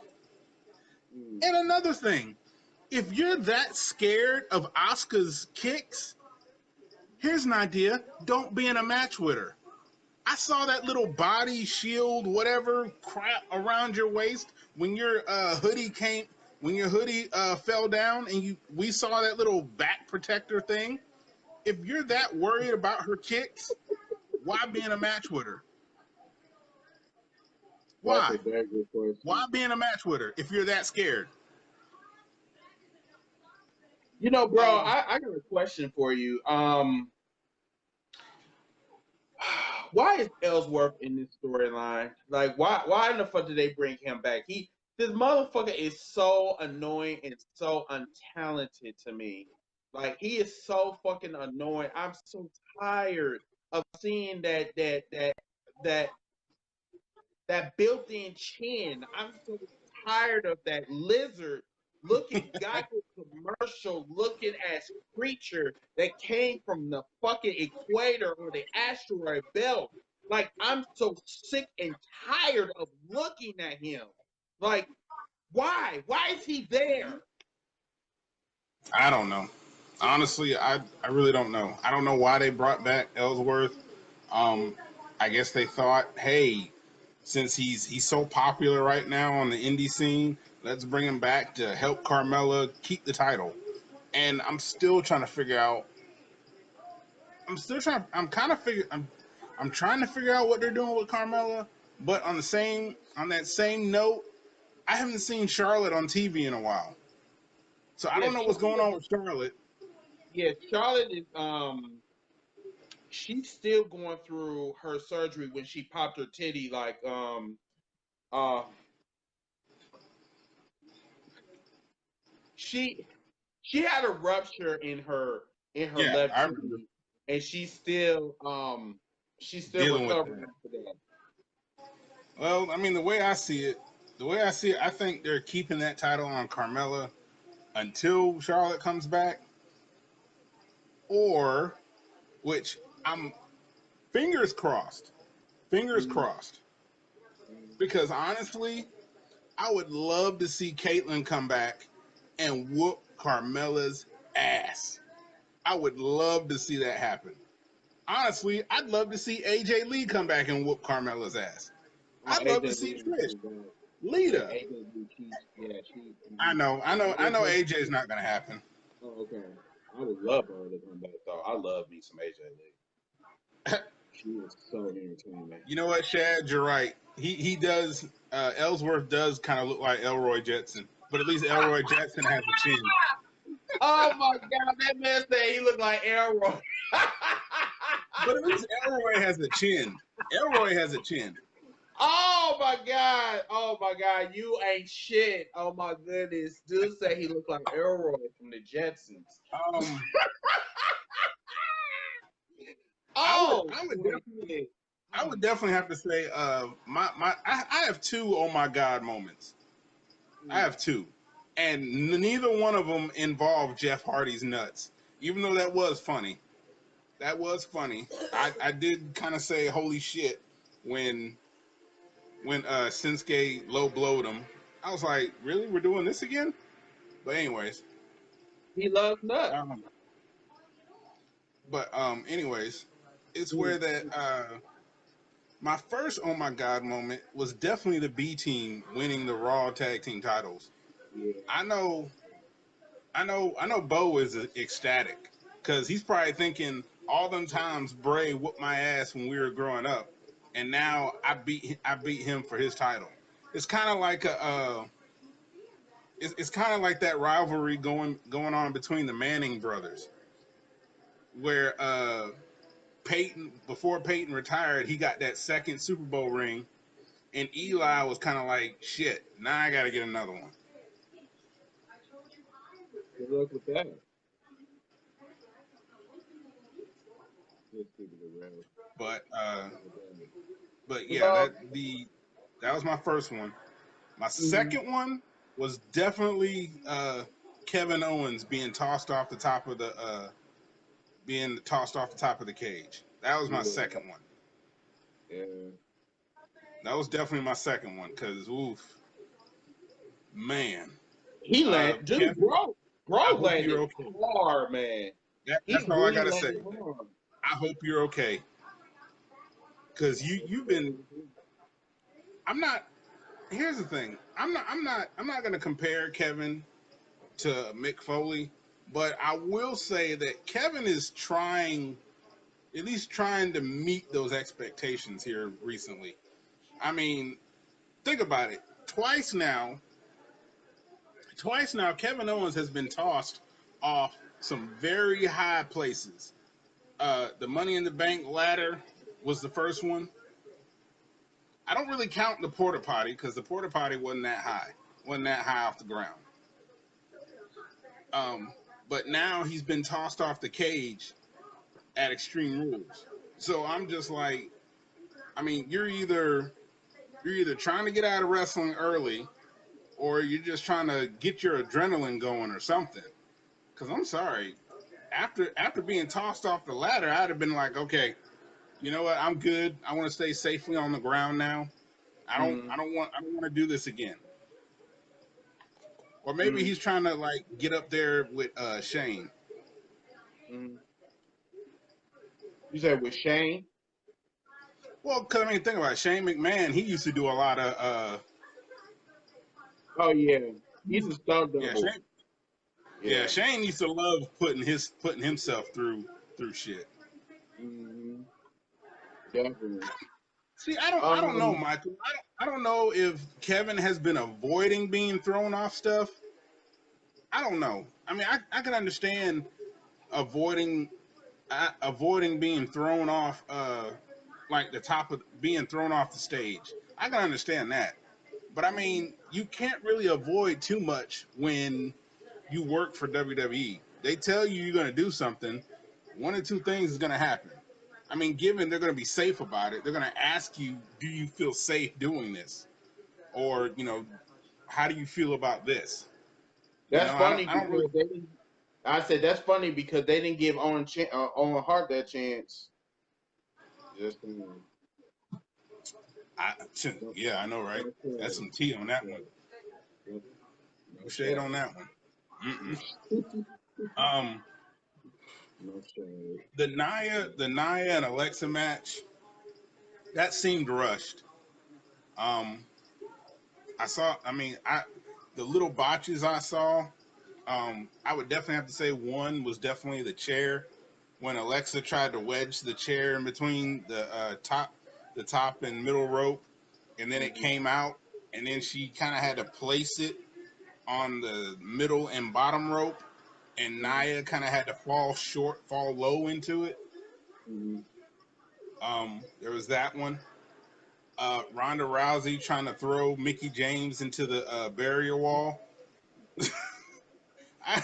And another thing, if you're that scared of Asuka's kicks, here's an idea: don't be in a match with her. I saw that little body shield, whatever crap around your waist when your hoodie fell down, and we saw that little back protector thing. If you're that worried about her kicks, why be in a match with her? Why? That's a very good question. Why be in a match with her if you're that scared? You know, bro, I got a question for you. Why is Ellsworth in this storyline? Like, why in the fuck did they bring him back? This motherfucker is so annoying and so untalented to me. Like, he is so fucking annoying. I'm so tired of seeing that built-in chin. I'm so tired of that lizard looking Geico commercial looking ass creature that came from the fucking equator or the asteroid belt. Like, I'm so sick and tired of looking at him. Like, why? Why is he there? I don't know. Honestly, I really don't know. I don't know why they brought back Ellsworth. I guess they thought, hey, since he's so popular right now on the indie scene, let's bring him back to help Carmella keep the title. And I'm still trying to figure out. I'm trying to figure out what they're doing with Carmella. But on that same note, I haven't seen Charlotte on TV in a while, so I don't know what's going on with Charlotte. Yeah, Charlotte is she's still going through her surgery when she popped her titty. Like she had a rupture in her left titty, and she's still recovering after that. Well, I mean, the way I see it, I think they're keeping that title on Carmella until Charlotte comes back, or, which I'm fingers crossed, because honestly, I would love to see Caitlyn come back and whoop Carmella's ass. I would love to see that happen. Honestly, I'd love to see AJ Lee come back and whoop Carmella's ass. I'd love to see Trish. Lita. I know AJ's not gonna happen. Oh, okay. I would love her to come back though. I love me some AJ Lee. She is so entertaining. You know what, Shad? You're right. He does. Ellsworth does kind of look like Elroy Jetson, but at least Elroy Jetson has a chin. Oh my God, that man said he looked like Elroy. But at least Elroy has a chin. Elroy has a chin. Oh my God! Oh my God! You ain't shit! Oh my goodness! Dude said he looked like Elroy from the Jetsons. I Oh, would definitely have to say I have two oh my God moments. I have two, and neither one of them involved Jeff Hardy's nuts. Even though that was funny, I did kind of say holy shit when Shinsuke low blowed him. I was like, really, we're doing this again? But anyways, he loves nuts. Anyways, it's where that my first oh my God moment was definitely the B team winning the Raw tag team titles. Yeah. I know Bo is ecstatic because he's probably thinking all them times Bray whooped my ass when we were growing up, and now I beat him for his title. It's kind of like it's kind of like that rivalry going on between the Manning brothers, where Peyton, before Peyton retired, he got that second Super Bowl ring, and Eli was kind of like, shit, now I got to get another one. Good luck with that. But yeah, that was my first one. My second one was definitely Kevin Owens being tossed off the top of the cage. That was my second one. Yeah. That was definitely my second one because oof, man. He landed, dude, bro landed okay. hard, man. That's all I gotta say. I hope you're okay. Because you've been. Here's the thing. I'm not gonna compare Kevin to Mick Foley, but I will say that Kevin is at least trying to meet those expectations here recently. I mean, think about it. Twice now, Kevin Owens has been tossed off some very high places. The Money in the Bank ladder was the first one. I don't really count the porta potty because the porta potty wasn't that high off the ground. But now he's been tossed off the cage at Extreme Rules. So I'm just like, I mean, you're either trying to get out of wrestling early, or you're just trying to get your adrenaline going or something. Because I'm sorry, after being tossed off the ladder, I'd have been like, okay, you know what? I'm good. I want to stay safely on the ground now. I don't want to do this again. Or maybe he's trying to like get up there with Shane. You said with Shane? Well, because I mean, think about it. Shane McMahon. He used to do a lot of. Oh yeah, he's a stunt double. Shane used to love putting himself through shit. Definitely. See, I don't know, Michael. I don't know if Kevin has been avoiding being thrown off stuff. I don't know. I mean, I can understand avoiding being thrown off, like being thrown off the stage. I can understand that. But I mean, you can't really avoid too much when you work for WWE. They tell you you're going to do something. One or two things is going to happen. I mean, given they're going to be safe about it, they're going to ask you, do you feel safe doing this? Or, how do you feel about this? That's funny I said that's funny because they didn't give Owen Hart that chance. Just yeah, I know, right? That's some tea on that one. No shade on that one. No shade. The Nia and Alexa match, that seemed rushed. The little botches I saw, I would definitely have to say one was definitely the chair when Alexa tried to wedge the chair in between the top and middle rope, and then it came out, and then she kind of had to place it on the middle and bottom rope, and Nia kind of had to fall low into it. There was that one. Ronda Rousey trying to throw Mickey James into the barrier wall. I,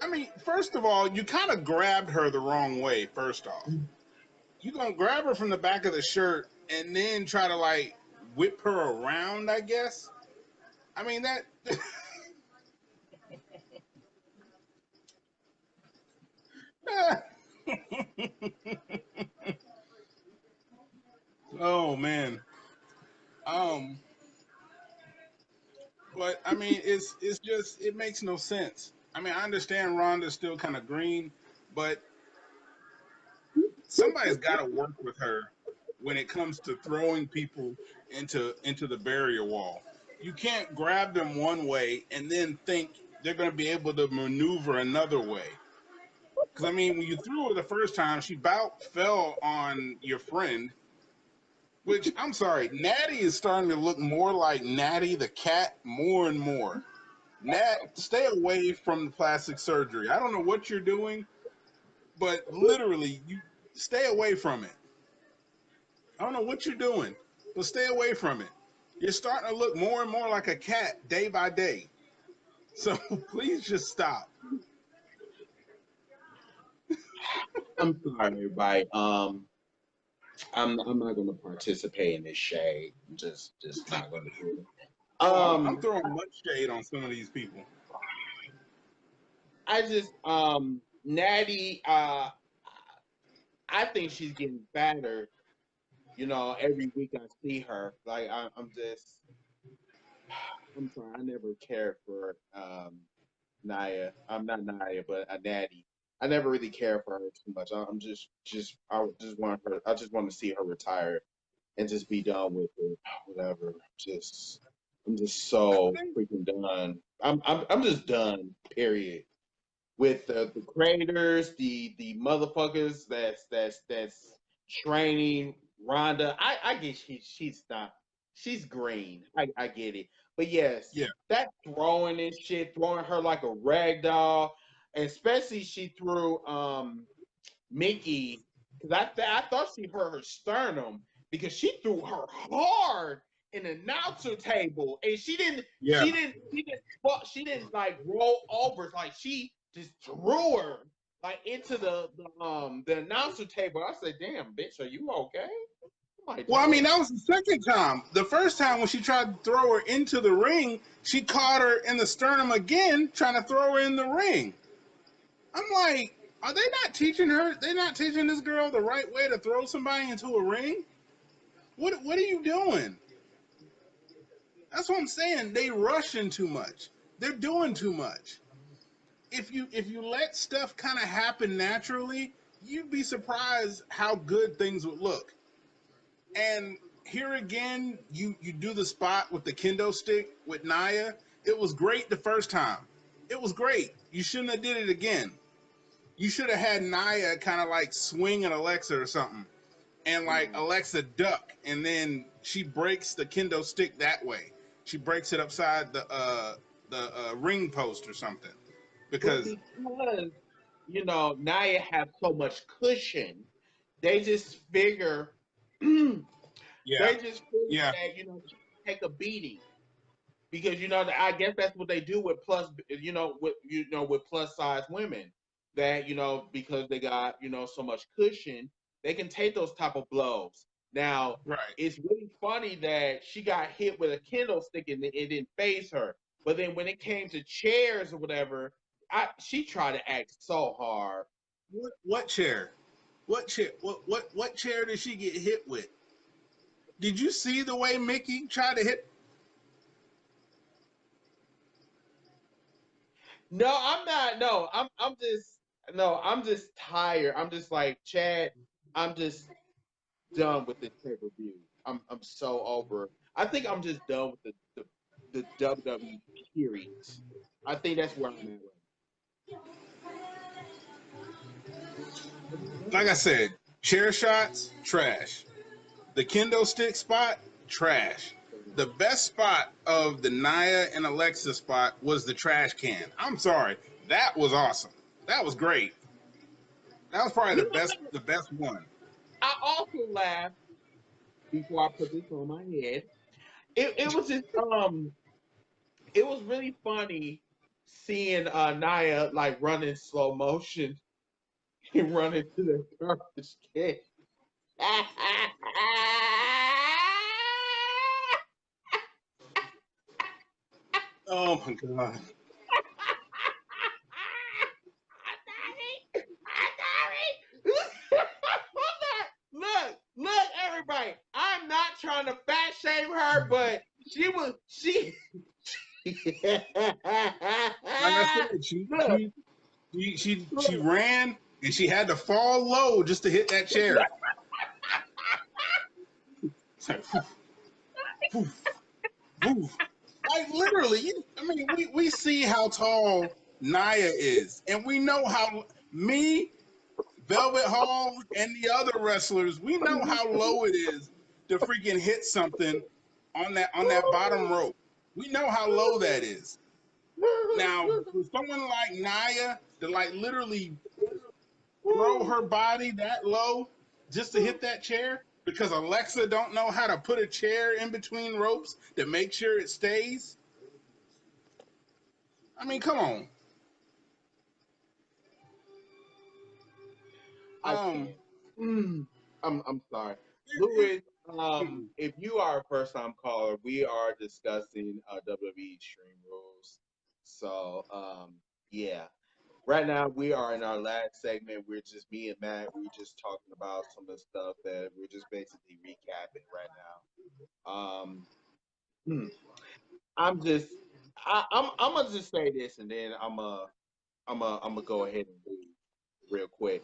I mean, first of all, you kind of grabbed her the wrong way. First off, you gonna grab her from the back of the shirt and then try to like whip her around, I guess. I mean that. Oh man. Um, but I mean, it's just it makes no sense. I mean, I understand Ronda's still kind of green, but somebody's got to work with her when it comes to throwing people into the barrier wall. You can't grab them one way and then think they're going to be able to maneuver another way. Because I mean, when you threw her the first time, she about fell on your friend. Which I'm sorry, Natty is starting to look more like Natty the cat more and more. Nat, stay away from the plastic surgery. I don't know what you're doing, but literally, you stay away from it. I don't know what you're doing, but stay away from it. You're starting to look more and more like a cat day by day. So please just stop. I'm sorry, everybody. I'm not going to participate in this shade. I'm just not going to do it. I'm throwing much shade on some of these people. I just Natty. I think she's getting fatter. You know, every week I see her. Like I'm sorry. I never cared for Naya. I'm not Naya, but Natty. I never really cared for her too much. I just want her. I just want to see her retire and just be done with it. Whatever. I'm just so freaking done. I'm just done. Period. With the creators, the motherfuckers that's training Rhonda. I get she's not. She's green. I get it. But yes, yeah, that throwing and shit, throwing her like a rag doll, especially she threw Mickey, because I thought she hurt her sternum because she threw her hard in the announcer table, and she didn't like roll over. Like she just threw her like into the announcer table. I said, "Damn, bitch, are you okay?" Well, I mean, that was the second time. The first time when she tried to throw her into the ring, she caught her in the sternum again, trying to throw her in the ring. I'm like, are they not teaching her? They're not teaching this girl the right way to throw somebody into a ring? What are you doing? That's what I'm saying. They rushing too much. They're doing too much. If you let stuff kind of happen naturally, you'd be surprised how good things would look. And here again, you do the spot with the kendo stick with Naya. It was great the first time. It was great. You shouldn't have did it again. You should have had Naya kind of like swing at Alexa or something, and like Alexa duck, and then she breaks the kendo stick that way. She breaks it upside the ring post or something. Because you know Naya has so much cushion, they just figure. Yeah. They just figure that she can take a beating because I guess that's what they do with with plus size women, that because they got so much cushion, they can take those type of blows. Now, it's really funny that she got hit with a kendo stick and it didn't phase her, but then when it came to chairs or whatever, she tried to act so hard. What chair? What chair? What chair did she get hit with? Did you see the way Mickey tried to hit? No, I'm not. No, I'm just tired. I'm just like, Chad, I'm just done with this pay-per-view. I'm so over. I think I'm just done with the WWE period. I think that's where I'm at right now. Like I said, chair shots, trash. The kendo stick spot, trash. The best spot of the Naya and Alexa spot was the trash can. I'm sorry. That was awesome. That was great. That was probably You the know, best one. I also laughed before I put this on my head. It was just it was really funny seeing Naya like running slow motion and running to the garbage can. Oh my god. Look, everybody. I'm not trying to fat shame her, but she Like I said, look, she ran and she had to fall low just to hit that chair. It's like, poof, poof. Like literally, I mean, we see how tall Naya is, and we know how Velvet Hall, and the other wrestlers, we know how low it is to freaking hit something on that bottom rope. We know how low that is. Now, for someone like Naya to like literally throw her body that low just to hit that chair because Alexa don't know how to put a chair in between ropes to make sure it stays. I mean, come on. I'm sorry, Louis. If you are a first time caller, we are discussing WWE Extreme Rules. So yeah, right now we are in our last segment. We're just me and Matt. We're just talking about some of the stuff that we're just basically recapping right now. I'm gonna just say this, and then I'm gonna go ahead and leave real quick.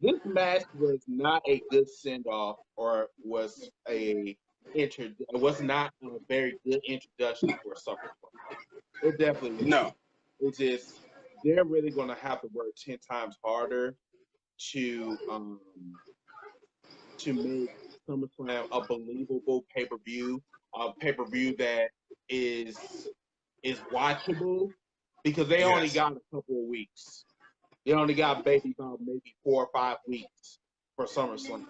This match was not a good send off, or was not a very good introduction for SummerSlam. It definitely wasn't. No. It's just they're really gonna have to work 10 times harder to make SummerSlam a believable pay-per-view, a pay-per-view that is watchable, because they only got a couple of weeks. They only got maybe 4 or 5 weeks for SummerSlam.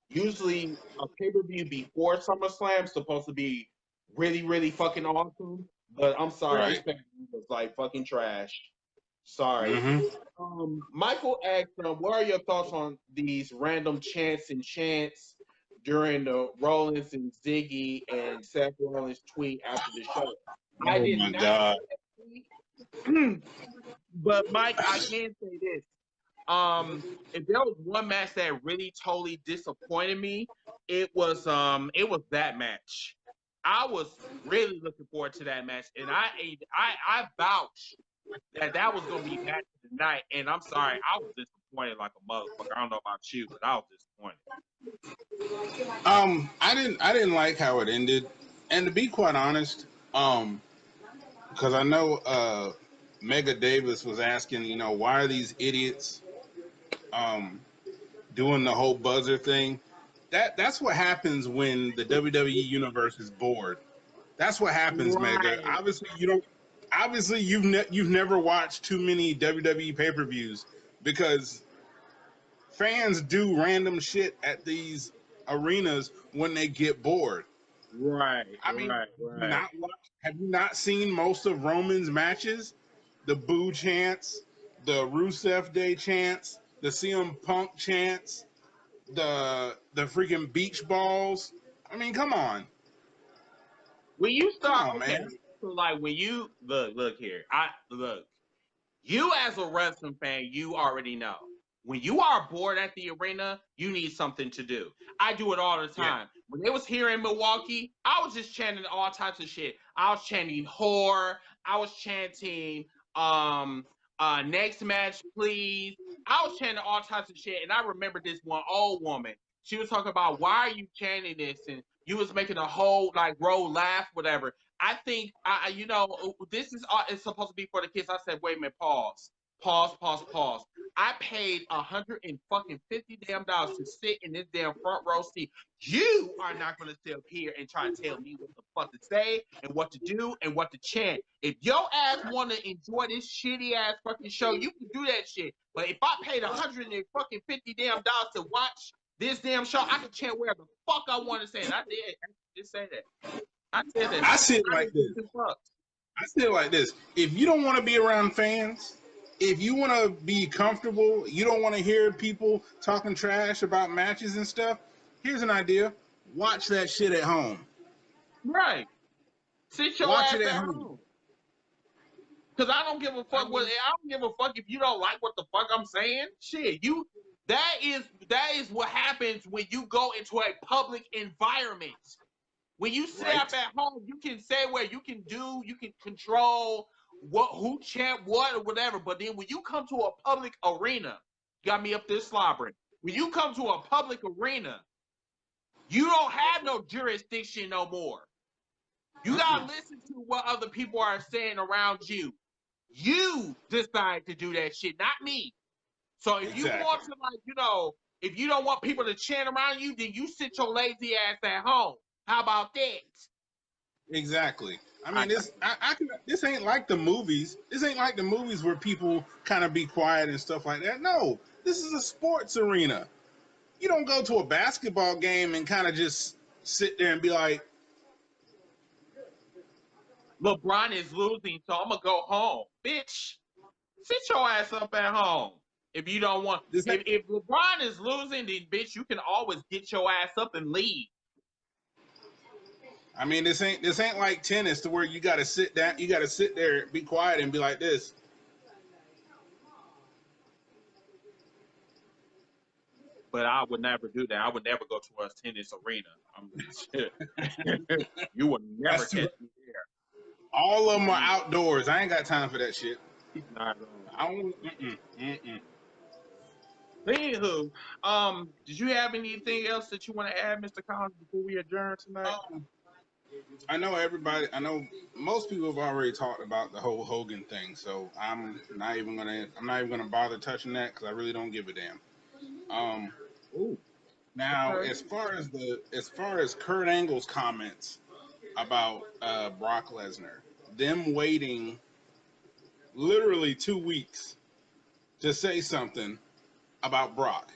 Usually, a pay-per-view before SummerSlam is supposed to be really, really fucking awesome. But I'm sorry, this pay-per-view was like fucking trash. Sorry. Michael asked, what are your thoughts on these random chants and chants during the Rollins and Ziggy and Seth Rollins tweet after the show? I did my not God. But Mike, I can say this. If there was one match that really totally disappointed me, it was that match. I was really looking forward to that match, and I vouched that was gonna be match of the night. And I'm sorry, I was disappointed like a motherfucker. I don't know about you, but I was disappointed. I didn't like how it ended, and to be quite honest, because I know Mega Davis was asking, why are these idiots doing the whole buzzer thing? That's what happens when the WWE universe is bored. That's what happens, Mega. Obviously, you don't. Obviously, you've never watched too many WWE pay-per-views, because fans do random shit at these arenas when they get bored. Right. I mean, right. Have you not seen most of Roman's matches? The boo chants, the Rusev Day chants, the CM Punk chants, the freaking beach balls. I mean, come on. When you start, man. So like when you look here, you as a wrestling fan, you already know. When you are bored at the arena, you need something to do. I do it all the time. Yeah. When they was here in Milwaukee, I was just chanting all types of shit. I was chanting whore. I was chanting next match, please. I was chanting all types of shit. And I remember this one old woman. She was talking about, why are you chanting this? And you was making a whole row laugh, whatever. I think, this is it's supposed to be for the kids. I said, wait a minute, pause. Pause. I paid $150 damn to sit in this damn front row seat. You are not gonna sit up here and try to tell me what the fuck to say and what to do and what to chant. If your ass wanna enjoy this shitty ass fucking show, you can do that shit. But if I paid $150 damn to watch this damn show, I can chant wherever the fuck I want to say it. I did. I just say that. I said that. I see it like this. I say it like this. If you don't want to be around fans, if you want to be comfortable, you don't want to hear people talking trash about matches and stuff, here's an idea. Watch that shit at home. Right. Sit your Watch ass it at at home. home. Because I don't give a fuck what I don't give a fuck if you don't like what the fuck I'm saying. Shit, that is what happens when you go into a public environment. When you sit up at home, you can say what you can do, you can control who chant what or whatever. But then when you come to a public arena, got me up there slobbering. When you come to a public arena, you don't have no jurisdiction no more. You gotta listen to what other people are saying around you. You decide to do that shit, not me. So if you want to, if you don't want people to chant around you, then you sit your lazy ass at home. How about that? Exactly. I mean, this ain't like the movies. This ain't like the movies where people kind of be quiet and stuff like that. No, this is a sports arena. You don't go to a basketball game and kind of just sit there and be like, LeBron is losing, so I'm gonna go home. Bitch, sit your ass up at home. If you don't want, if LeBron is losing, then bitch, you can always get your ass up and leave. I mean, this ain't like tennis to where you got to sit down, you got to sit there, be quiet, and be like this. But I would never do that. I would never go to a tennis arena. You would never catch me there. All of them are outdoors. I ain't got time for that shit. Not I don't. Anywho, did you have anything else that you want to add, Mr. Collins, before we adjourn tonight? I know most people have already talked about the whole Hogan thing, so I'm not even gonna bother touching that because I really don't give a damn. Now, Okay. as far as Kurt Angle's comments about Brock Lesnar, them waiting literally 2 weeks to say something about Brock,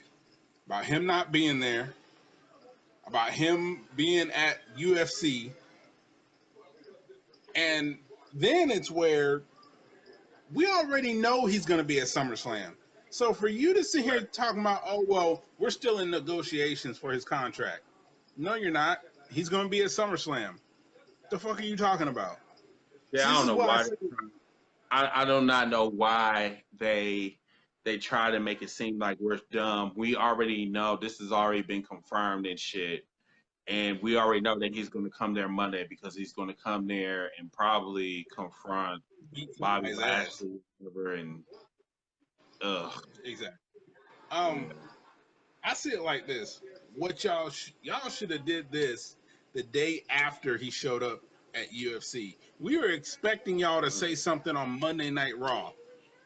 about him not being there, about him being at UFC, and then it's where we already know he's going to be at SummerSlam. So for you to sit here talking about, oh, well, we're still in negotiations for his contract. No, you're not. He's going to be at SummerSlam. The fuck are you talking about? Yeah, I don't know why. I do not know why they try to make it seem like we're dumb. We already know this has already been confirmed and shit. And we already know that he's going to come there Monday because he's going to come there and probably confront Bobby Lashley and Exactly. I see it like this. What y'all should have did this the day after he showed up at UFC. We were expecting y'all to say something on Monday Night Raw.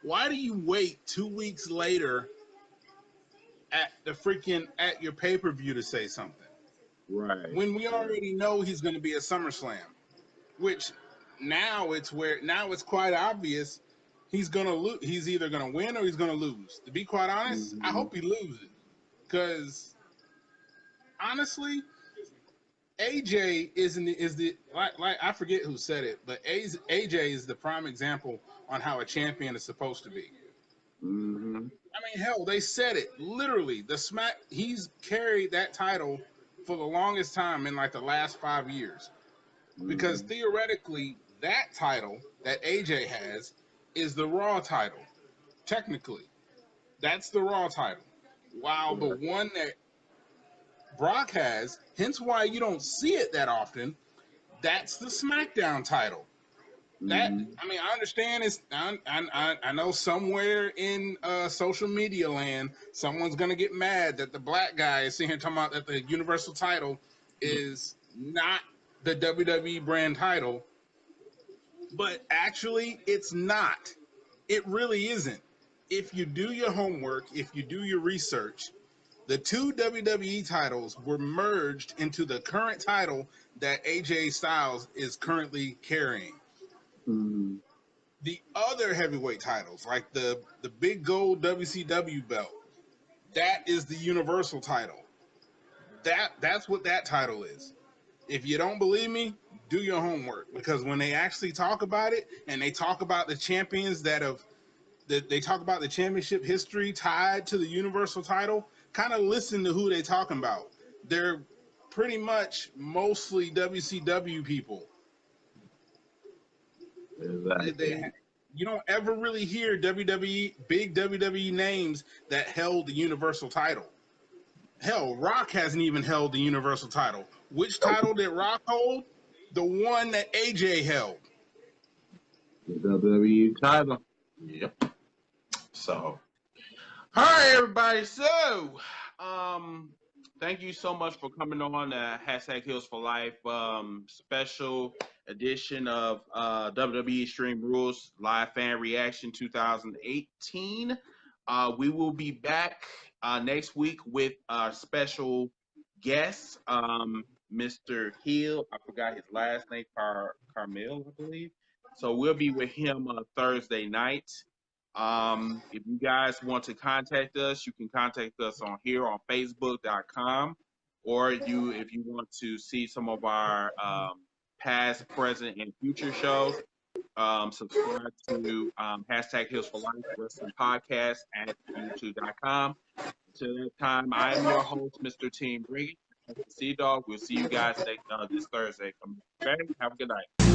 Why do you wait 2 weeks later at your pay-per-view to say something? Right. When we already know he's going to be at SummerSlam, which now it's quite obvious he's going to lose. He's either going to win or he's going to lose. To be quite honest, I hope he loses because honestly, AJ is the I forget who said it, but AJ is the prime example on how a champion is supposed to be. Mm-hmm. I mean, hell, they said it literally. He's carried that title for the longest time in like the last 5 years, because theoretically that title that AJ has is the Raw title. Technically, that's the Raw title, while the one that Brock has, hence why you don't see it that often, that's the SmackDown title. That, I mean, I understand I know somewhere in social media land, someone's gonna get mad that the black guy is sitting here talking about that the Universal title is not the WWE brand title, but actually it's not. It really isn't. if you do your homework, if you do your research, the two WWE titles were merged into the current title that AJ Styles is currently carrying. Mm. The other heavyweight titles, like the big gold WCW belt, that is the Universal title. That's what that title is. If you don't believe me, do your homework, because when they actually talk about it and they talk about the champions they talk about the championship history tied to the Universal title, kind of listen to who they talking about. They're pretty much mostly WCW people. Exactly. You don't ever really hear big WWE names that held the Universal title. Hell, Rock hasn't even held the Universal title. Which title did Rock hold? The one that AJ held. The WWE title. Yep. So, all right, everybody. So, thank you so much for coming on hashtag Heels for Life special edition of WWE Extreme Rules Live Fan Reaction 2018. We will be back next week with our special guest, Mr. Hill. I forgot his last name, Carmel, I believe. So we'll be with him Thursday night. If you guys want to contact us, you can contact us on here on Facebook.com, or if you want to see some of our past, present, and future shows, subscribe to hashtag Heels for Life Wrestling Podcast at YouTube.com. Until that time, I am your host, Mr. Team Briggy. Sea Dog. We'll see you guys this Thursday. Okay? Have a good night.